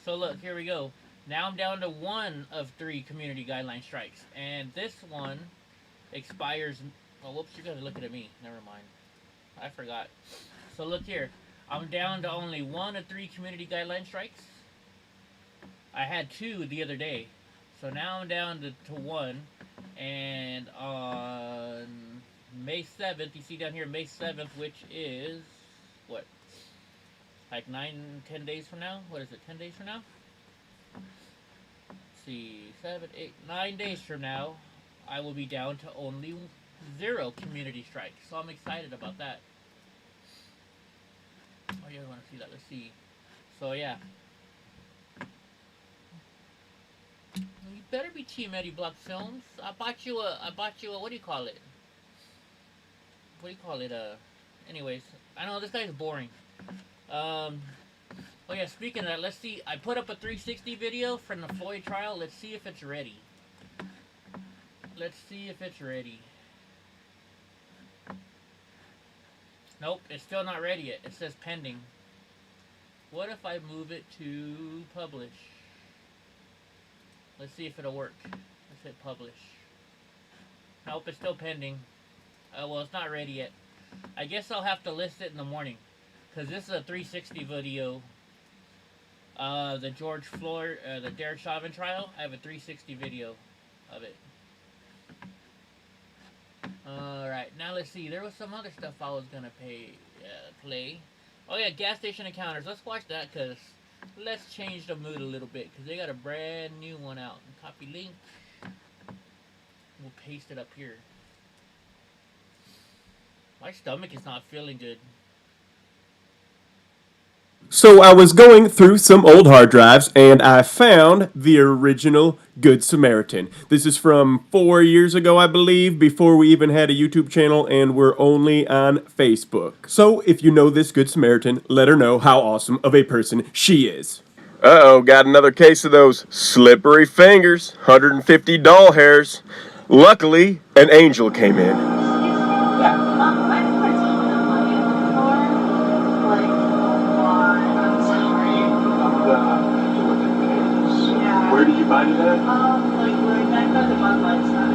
So look, here we go. Now I'm down to 1 of 3 community guideline strikes. And this one expires... Oh, whoops, you guys are looking at me. Never mind. I forgot. So look here. I'm down to only 1 of 3 community guideline strikes. I had 2 the other day. So now I'm down to 1. And on May 7th, you see down here, May 7th, which is... What? Like 9-10 days from now? What is it, 10 days from now? Let's see, 7, 8, 9 days from now, I will be down to only 0 community strikes. So I'm excited about that. Oh, you want to see that? Let's see. So yeah. You better be Team EddieBlockFilms. I bought you a, what do you call it? What do you call it? Anyways, I know this guy's boring. Oh yeah, speaking of that, let's see. I put up a 360 video from the Floyd trial. Let's see if it's ready. Let's see if it's ready. Nope, it's still not ready yet. It says pending. What if I move it to publish? Let's see if it'll work. Let's hit publish. Nope, it's still pending. Well, it's not ready yet. I guess I'll have to list it in the morning. Because this is a 360 video. The George Floyd, the Derek Chauvin trial. I have a 360 video of it. Alright, now let's see. There was some other stuff I was going to play. Oh yeah, gas station encounters. Let's watch that because let's change the mood a little bit. Because they got a brand new one out. Copy link. We'll paste it up here. My stomach is not feeling good. So I was going through some old hard drives and I found the original Good Samaritan. This is from 4 years ago, I believe, before we even had a YouTube channel and we're only on Facebook. So if you know this Good Samaritan, let her know how awesome of a person she is. Uh-oh, got another case of those slippery fingers, 150 doll hairs. Luckily, an angel came in. Where did you find it at? Like back by the Bud Light sign.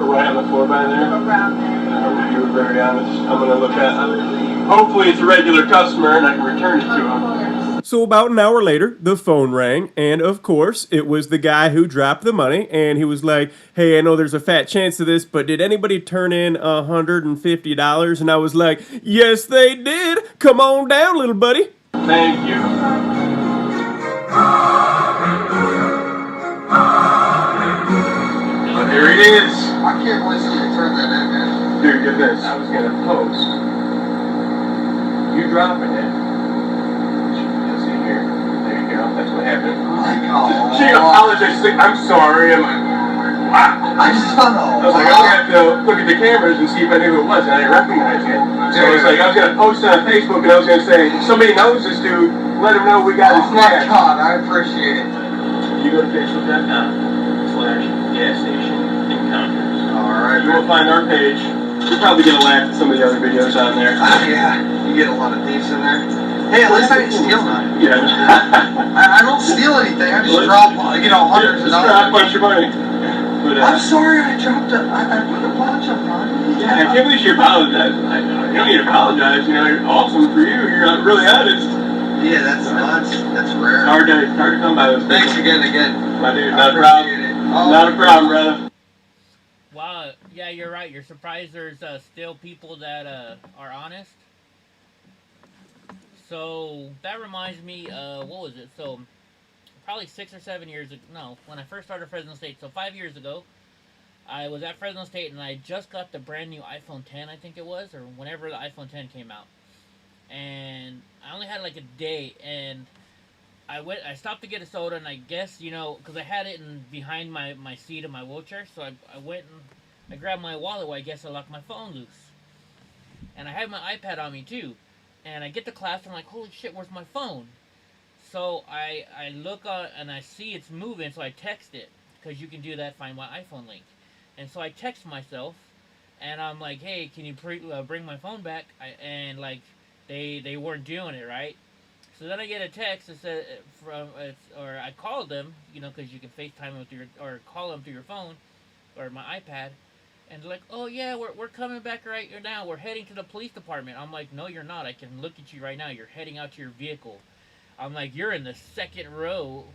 Right on the floor by there? Around there. You were very honest. I'm going to look at it. Hopefully it's a regular customer and I can return it to him. So about an hour later, the phone rang, and of course, it was the guy who dropped the money, and he was like, hey, I know there's a fat chance of this, but did anybody turn in $150? And I was like, yes, they did. Come on down, little buddy. Thank you. Here it is. I can't believe somebody turned that in, man. Dude, get this. I was going to post. You dropping it. You'll see here. There you go. That's what happened. She apologized. She's like, I'm sorry. I'm like, wow. I was like, I'm going to have to look at the cameras and see if I knew who it was, and I didn't recognize it. So it's like, I was going to post it on Facebook, and I was going to say, if somebody knows this dude, let him know we got his cash. God, I appreciate it. You go to Facebook.com/gas station encounters. Alright. You will find our page. You're probably going to laugh at some of the other videos on there. Yeah, you get a lot of thieves in there. Hey, at least I didn't steal none. Yeah. I don't steal anything. I just drop, hundreds of dollars. Drop a bunch of money. But, I'm sorry, I dropped I put a bunch of money. Yeah, I can't believe you apologize. You don't need to apologize. You know, you're awesome for you. You're really honest. Yeah, that's rare. Hard to come by those. Thanks again. My dude, not a problem. Not a problem, brother. Wow, yeah, you're right. You're surprised there's still people that are honest. So that reminds me, what was it? So probably 6 or 7 years ago. No, when I first started Fresno State. So 5 years ago, I was at Fresno State and I just got the brand new iPhone 10, I think it was, or whenever the iPhone 10 came out. And I only had like a day, and I stopped to get a soda, and I guess, you know, because I had it behind my seat of my wheelchair, so I went and I grabbed my wallet. Well, I guess I left my phone loose. And I had my iPad on me, too. And I get to class, and I'm like, holy shit, where's my phone? So I look on, and I see it's moving, so I text it. Because you can do that, find my iPhone link. And so I text myself, and I'm like, hey, can you bring my phone back? And, like, they weren't doing it, right? So then I get a text that said or I called them, you know, because you can FaceTime with or call them through your phone, or my iPad. And they're like, oh, yeah, we're coming back right now. We're heading to the police department. I'm like, no, you're not. I can look at you right now. You're heading out to your vehicle. I'm like, you're in the second row.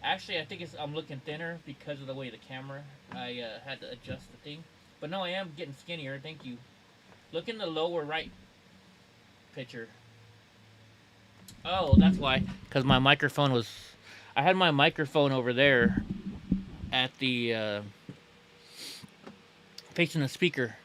Actually, I think I'm looking thinner because of the way the camera, I had to adjust the thing. But no, I am getting skinnier. Thank you. Look in the lower right picture. Oh, that's why. Because my microphone was... I had my microphone over there at the... facing the speaker.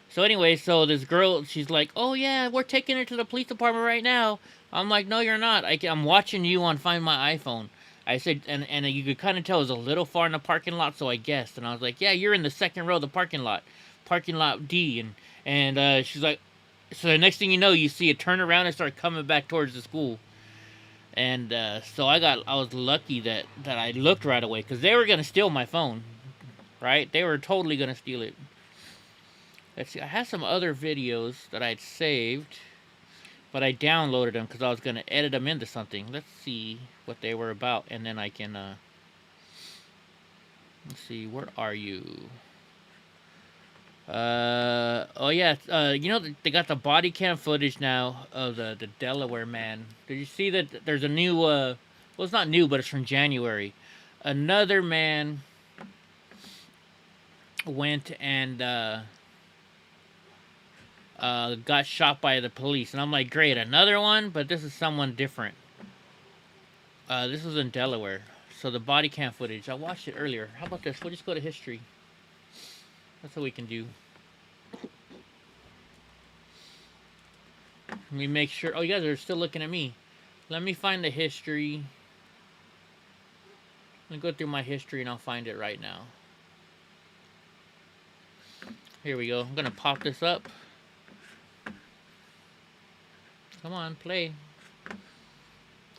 So anyway, so this girl, she's like, oh yeah, we're taking her to the police department right now. I'm like, no, you're not. I'm watching you on Find My iPhone. I said, and you could kind of tell it was a little far in the parking lot, so I guessed. And I was like, yeah, you're in the second row of the parking lot D. And she's like, so the next thing you know, you see it turn around and start coming back towards the school. And so I was lucky that I looked right away, because they were going to steal my phone, right? They were totally going to steal it. Let's see, I have some other videos that I'd saved, but I downloaded them because I was going to edit them into something. Let's see what they were about, and then I can, let's see, where are you? Oh yeah, you know, they got the body cam footage now of the Delaware man. Did you see that there's a new, well, it's not new, but it's from January. Another man went and, got shot by the police. And I'm like, great, another one? But this is someone different. This was in Delaware. So the body cam footage, I watched it earlier. How about this? We'll just go to history. That's what we can do. Let me make sure. Oh, you guys are still looking at me. Let me find the history. Let me go through my history and I'll find it right now. Here we go. I'm going to pop this up. Come on, play.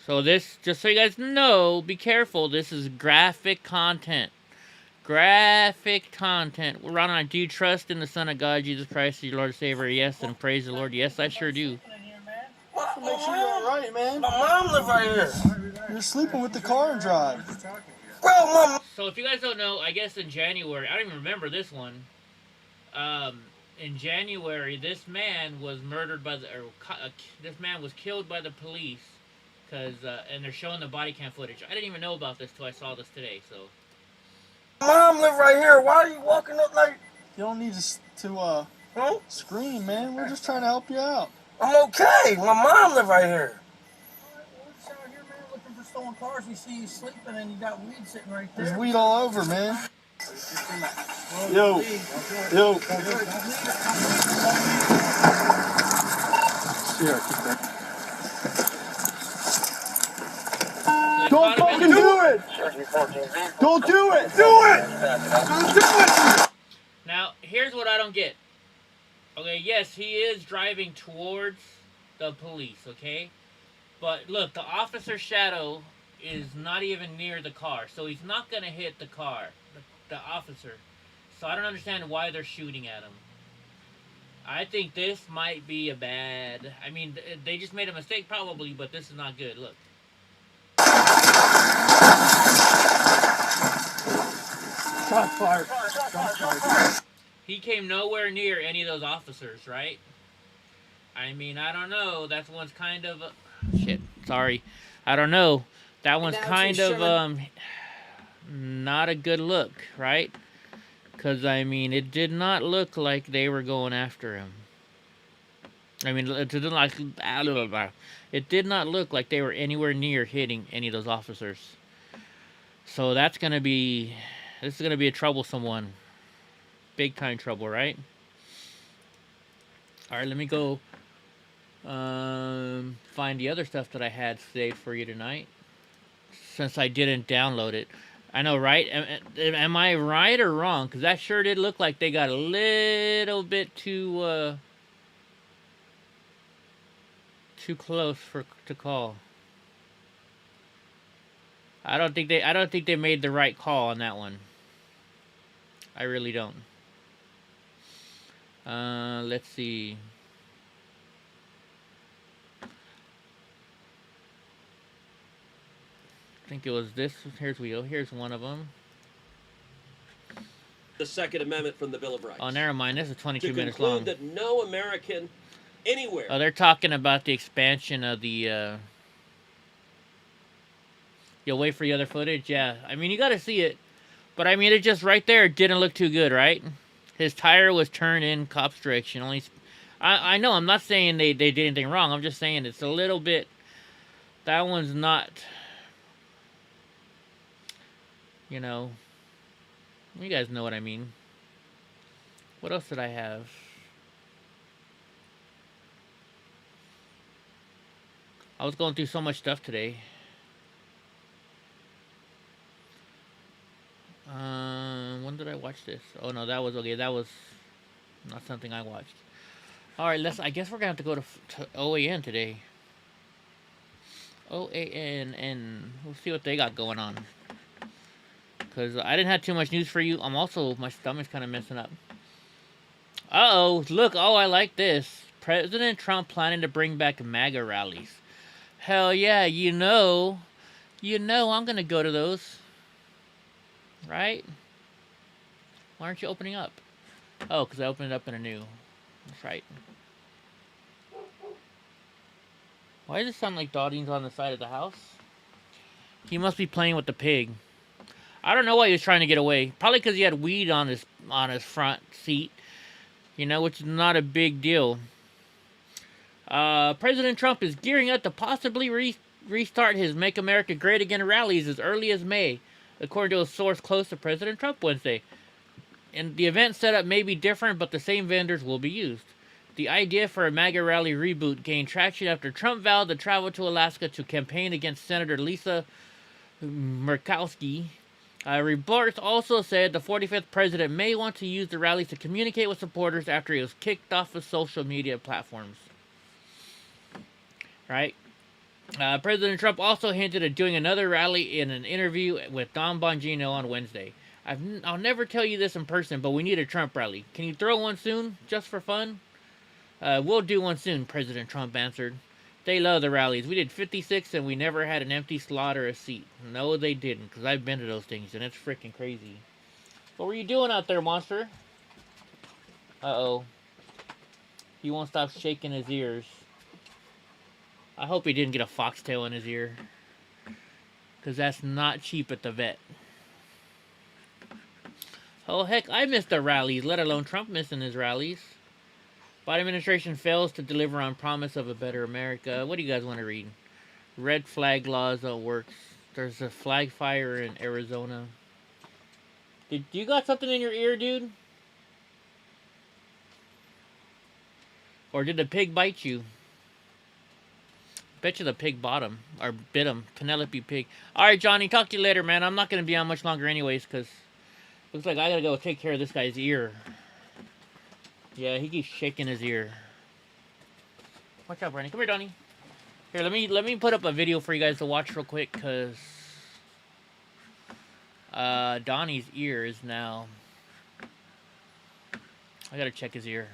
So this, just so you guys know, be careful. This is graphic content. Graphic content. Ron, I do trust in the Son of God, Jesus Christ, your Lord and Savior. Yes, and praise the Lord. Yes, I sure do. Make sure you're all right, man. My mom lives right here. You're sleeping with the car and drive. Bro, mom. So if you guys don't know, I guess in January, I don't even remember this one. In January, this man was murdered by this man was killed by the police, and they're showing the body cam footage. I didn't even know about this till I saw this today. So, mom live right here. Why are you walking up like? You don't need to scream, man. We're just trying to help you out. I'm okay. My mom live right here. We're just out here, man, looking for stolen cars. We see you sleeping and you got weed sitting right there. There's weed all over, man. Yo. Yo. Don't fucking do it! Don't do it! Do it! Don't do it! Now, here's what I don't get. Okay, yes, he is driving towards the police, okay? But look, the officer's shadow is not even near the car, so he's not going to hit the car, the officer. So I don't understand why they're shooting at him. I think this might be a bad... I mean, they just made a mistake probably, but this is not good. Look. Shots fired. Shots fired. He came nowhere near any of those officers, right? I mean, I don't know. That one's kind of... shit, sorry. I don't know. That one's kind of, not a good look, right? Because, I mean, it did not look like they were going after him. I mean, it did not look like they were anywhere near hitting any of those officers. So that's going to be... this is going to be a troublesome one. Big time trouble, right? Alright, let me go find the other stuff that I had saved for you tonight. since I didn't download it. I know, right? Am I right or wrong? Because that sure did look like they got a little bit too close to call. I don't think they made the right call on that one. I really don't. Let's see. I think it was this. Here's we go. Here's one of them. The Second Amendment from the Bill of Rights. Oh, never mind. This is 22 minutes conclude long. That no American anywhere. Oh, they're talking about the expansion of the. You'll wait for the other footage. Yeah, I mean you got to see it, but I mean it just right there didn't look too good, right? His tire was turned in cop's direction. Only, I know I'm not saying they did anything wrong. I'm just saying it's a little bit. That one's not. You know, you guys know what I mean. What else did I have? I was going through so much stuff today. When did I watch this? Oh no, that was okay. That was not something I watched. All right, I guess we're gonna have to go to OAN today. OAN, and we'll see what they got going on. Because I didn't have too much news for you. My stomach's kind of messing up. Uh-oh, look. Oh, I like this. President Trump planning to bring back MAGA rallies. Hell yeah, you know I'm going to go to those. Right? Why aren't you opening up? Oh, because I opened it up in a new. That's right. Why does it sound like Dodding's on the side of the house? He must be playing with the pig. I don't know why he was trying to get away. Probably because he had weed on his front seat. You know, which is not a big deal. President Trump is gearing up to possibly restart his Make America Great Again rallies as early as May, according to a source close to President Trump Wednesday. And the event setup may be different, but the same vendors will be used. The idea for a MAGA rally reboot gained traction after Trump vowed to travel to Alaska to campaign against Senator Lisa Murkowski. Reports also said the 45th president may want to use the rallies to communicate with supporters after he was kicked off of social media platforms. Right? President Trump also hinted at doing another rally in an interview with Don Bongino on Wednesday. I'll never tell you this in person, but we need a Trump rally. Can you throw one soon, just for fun? We'll do one soon, President Trump answered. They love the rallies. We did 56 and we never had an empty slot or a seat. No, they didn't, because I've been to those things and it's freaking crazy. What were you doing out there, monster? Uh-oh. He won't stop shaking his ears. I hope he didn't get a foxtail in his ear, because that's not cheap at the vet. Oh, heck, I missed the rallies, let alone Trump missing his rallies. Biden administration fails to deliver on promise of a better America. What do you guys want to read? Red flag laws works. There's a flag fire in Arizona. Did you got something in your ear, dude? Or did the pig bite you? Bet you the pig bought him. Or bit him. Penelope Pig. Alright, Johnny. Talk to you later, man. I'm not going to be on much longer anyways, because looks like I got to go take care of this guy's ear. Yeah, he keeps shaking his ear. Watch out, Brandon. Come here, Donnie. Here, let me put up a video for you guys to watch real quick, because Donnie's ear is now... I gotta check his ear.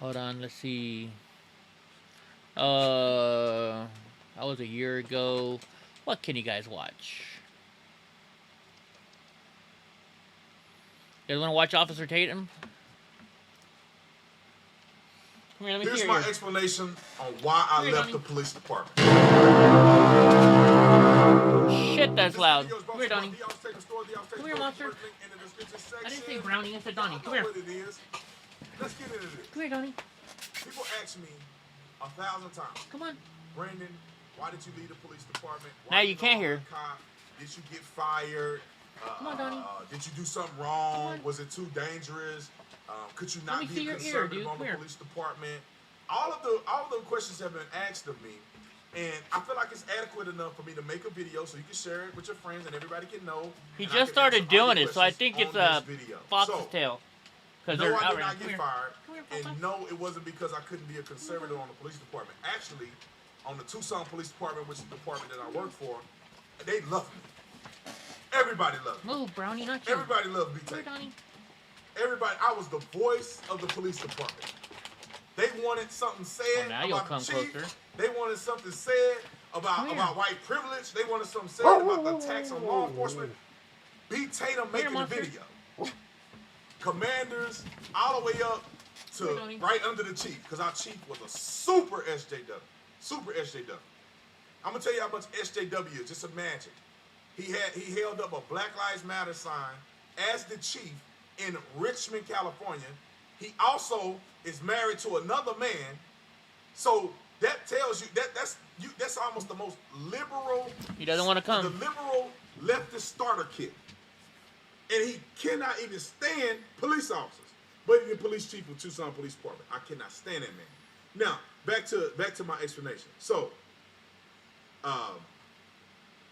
Hold on, let's see. That was a year ago. What can you guys watch? You guys want to watch Officer Tatum? Come here, let me Here's see my your ear. explanation on why I left the police department. Shit, that's loud. Come here, Donnie. Come here, monster. I didn't say Brownie, I said Donnie. Come here. Let's get into this. Come here, Donnie. People ask me 1,000 times. Come on. Brandon, why did you leave the police department? Now you can't hear. Did you get fired? Come on, Donnie. Did you do something wrong? Was it too dangerous? Could you not be a conservative on the police department? All of the questions have been asked of me, And I feel like it's adequate enough for me to make a video so you can share it with your friends and everybody can know. He just started doing it, so I think it's a fox's tail. No, I did not get fired, and no, it wasn't because I couldn't be a conservative on the police department. Actually, on the Tucson Police Department, which is the department that I work for, they love me. Everybody loved me. Move, Brownie, not you. Everybody loved me. Everybody, I was the voice of the police department. They wanted something said about the chief. Closer. They wanted something said about white privilege. They wanted something said about the attacks on law enforcement. B. Tatum making a video. Commanders all the way up to right under the chief, because our chief was a super SJW. Super SJW. I'm gonna tell you how much SJW is. Just imagine. He held up a Black Lives Matter sign as the chief in Richmond, California. He also is married to another man. So that tells you that's almost the most liberal. He doesn't want to come. The liberal leftist starter kit. And he cannot even stand police officers. But he's the police chief of Tucson Police Department. I cannot stand that man. Now, back to my explanation. So,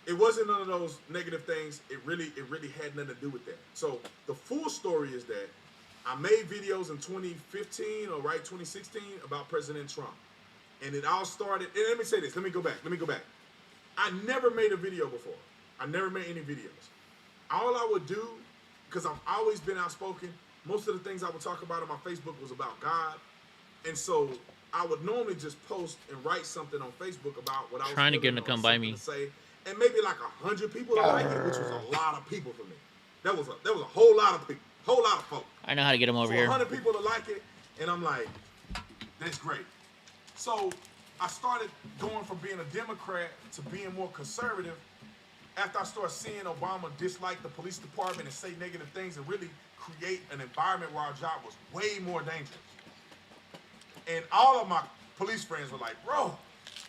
it wasn't none of those negative things. It really had nothing to do with that. So the full story is that I made videos in 2015 or 2016 about President Trump. And it all started, and let me say this, let me go back. I never made a video before. I never made any videos. All I would do, because I've always been outspoken, most of the things I would talk about on my Facebook was about God. And so I would normally just post and write something on Facebook about what I was trying to get him to come by me. Say, and maybe like 100 people that like it, which was a lot of people for me. That was a whole lot of people, whole lot of folks. I know how to get him over here. 100 people to like it, and I'm like, that's great. So I started going from being a Democrat to being more conservative after I started seeing Obama dislike the police department and say negative things and really create an environment where our job was way more dangerous. And all of my police friends were like, bro,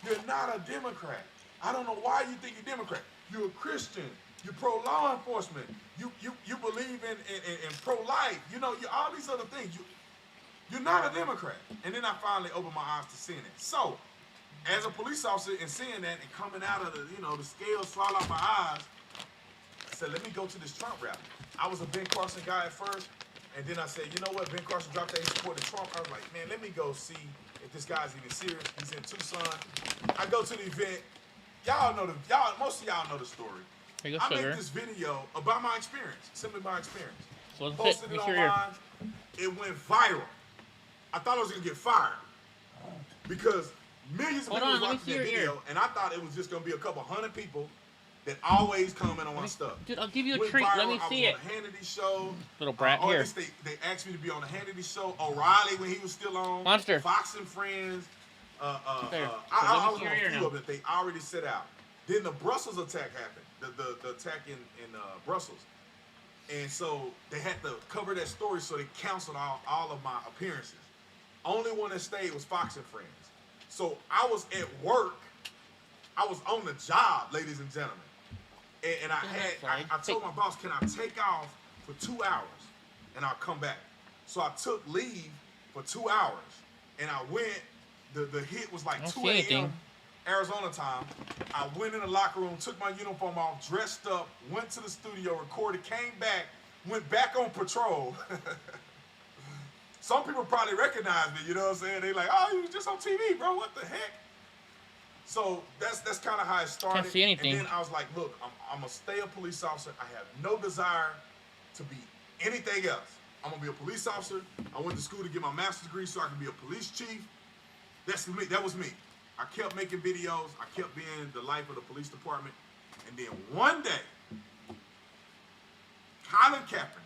you're not a Democrat. I don't know why you think you're Democrat. You're a Christian. You're pro-law enforcement. You believe in pro-life. You know, all these other things. You're not a Democrat. And then I finally opened my eyes to seeing it. So, as a police officer and seeing that and coming out of the scales fall out my eyes, I said, let me go to this Trump rally. I was a Ben Carson guy at first, and then I said, you know what, Ben Carson dropped that he supported Trump. I was like, man, let me go see if this guy's even serious. He's in Tucson. I go to the event. Most of y'all know the story. I make this video about my experience, simply my experience. Posted it online. It went viral. I thought I was gonna get fired because millions of people was watching that video, and I thought it was just gonna be a couple hundred people that always comment on my stuff. Dude, I'll give you a treat. Let me see it. I was on the Hannity show. Little brat here. They asked me to be on the Hannity show. O'Reilly when he was still on. Monster. Fox and Friends. I was on a few of it. They already set out. Then the Brussels attack happened. The attack in Brussels. And so they had to cover that story, so they canceled all of my appearances. Only one that stayed was Fox and Friends. So I was at work. I was on the job, ladies and gentlemen. And I told my boss, can I take off for 2 hours and I'll come back? So I took leave for 2 hours and I went, the hit was like 2 a.m. Arizona time. I went in the locker room, took my uniform off, dressed up, went to the studio, recorded, came back, went back on patrol. Some people probably recognize me, you know what I'm saying? They like, oh, you was just on TV, bro, what the heck? So that's kind of how it started. Can't see anything. And then I was like, look, I'm a stay a police officer. I have no desire to be anything else. I'm gonna be a police officer. I went to school to get my master's degree so I can be a police chief. That's me. That was me. I kept making videos. I kept being the life of the police department. And then one day, Colin Kaepernick,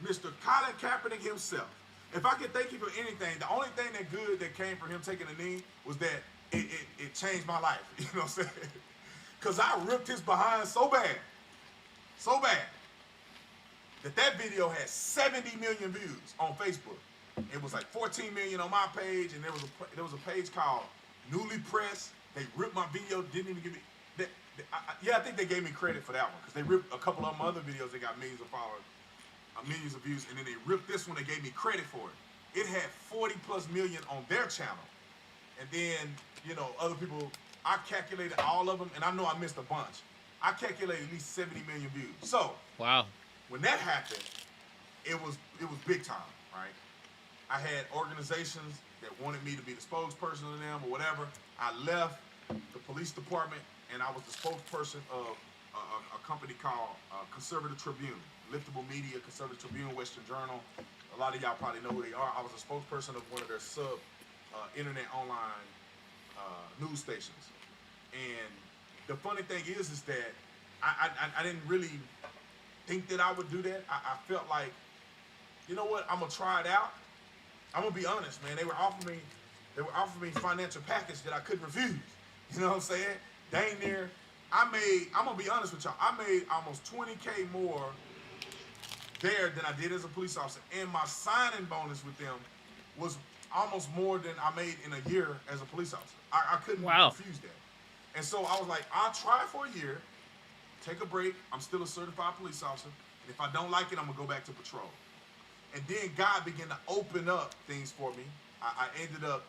Mr. Colin Kaepernick himself, if I could thank him for anything, the only thing that good that came from him taking a knee was that it changed my life. You know what I'm saying? Because I ripped his behind so bad, that video had 70 million views on Facebook. It was like 14 million on my page, and there was a page called Newly Pressed. They ripped my video, didn't even give me. I think they gave me credit for that one because they ripped a couple of my other videos. They got millions of followers, millions of views, and then they ripped this one. They gave me credit for it. It had 40+ million on their channel, And then, you know, other people, I calculated all of them, and I know I missed a bunch. I calculated at least 70 million views. So, wow. When that happened, it was big time, right? I had organizations that wanted me to be the spokesperson of them or whatever. I left the police department, and I was the spokesperson of a company called Conservative Tribune, Liftable Media, Conservative Tribune, Western Journal. A lot of y'all probably know who they are. I was a spokesperson of one of their internet online news stations. And the funny thing is that I didn't really think that I would do that. I felt like, you know what, I'm gonna try it out. I'm gonna be honest, man. They were offering me financial package that I couldn't refuse. You know what I'm saying? Dang near, I'm gonna be honest with y'all, I made almost 20K more there than I did as a police officer. And my signing bonus with them was almost more than I made in a year as a police officer. I couldn't refuse that. And so I was like, I'll try for a year, take a break. I'm still a certified police officer. And if I don't like it, I'm gonna go back to patrol. And then God began to open up things for me. I ended up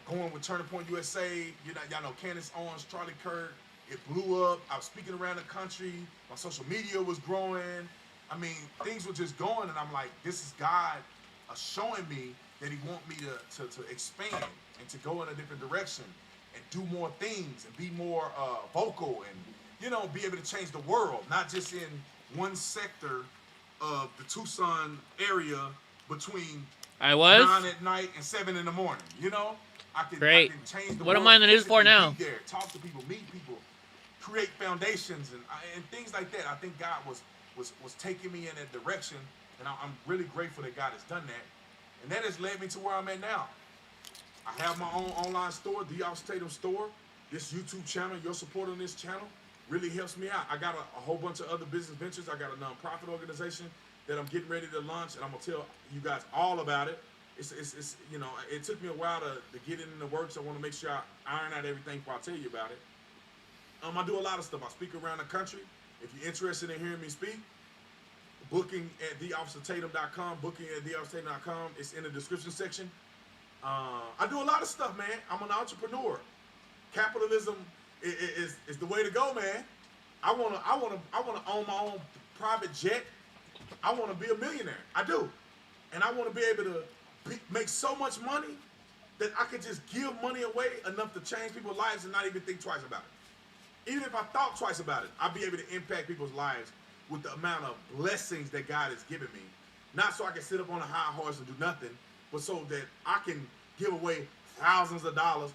going with Turning Point USA. Y'all know Candace Owens, Charlie Kirk. It blew up. I was speaking around the country. My social media was growing. I mean, things were just going, and I'm like, this is God showing me that He wants me to expand and to go in a different direction and do more things and be more vocal and, you know, be able to change the world, not just in one sector of the Tucson area between 9 at night and 7 in the morning. You know, I can change the world. What am I in the news for now? Be there, talk to people, meet people, create foundations and things like that. I think God was taking me in that direction, and I'm really grateful that God has done that, and that has led me to where I'm at now. I have my own online store, The Officer Tatum Store. This YouTube channel, your support on this channel really helps me out. I got a whole bunch of other business ventures. I got a nonprofit organization that I'm getting ready to launch, and I'm gonna tell you guys all about it. It's you know, it took me a while to get it in the works. I want to make sure I iron out everything before I tell you about it. I do a lot of stuff. I speak around the country. If you're interested in hearing me speak, booking at theofficertatum.com, booking at theofficertatum.com. It's in the description section. I do a lot of stuff, man. I'm an entrepreneur. Capitalism is the way to go, man. I wanna own my own private jet. I wanna be a millionaire. I do, and I wanna be able to make so much money that I could just give money away enough to change people's lives and not even think twice about it. Even if I thought twice about it, I'd be able to impact people's lives with the amount of blessings that God has given me. Not so I can sit up on a high horse and do nothing, but so that I can give away thousands of dollars,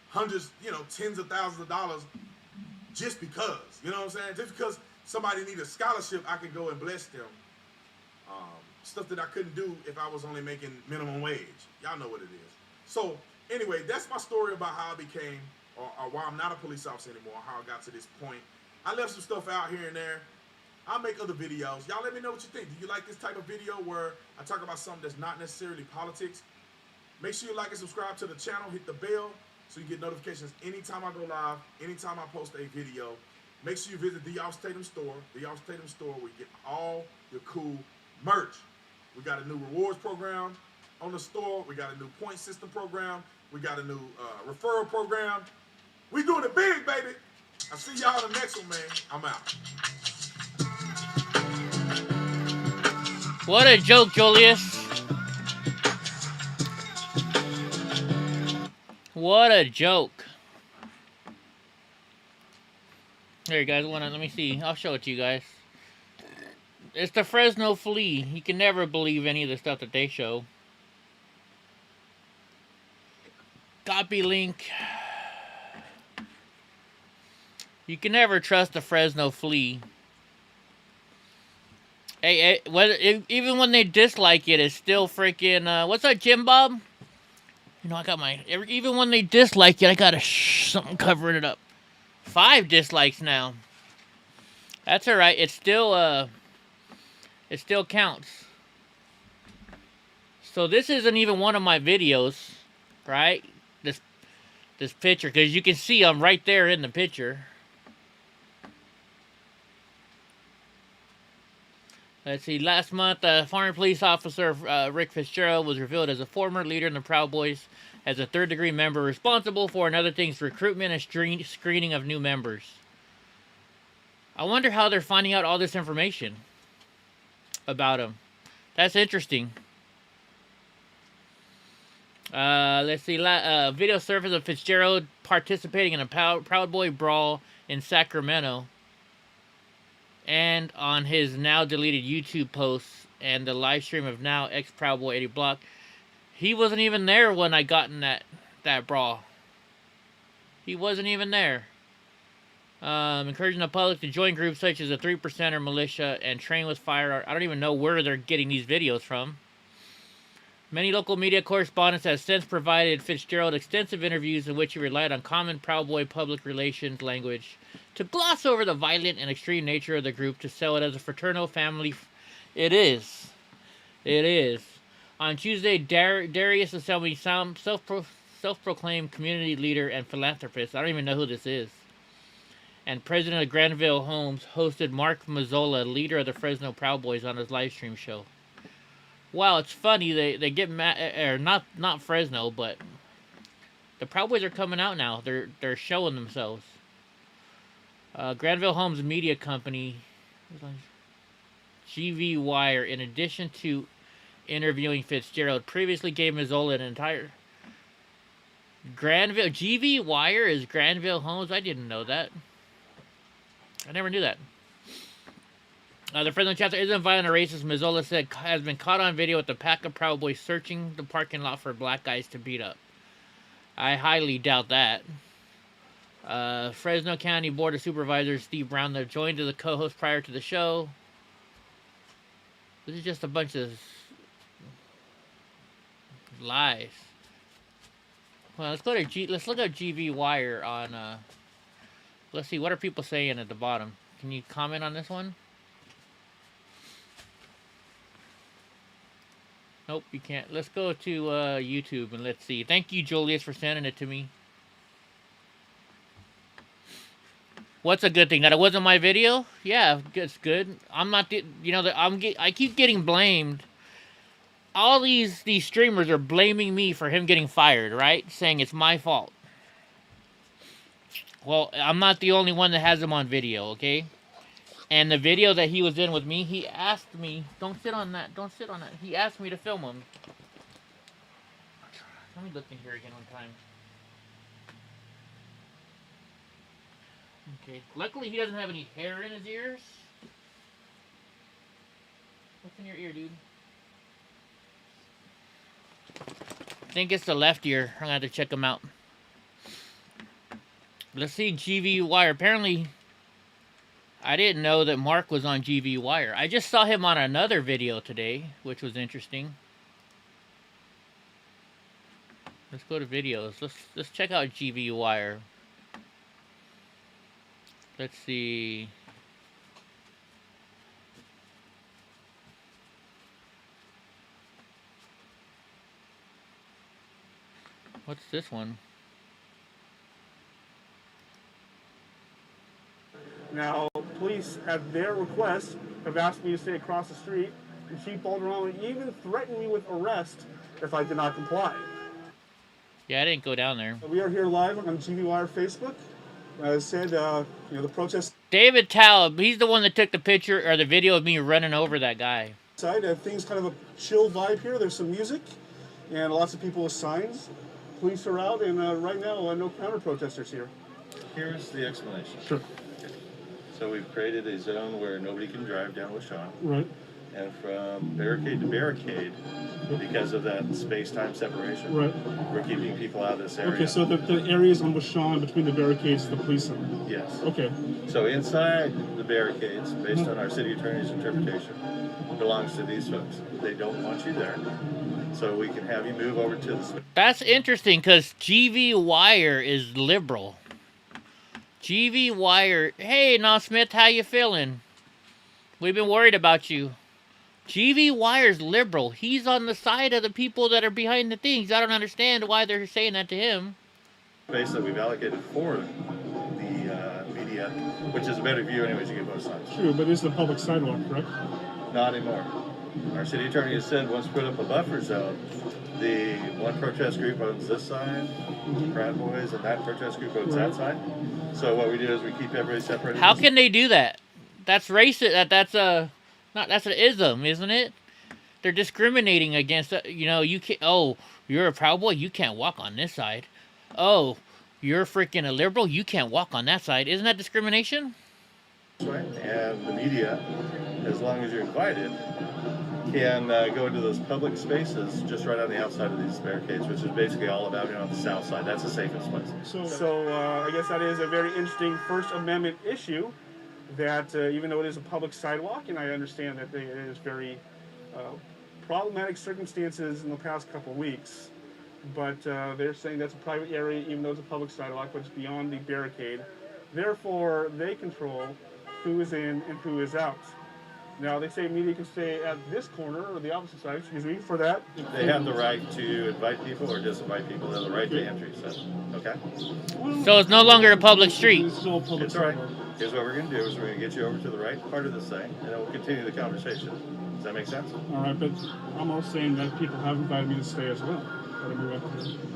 hundreds, you know, tens of thousands of dollars just because. You know what I'm saying? Just because somebody needs a scholarship, I can go and bless them. Stuff that I couldn't do if I was only making minimum wage. Y'all know what it is. So anyway, that's my story about how I became, or why I'm not a police officer anymore, how I got to this point. I left some stuff out here and there. I'll make other videos. Y'all let me know what you think. Do you like this type of video where I talk about something that's not necessarily politics? Make sure you like and subscribe to the channel. Hit the bell so you get notifications anytime I go live, anytime I post a video. Make sure you visit The Officer Tatum Store. The Officer Tatum Store where you get all your cool merch. We got a new rewards program on the store. We got a new point system program. We got a new referral program. We doing it big, baby. I'll see y'all in the next one, man. I'm out. What a joke, Julius. What a joke. Here, guys, let me see. I'll show it to you guys. It's the Fresno flea. You can never believe any of the stuff that they show. Copy link. You can never trust the Fresno flea. Hey, even when they dislike it, it's still freaking. What's up, Jim Bob? You know, I got my. Even when they dislike it, I got something covering it up. 5 dislikes now. That's all right. It's still it still counts. So this isn't even one of my videos, right? This picture, because you can see I'm right there in the picture. Let's see. Last month, former police officer Rick Fitzgerald was revealed as a former leader in the Proud Boys as a third-degree member responsible for, and other things, recruitment and screening of new members. I wonder how they're finding out all this information about him. That's interesting. Let's see. Video surfaced of Fitzgerald participating in a Proud Boy brawl in Sacramento. And on his now deleted YouTube posts and the live stream of now ex-Proud Boy EddieBlock. He wasn't even there when I got in that brawl. He wasn't even there. Encouraging the public to join groups such as the 3%er militia and train with fire. I don't even know where they're getting these videos from. Many local media correspondents have since provided Fitzgerald extensive interviews in which he relied on common Proud Boy public relations language to gloss over the violent and extreme nature of the group to sell it as a fraternal family. It is. It is. On Tuesday, Darius Assembly, self-proclaimed community leader and philanthropist, I don't even know who this is, and president of Granville Homes, hosted Mark Mazzola, leader of the Fresno Proud Boys, on his live stream show. Wow, it's funny, they get mad, or not Fresno, but the Proud Boys are coming out now. They're showing themselves. Granville Homes Media Company, GV Wire, in addition to interviewing Fitzgerald, previously gave Mazzola an entire... Granville, GV Wire is Granville Homes? I didn't know that. I never knew that. The Fresno chapter isn't violent or racist, Mazzola said, has been caught on video with the pack of Proud Boys searching the parking lot for black guys to beat up. I highly doubt that. Fresno County Board of Supervisors Steve Brown joined as a co-host prior to the show. This is just a bunch of lies. Well, let's look at GV Wire on. Let's see, what are people saying at the bottom? Can you comment on this one? Nope, you can't. Let's go to YouTube and let's see. Thank you, Julius, for sending it to me. What's a good thing? That it wasn't my video? Yeah, it's good. I'm not, I keep getting blamed. All these streamers are blaming me for him getting fired, right? Saying it's my fault. Well, I'm not the only one that has him on video, okay? And the video that he was in with me, he asked me, don't sit on that, don't sit on that. He asked me to film him. Let me look in here again one time. Okay, luckily he doesn't have any hair in his ears. What's in your ear, dude? I think it's the left ear. I'm gonna have to check him out. Let's see, GV Wire. Apparently, I didn't know that Mark was on GV Wire. I just saw him on another video today, which was interesting. Let's go to videos. Let's check out GV Wire. Let's see. What's this one? Now, police, at their request, have asked me to stay across the street, and she followed around and even threatened me with arrest if I did not comply. Yeah, I didn't go down there. We are here live on GV Wire Facebook. As I said, the protest... David Taub, he's the one that took the picture, or the video of me running over that guy. Things kind of a chill vibe here. There's some music, and lots of people with signs. Police are out, and right now, no counter-protesters here. Here's the explanation. Sure. So we've created a zone where nobody can drive down Washon. Right. And from barricade to barricade, because of that space-time separation, right, we're keeping people out of this area. Okay, so the areas on Washon between the barricades, the police are? Yes. Okay. So inside the barricades, based on our city attorney's interpretation, belongs to these folks. They don't want you there. So we can have you move over to the... That's interesting, because GV Wire is liberal. GV Wire, hey, Now Smith, how you feeling? We've been worried about you. GV Wire's liberal. He's on the side of the people that are behind the things. I don't understand why they're saying that to him. Space that we've allocated for the media, which is a better view anyways, you get both sides. True, but it's the public sidewalk, correct? Not anymore. Our city attorney has said once we put up a buffer zone, The one protest group owns this side, Proud Boys, and that protest group owns that side. So what we do is we keep everybody separated. How can they do that? That's racist. That's an ism, isn't it? They're discriminating against. You know, you can't. Oh, you're a Proud Boy. You can't walk on this side. Oh, you're freaking a liberal. You can't walk on that side. Isn't that discrimination? Right. And the media, as long as you're invited, can go into those public spaces just right on the outside of these barricades, which is basically all about on the south side. That's the safest place. So I guess that is a very interesting First Amendment issue that even though it is a public sidewalk, and I understand that it is very problematic circumstances in the past couple of weeks, but they're saying that's a private area even though it's a public sidewalk, but it's beyond the barricade. Therefore, they control who is in and who is out. Now, they say media can stay at this corner or the opposite side, excuse me, for that. They have the right to invite people or disinvite people. They have the right to entry, so, okay? So it's no longer a public street. It's all right. Here's what we're going to do is we're going to get you over to the right part of this thing, and then we'll continue the conversation. Does that make sense? All right, but I'm also saying that people have invited me to stay as well.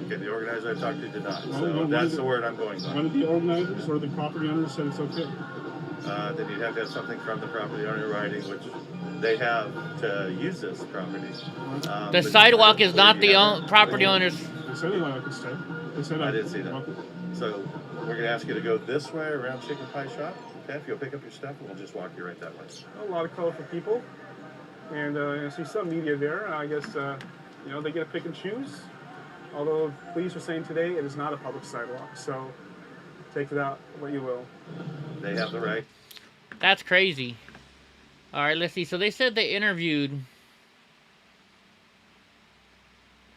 Okay, the organizer I talked to did not, so that's the word I'm going by. One of the organizers or the property owners said it's okay. Then you'd have to have something from the property owner writing, which they have to use this property. The sidewalk is not the property owner's. They said I could stay. They said I didn't see that. So we're going to ask you to go this way around Chicken Pie Shop. Okay, if you'll pick up your stuff, we'll just walk you right that way. A lot of colorful people, and I see some media there. I guess you know, they get to pick and choose. Although police are saying today it is not a public sidewalk, so take it out what you will. They have the right. That's crazy. All right, let's see. So they said they interviewed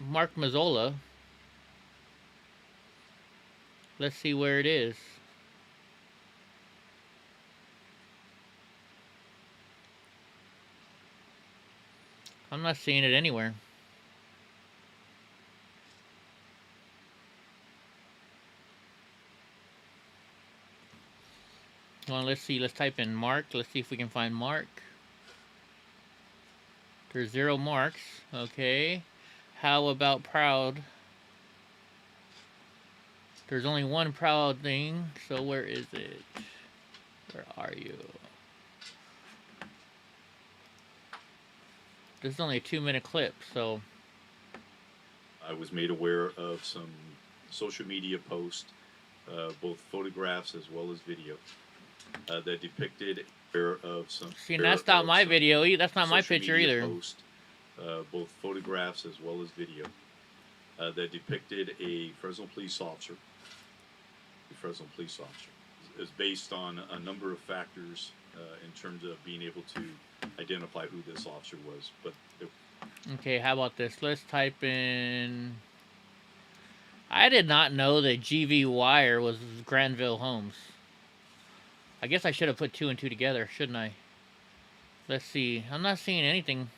Mark Mazzola. Let's see where it is. I'm not seeing it anywhere. Well, let's see. Let's type in Mark. Let's see if we can find Mark. There's 0 marks. Okay. How about Proud? There's only one Proud thing. So where is it? Where are you? This is only a 2-minute clip, so. I was made aware of some social media posts, both photographs as well as video. That depicted of some. See, that's not my video. That's not my picture either. Post, both photographs as well as video that depicted a Fresno police officer. The Fresno police officer is based on a number of factors in terms of being able to identify who this officer was. But okay, how about this? Let's type in. I did not know that GV Wire was Granville Homes. I guess I should have put 2 and 2 together, shouldn't I? Let's see. I'm not seeing anything.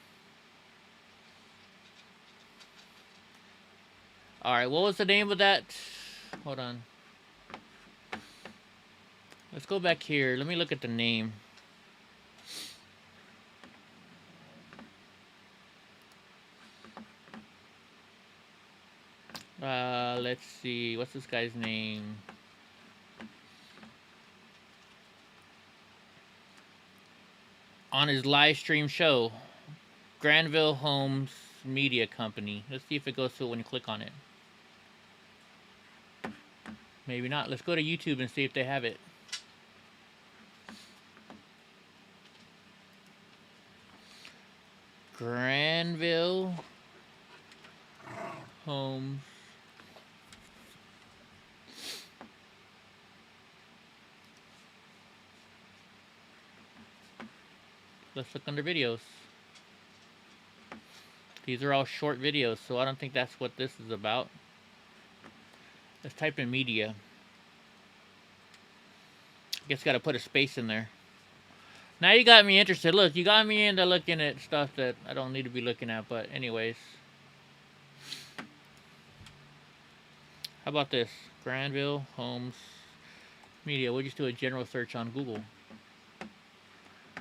Alright, what was the name of that? Hold on. Let's go back here. Let me look at the name. Let's see. What's this guy's name? On his live stream show, Granville Homes Media Company. Let's see if it goes to it when you click on it. Maybe not. Let's go to YouTube and see if they have it. Granville Homes. Let's look under videos. These are all short videos, so I don't think that's what this is about. Let's type in media. I guess gotta put a space in there. Now you got me interested. Look, you got me into looking at stuff that I don't need to be looking at, but anyways. How about this? Granville Homes Media. We'll just do a general search on Google.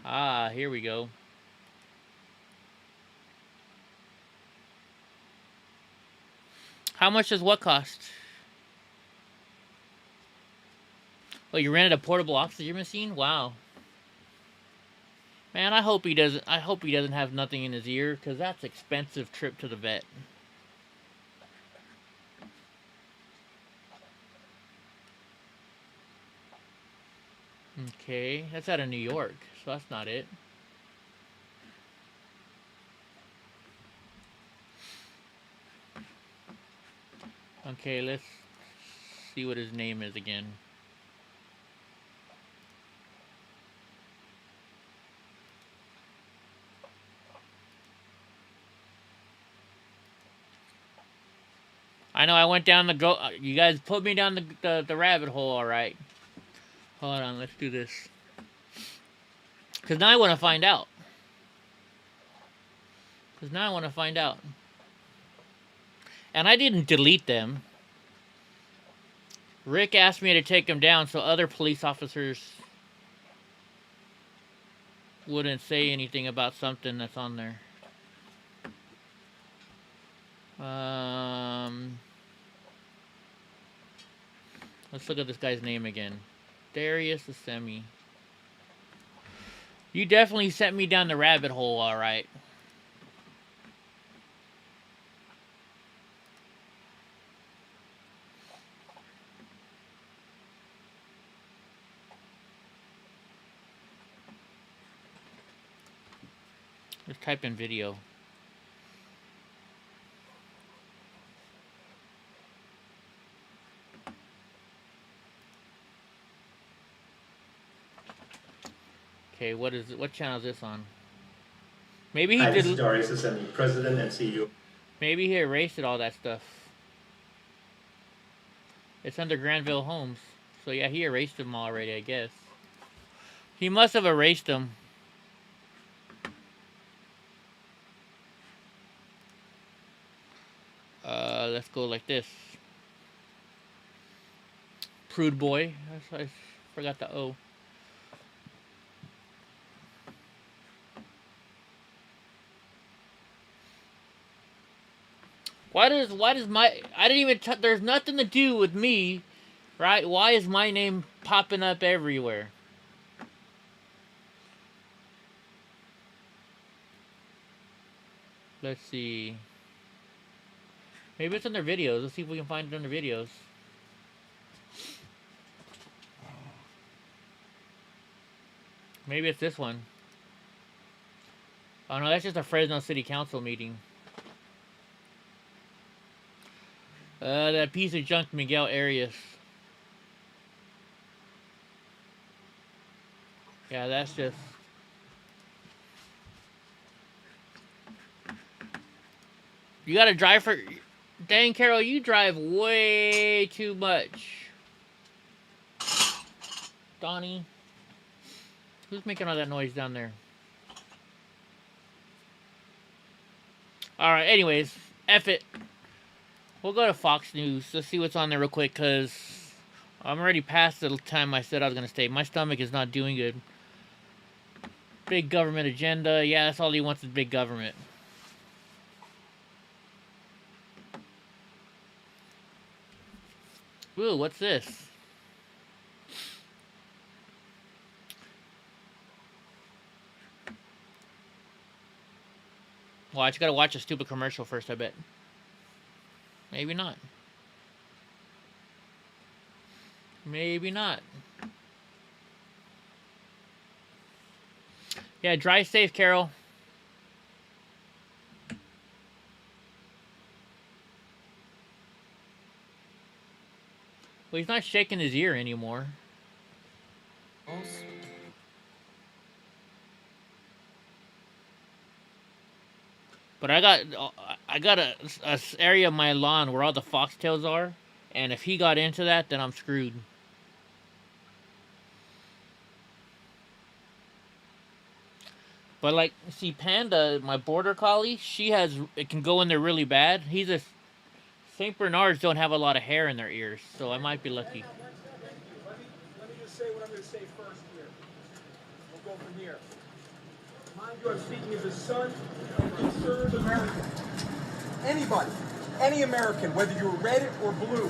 Ah, here we go. How much does what cost? Oh, you rented a portable oxygen machine? Wow. Man, I hope he doesn't have nothing in his ear, because that's an expensive trip to the vet. Okay, that's out of New York, so that's not it. Okay, let's see what his name is again. I know I went down the you guys put me down the rabbit hole, all right. Hold on, let's do this. Because now I want to find out. And I didn't delete them. Rick asked me to take them down so other police officers wouldn't say anything about something that's on there. Let's look at this guy's name again. Darius Assemi. You definitely sent me down the rabbit hole, alright. Let's type in video. Okay, what channel is this on? Maybe he Hi, did. this is Darius Assemi, President and CEO. Maybe he erased all that stuff. It's under Granville Homes. So yeah, he erased them already, I guess. He must have erased them. Let's go like this. Prude boy. I forgot the O. Why does my, I didn't even, there's nothing to do with me, right? Why is my name popping up everywhere? Let's see. Maybe it's in their videos. Let's see if we can find it in their videos. Maybe it's this one. Oh no, that's just a Fresno City Council meeting. That piece of junk, Miguel Arias. Yeah, that's just... You gotta drive for... Dang, Carol, you drive way too much. Donnie. Who's making all that noise down there? Alright, anyways. F it. We'll go to Fox News. Let's see what's on there real quick, because I'm already past the time I said I was going to stay. My stomach is not doing good. Big government agenda. Yeah, that's all he wants is big government. Ooh, what's this? Well, I just gotta watch a stupid commercial first, I bet. Maybe not. Maybe not. Yeah, drive safe, Carol. Well, he's not shaking his ear anymore. But I got a area of my lawn where all the foxtails are, and if he got into that, then I'm screwed. But like, see, Panda, my border collie, it can go in there really bad. St. Bernards don't have a lot of hair in their ears, so I might be lucky. Let me just say what I'm going to say first here. We'll go from here. Mind you, I'm speaking as a son of a concerned American. Anybody Any American, whether you're red or blue,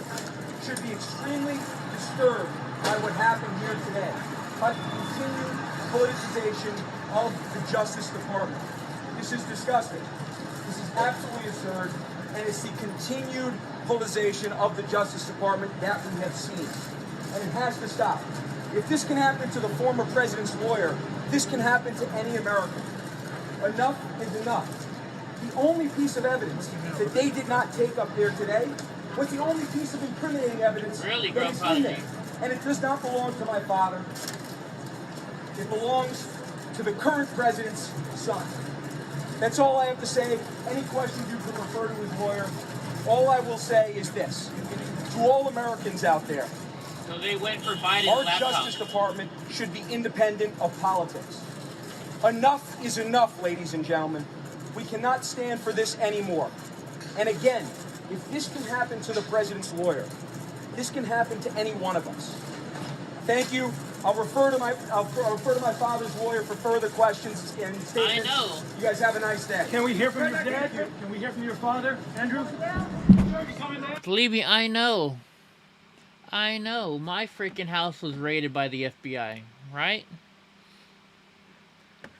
should be extremely disturbed by what happened here today, by the continued politicization of the Justice Department. This is disgusting. This is absolutely absurd, and it's the continued politicization of the Justice Department that we have seen. And it has to stop. If this can happen to the former president's lawyer, this can happen to any American. Enough is enough. The only piece of evidence that they did not take up there today was the only piece of incriminating evidence that is in there. And it does not belong to my father. It belongs to the current president's son. That's all I have to say. Any questions, you can refer to his lawyer. All I will say is this, to all Americans out there, so they went for Biden's our laptop. Justice Department should be independent of politics. Enough is enough, ladies and gentlemen. We cannot stand for this anymore. And again, if this can happen to the president's lawyer, this can happen to any one of us. Thank you. I'll refer to my father's lawyer for further questions and statements. I know. You guys have a nice day. Can we hear from your dad? Can we hear from your father, Andrew? Believe me, I know. I know. My freaking house was raided by the FBI, right?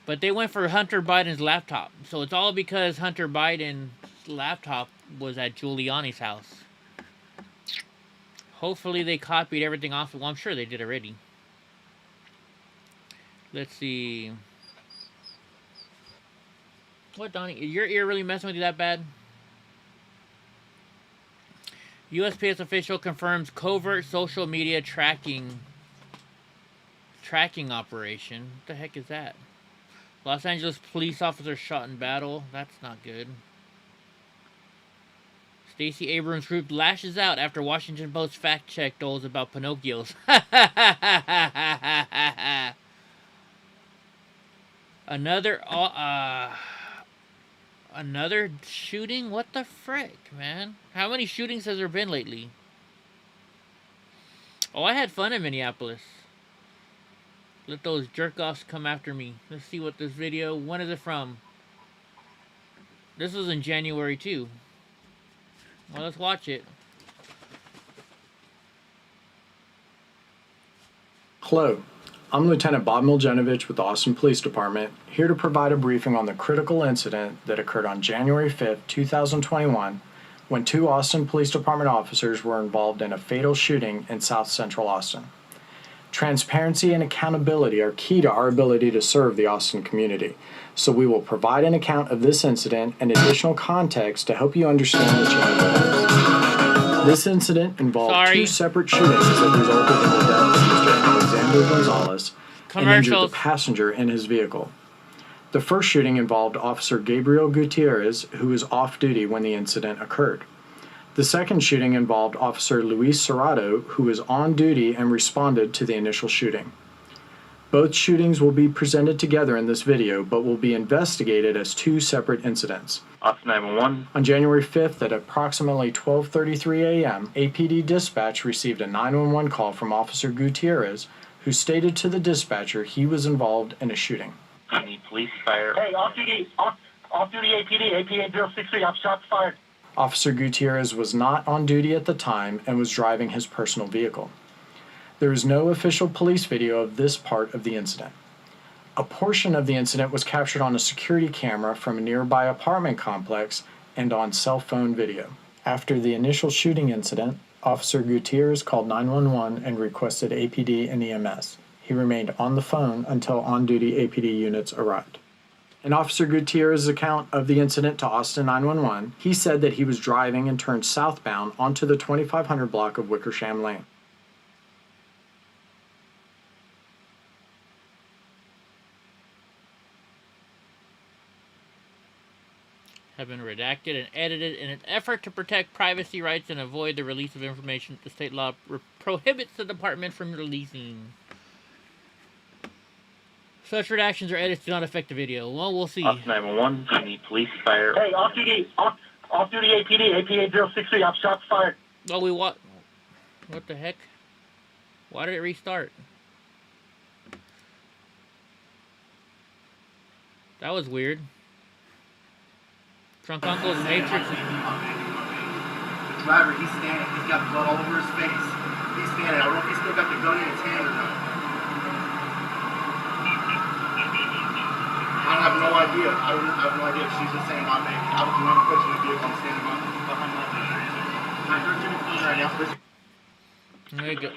But they went for Hunter Biden's laptop. So it's all because Hunter Biden's laptop was at Giuliani's house. Hopefully they copied everything off. Well, I'm sure they did already. Let's see. What, Donnie? Is your ear really messing with you that bad? USPS official confirms covert social media tracking operation. What the heck is that? Los Angeles police officer shot in battle. That's not good. Stacey Abrams' group lashes out after Washington Post fact-checked those about Pinocchios. Another shooting? What the frick, man? How many shootings has there been lately? Oh, I had fun in Minneapolis. Let those jerk-offs come after me. Let's see what this video... When is it from? This was in January, too. Well, let's watch it. Hello, I'm Lieutenant Bob Miljenovich with the Austin Police Department, here to provide a briefing on the critical incident that occurred on January 5th, 2021, when 2 Austin Police Department officers were involved in a fatal shooting in South Central Austin. Transparency and accountability are key to our ability to serve the Austin community, so we will provide an account of this incident and additional context to help you understand the chain of events. This incident involved 2 separate shootings that resulted in the death of Mr. Alexander Gonzalez and injured the passenger in his vehicle. The first shooting involved Officer Gabriel Gutierrez, who was off duty when the incident occurred. The second shooting involved Officer Luis Serrato, who was on duty and responded to the initial shooting. Both shootings will be presented together in this video, but will be investigated as 2 separate incidents. Austin 911. On January 5th at approximately 12:33 a.m., APD dispatch received a 911 call from Officer Gutierrez, who stated to the dispatcher he was involved in a shooting. I need police fire. Hey, off-duty APD, APA 063, I've shots fired. Officer Gutierrez was not on duty at the time and was driving his personal vehicle. There is no official police video of this part of the incident. A portion of the incident was captured on a security camera from a nearby apartment complex and on cell phone video. After the initial shooting incident, Officer Gutierrez called 911 and requested APD and EMS. He remained on the phone until on-duty APD units arrived. In Officer Gutierrez's account of the incident to Austin 911, he said that he was driving and turned southbound onto the 2500 block of Wickersham Lane. Have been redacted and edited in an effort to protect privacy rights and avoid the release of information the state law prohibits the department from releasing. Such redactions or edits do not affect the video. Well, we'll see. Austin 911. I need police fire. Hey, off-duty APD, APA 063, I've shots fired. Oh, we what? What the heck? Why did it restart? That was weird. Drunk Uncle's Matrix. The driver, he's standing. He's got blood all over his face. He's standing. I don't know if he's still got the gun in his hand or not. I have no idea. I have no idea if she's just saying my baby. I was not approaching the vehicle. I'm standing behind my vehicle. I heard you right now. There you go.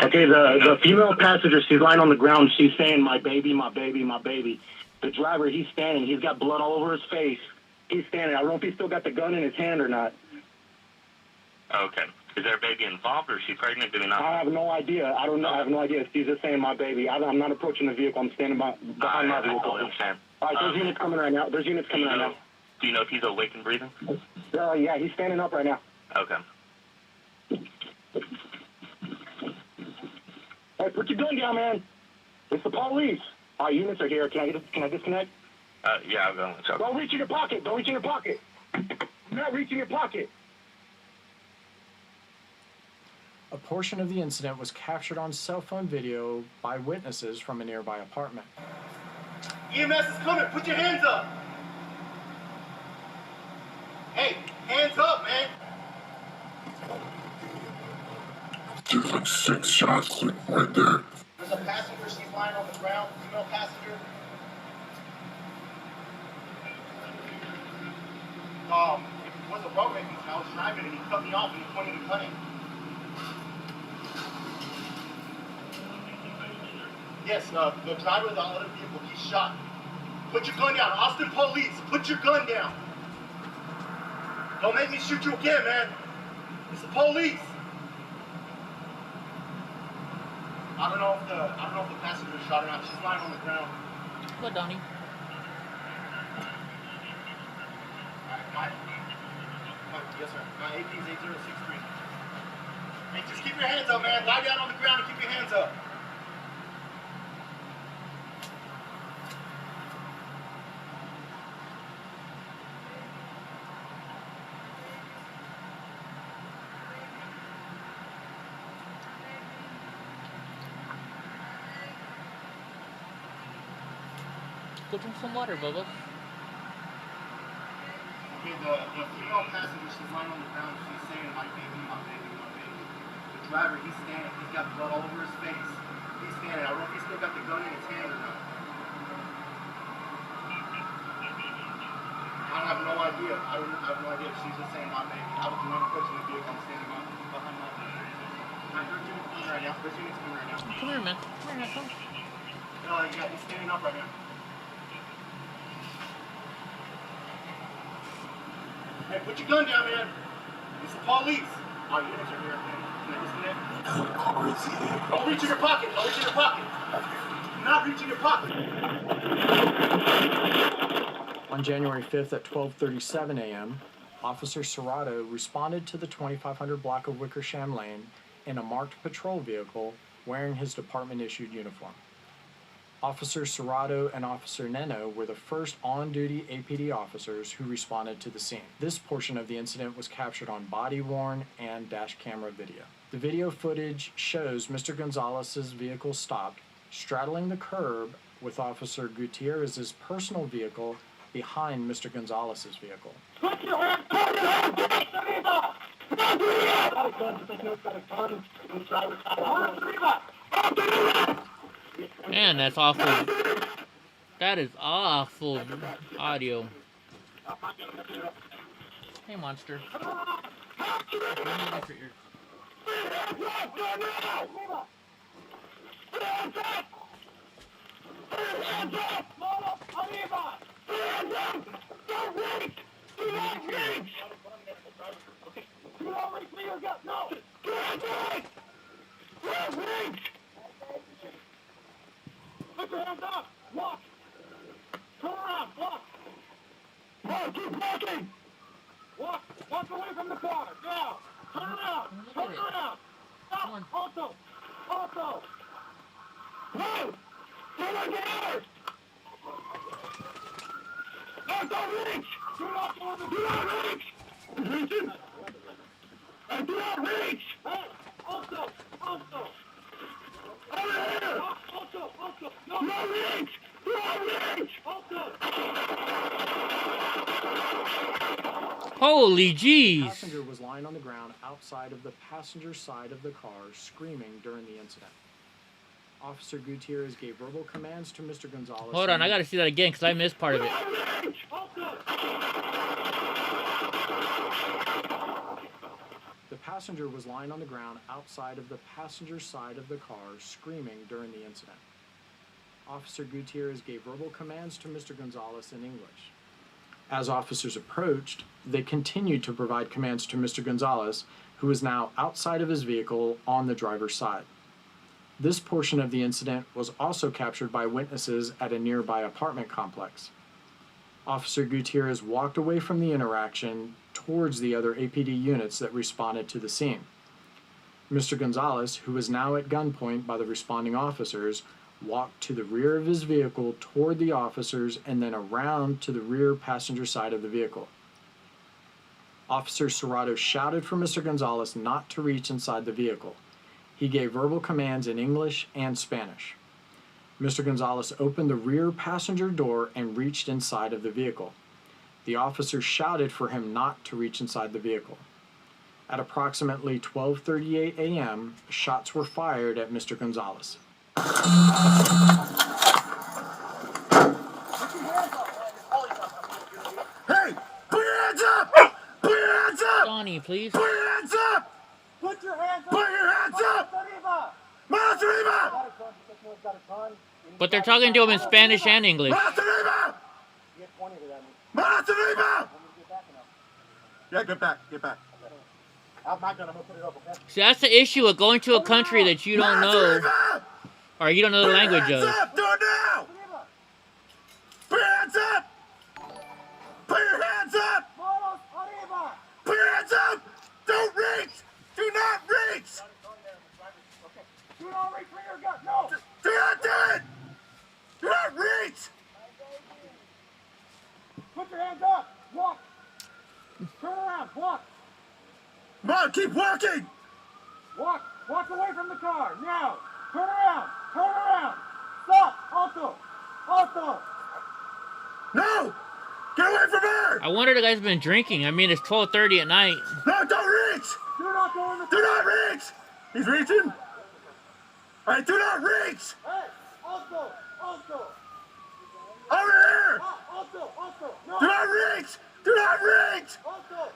Okay, the female passenger, she's lying on the ground. She's saying, my baby, my baby, my baby. The driver, he's standing. He's got blood all over his face. He's standing. I don't know if he's still got the gun in his hand or not. Okay. Is there a baby involved, or is she pregnant? Do we not? I have no idea. I don't know. I have no idea. She's just saying, my baby. I'm not approaching the vehicle. I'm standing behind my vehicle. I understand. All right, there's units coming right now. There's units coming right now. Do you know if he's awake and breathing? Yeah, he's standing up right now. Okay. Hey, put your gun down, man. It's the police. All right, units are here. Can I disconnect? Yeah, I'll go. Don't reach in your pocket. Don't reach in your pocket. Do not reach in your pocket. A portion of the incident was captured on cell phone video by witnesses from a nearby apartment. EMS is coming. Put your hands up. Hey, hands up, man. There's like 6 shots right there. There's a passenger. She's lying on the ground. Female passenger. It was a road rage. I was driving and he cut me off and he pointed a gun at me. Yes, the driver of the other vehicle, he's shot. Put your gun down. Austin police, put your gun down. Don't make me shoot you again, man. It's the police. I don't know if the passenger shot or not. She's lying on the ground. What, Donnie? Yes, sir. My AP is 8063. Hey, just keep your hands up, man. Lie down on the ground and keep your hands up. Go drink some water, Bubba. Okay, the female passenger, she's lying on the ground. She's saying, my baby, my baby, my baby. The driver, he's standing. He's got blood all over his face. He's standing. I don't know if he's still got the gun in his hand or not. I have no idea. I have no idea if she's just saying, my baby. I was not approaching the vehicle. I'm standing behind my vehicle. I heard you coming right now. There's units coming right now. Come here, man. Come here, come. Yeah, he's standing up right now. Hey, put your gun down, man. It's the police. All right, units are here, man. Can I disconnect? Don't reach in your pocket. Don't reach in your pocket. Do not reach in your pocket. On January 5th at 12:37 a.m., Officer Serrato responded to the 2500 block of Wickersham Lane in a marked patrol vehicle wearing his department-issued uniform. Officer Serrato and Officer Neno were the first on-duty APD officers who responded to the scene. This portion of the incident was captured on body-worn and dash camera video. The video footage shows Mr. Gonzalez's vehicle stopped, straddling the curb with Officer Gutierrez's personal vehicle behind Mr. Gonzalez's vehicle. Man, that's awful. That is awful audio. Hey, monster. Put your hands up! Walk! Turn around! Walk! No, keep walking! Walk! Walk away from the car! Now! Turn around! Turn around! Stop! Also! Also! Move! Do not get out! No, don't reach! Do not reach! Reaching! And do not reach! Hey! Also! Also! No reach! No reach! Holy jeez! The passenger was lying on the ground outside of the passenger side of the car, screaming during the incident. Officer Gutierrez gave verbal commands to Mr. Gonzalez. Hold on, I gotta see that again because I missed part of it. The passenger was lying on the ground outside of the passenger side of the car, screaming during the incident. Officer Gutierrez gave verbal commands to Mr. Gonzalez in English. As officers approached, they continued to provide commands to Mr. Gonzalez, who was now outside of his vehicle on the driver's side. This portion of the incident was also captured by witnesses at a nearby apartment complex. Officer Gutierrez walked away from the interaction towards the other APD units that responded to the scene. Mr. Gonzalez, who was now at gunpoint by the responding officers, walked to the rear of his vehicle toward the officers and then around to the rear passenger side of the vehicle. Officer Serrato shouted for Mr. Gonzalez not to reach inside the vehicle. He gave verbal commands in English and Spanish. Mr. Gonzalez opened the rear passenger door and reached inside of the vehicle. The officer shouted for him not to reach inside the vehicle. At approximately 12:38 a.m., shots were fired at Mr. Gonzalez. Hey! Put your hands up! Put your hands up! Donnie, please. Put your hands up! Put your hands up! Put your hands up! Más arriba! But they're talking to him in Spanish and English. Más arriba! Más arriba! Yeah, get back, get back. I'm not gonna put it up, okay? See, that's the issue with going to a country that you don't know, or you don't know the language of. Do it now! Put your hands up! Put your hands up! Put your hands up! Don't reach! Do not reach! Do not reach for your gun! No! Do not do it! Do not reach! Put your hands up! Walk! Turn around! Walk! Come on, keep walking! Walk! Walk away from the car! Now! Turn around! Turn around! Stop! Alto! Alto! No! Get away from her! I wonder if the guy's been drinking. I mean, it's 12:30 at night. No, don't reach! Do not go in the... Do not reach! He's reaching! Alright, do not reach! Hey! Alto! Alto! Over here! Alto! Alto! No! Do not reach! Do not reach! Alto!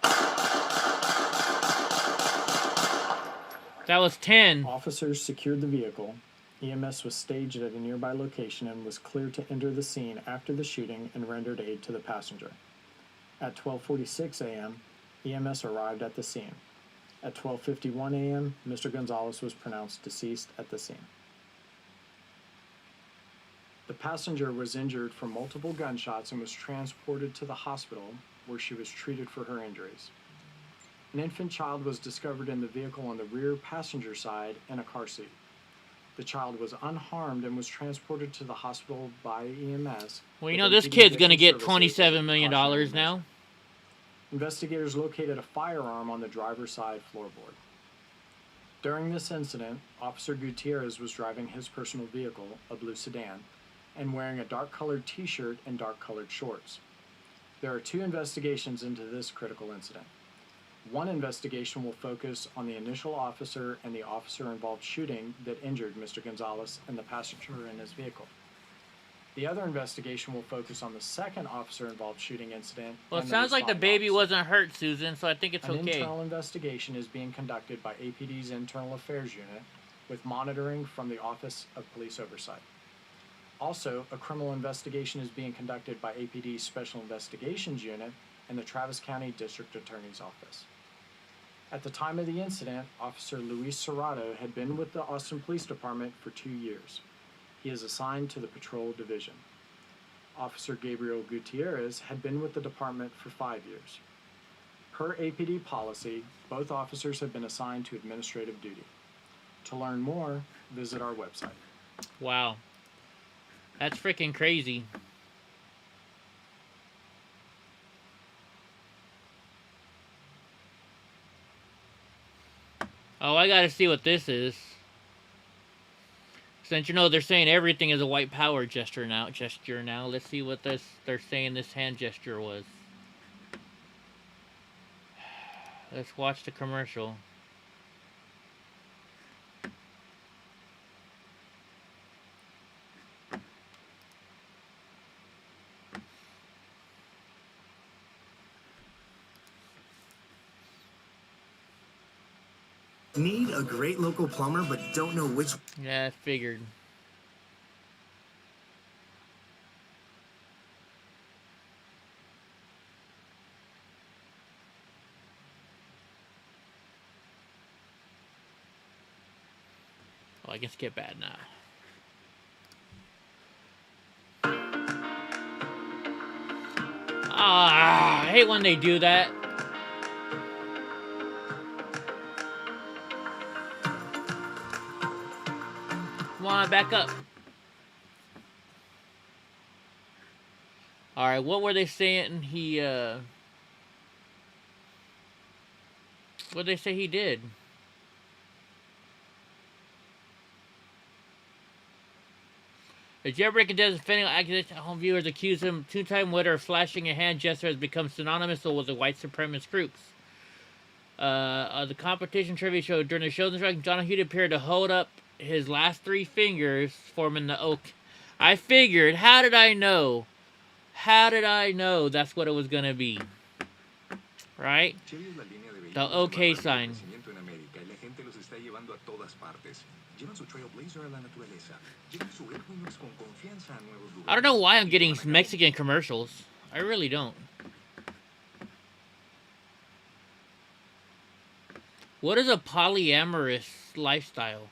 That was 10. Officers secured the vehicle. EMS was staged at a nearby location and was cleared to enter the scene after the shooting and rendered aid to the passenger. At 12:46 a.m., EMS arrived at the scene. At 12:51 a.m., Mr. Gonzalez was pronounced deceased at the scene. The passenger was injured from multiple gunshots and was transported to the hospital where she was treated for her injuries. An infant child was discovered in the vehicle on the rear passenger side in a car seat. The child was unharmed and was transported to the hospital by EMS. Well, you know, this kid's going to get $27 million now. Investigators located a firearm on the driver's side floorboard. During this incident, Officer Gutierrez was driving his personal vehicle, a blue sedan, and wearing a dark-colored t-shirt and dark-colored shorts. There are two investigations into this critical incident. One investigation will focus on the initial officer and the officer-involved shooting that injured Mr. Gonzalez and the passenger in his vehicle. The other investigation will focus on the second officer-involved shooting incident. Well, it sounds like the baby wasn't hurt, Susan, so I think it's okay. An internal investigation is being conducted by APD's Internal Affairs Unit with monitoring from the Office of Police Oversight. Also, a criminal investigation is being conducted by APD's Special Investigations Unit and the Travis County District Attorney's Office. At the time of the incident, Officer Luis Serrato had been with the Austin Police Department for 2 years. He is assigned to the Patrol Division. Officer Gabriel Gutierrez had been with the department for 5 years. Per APD policy, both officers have been assigned to administrative duty. To learn more, visit our website. Wow. That's freaking crazy. Oh, I gotta see what this is. Since you know they're saying everything is a white power gesture now. Let's see what they're saying this hand gesture was. Let's watch the commercial. Need a great local plumber but don't know which. Yeah, I figured. Oh, I can skip bad now. Ah, I hate when they do that. Come on, back up. Alright, what were they saying he, what did they say he did? A jailbreak contestant defending accusation home viewers accused him two-time winner of flashing a hand gesture has become synonymous with the white supremacist groups. The competition trivia show during the show's introduction, John Hughes appeared to hold up his last three fingers, forming the OK. I figured, how did I know? How did I know that's what it was gonna be? Right? The OK sign. I don't know why I'm getting Mexican commercials. I really don't. What is a polyamorous lifestyle?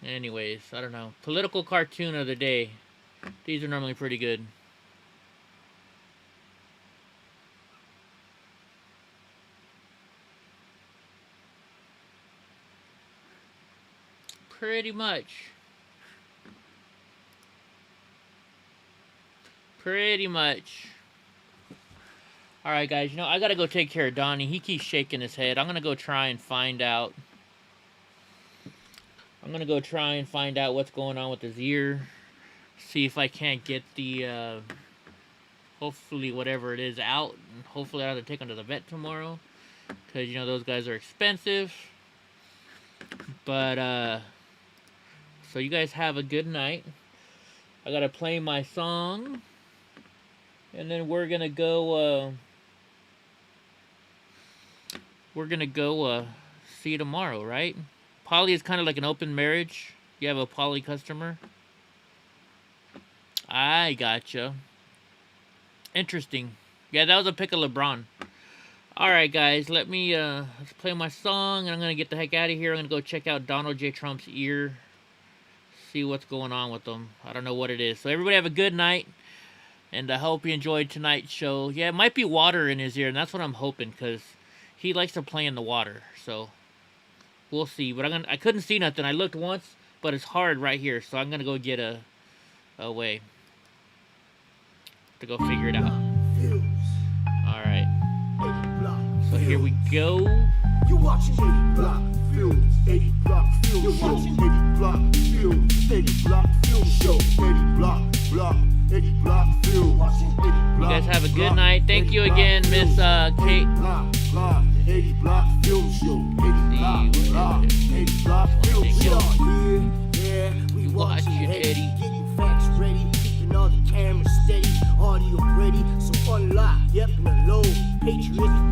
Anyways, I don't know. Political cartoon of the day. These are normally pretty good. Pretty much. Pretty much. Alright, guys. You know, I gotta go take care of Donnie. He keeps shaking his head. I'm gonna go try and find out. I'm gonna go try and find out what's going on with his ear. See if I can't get the, hopefully whatever it is out. And hopefully I have to take him to the vet tomorrow. Because, you know, those guys are expensive. But, so you guys have a good night. I gotta play my song. And then we're gonna go, see you tomorrow, right? Poly is kind of like an open marriage. You have a poly customer. I gotcha. Interesting. Yeah, that was a pick of LeBron. Alright, guys. Let's play my song, and I'm going to get the heck out of here. I'm going to go check out Donald J. Trump's ear. See what's going on with them. I don't know what it is. So everybody have a good night. And I hope you enjoyed tonight's show. Yeah, it might be water in his ear, and that's what I'm hoping, because he likes to play in the water. So we'll see. But I couldn't see nothing. I looked once, but it's hard right here. So I'm gonna go get a way to go figure it out. Alright. So here we go. You watching EddieBlockFilms, EddieBlockFilms Show, EddieBlockFilms, EddieBlockFilms Show, EddieBlockFilms. You guys have a good night. Thank you again, Miss Kate. EddieBlockFilms Show, EddieBlock.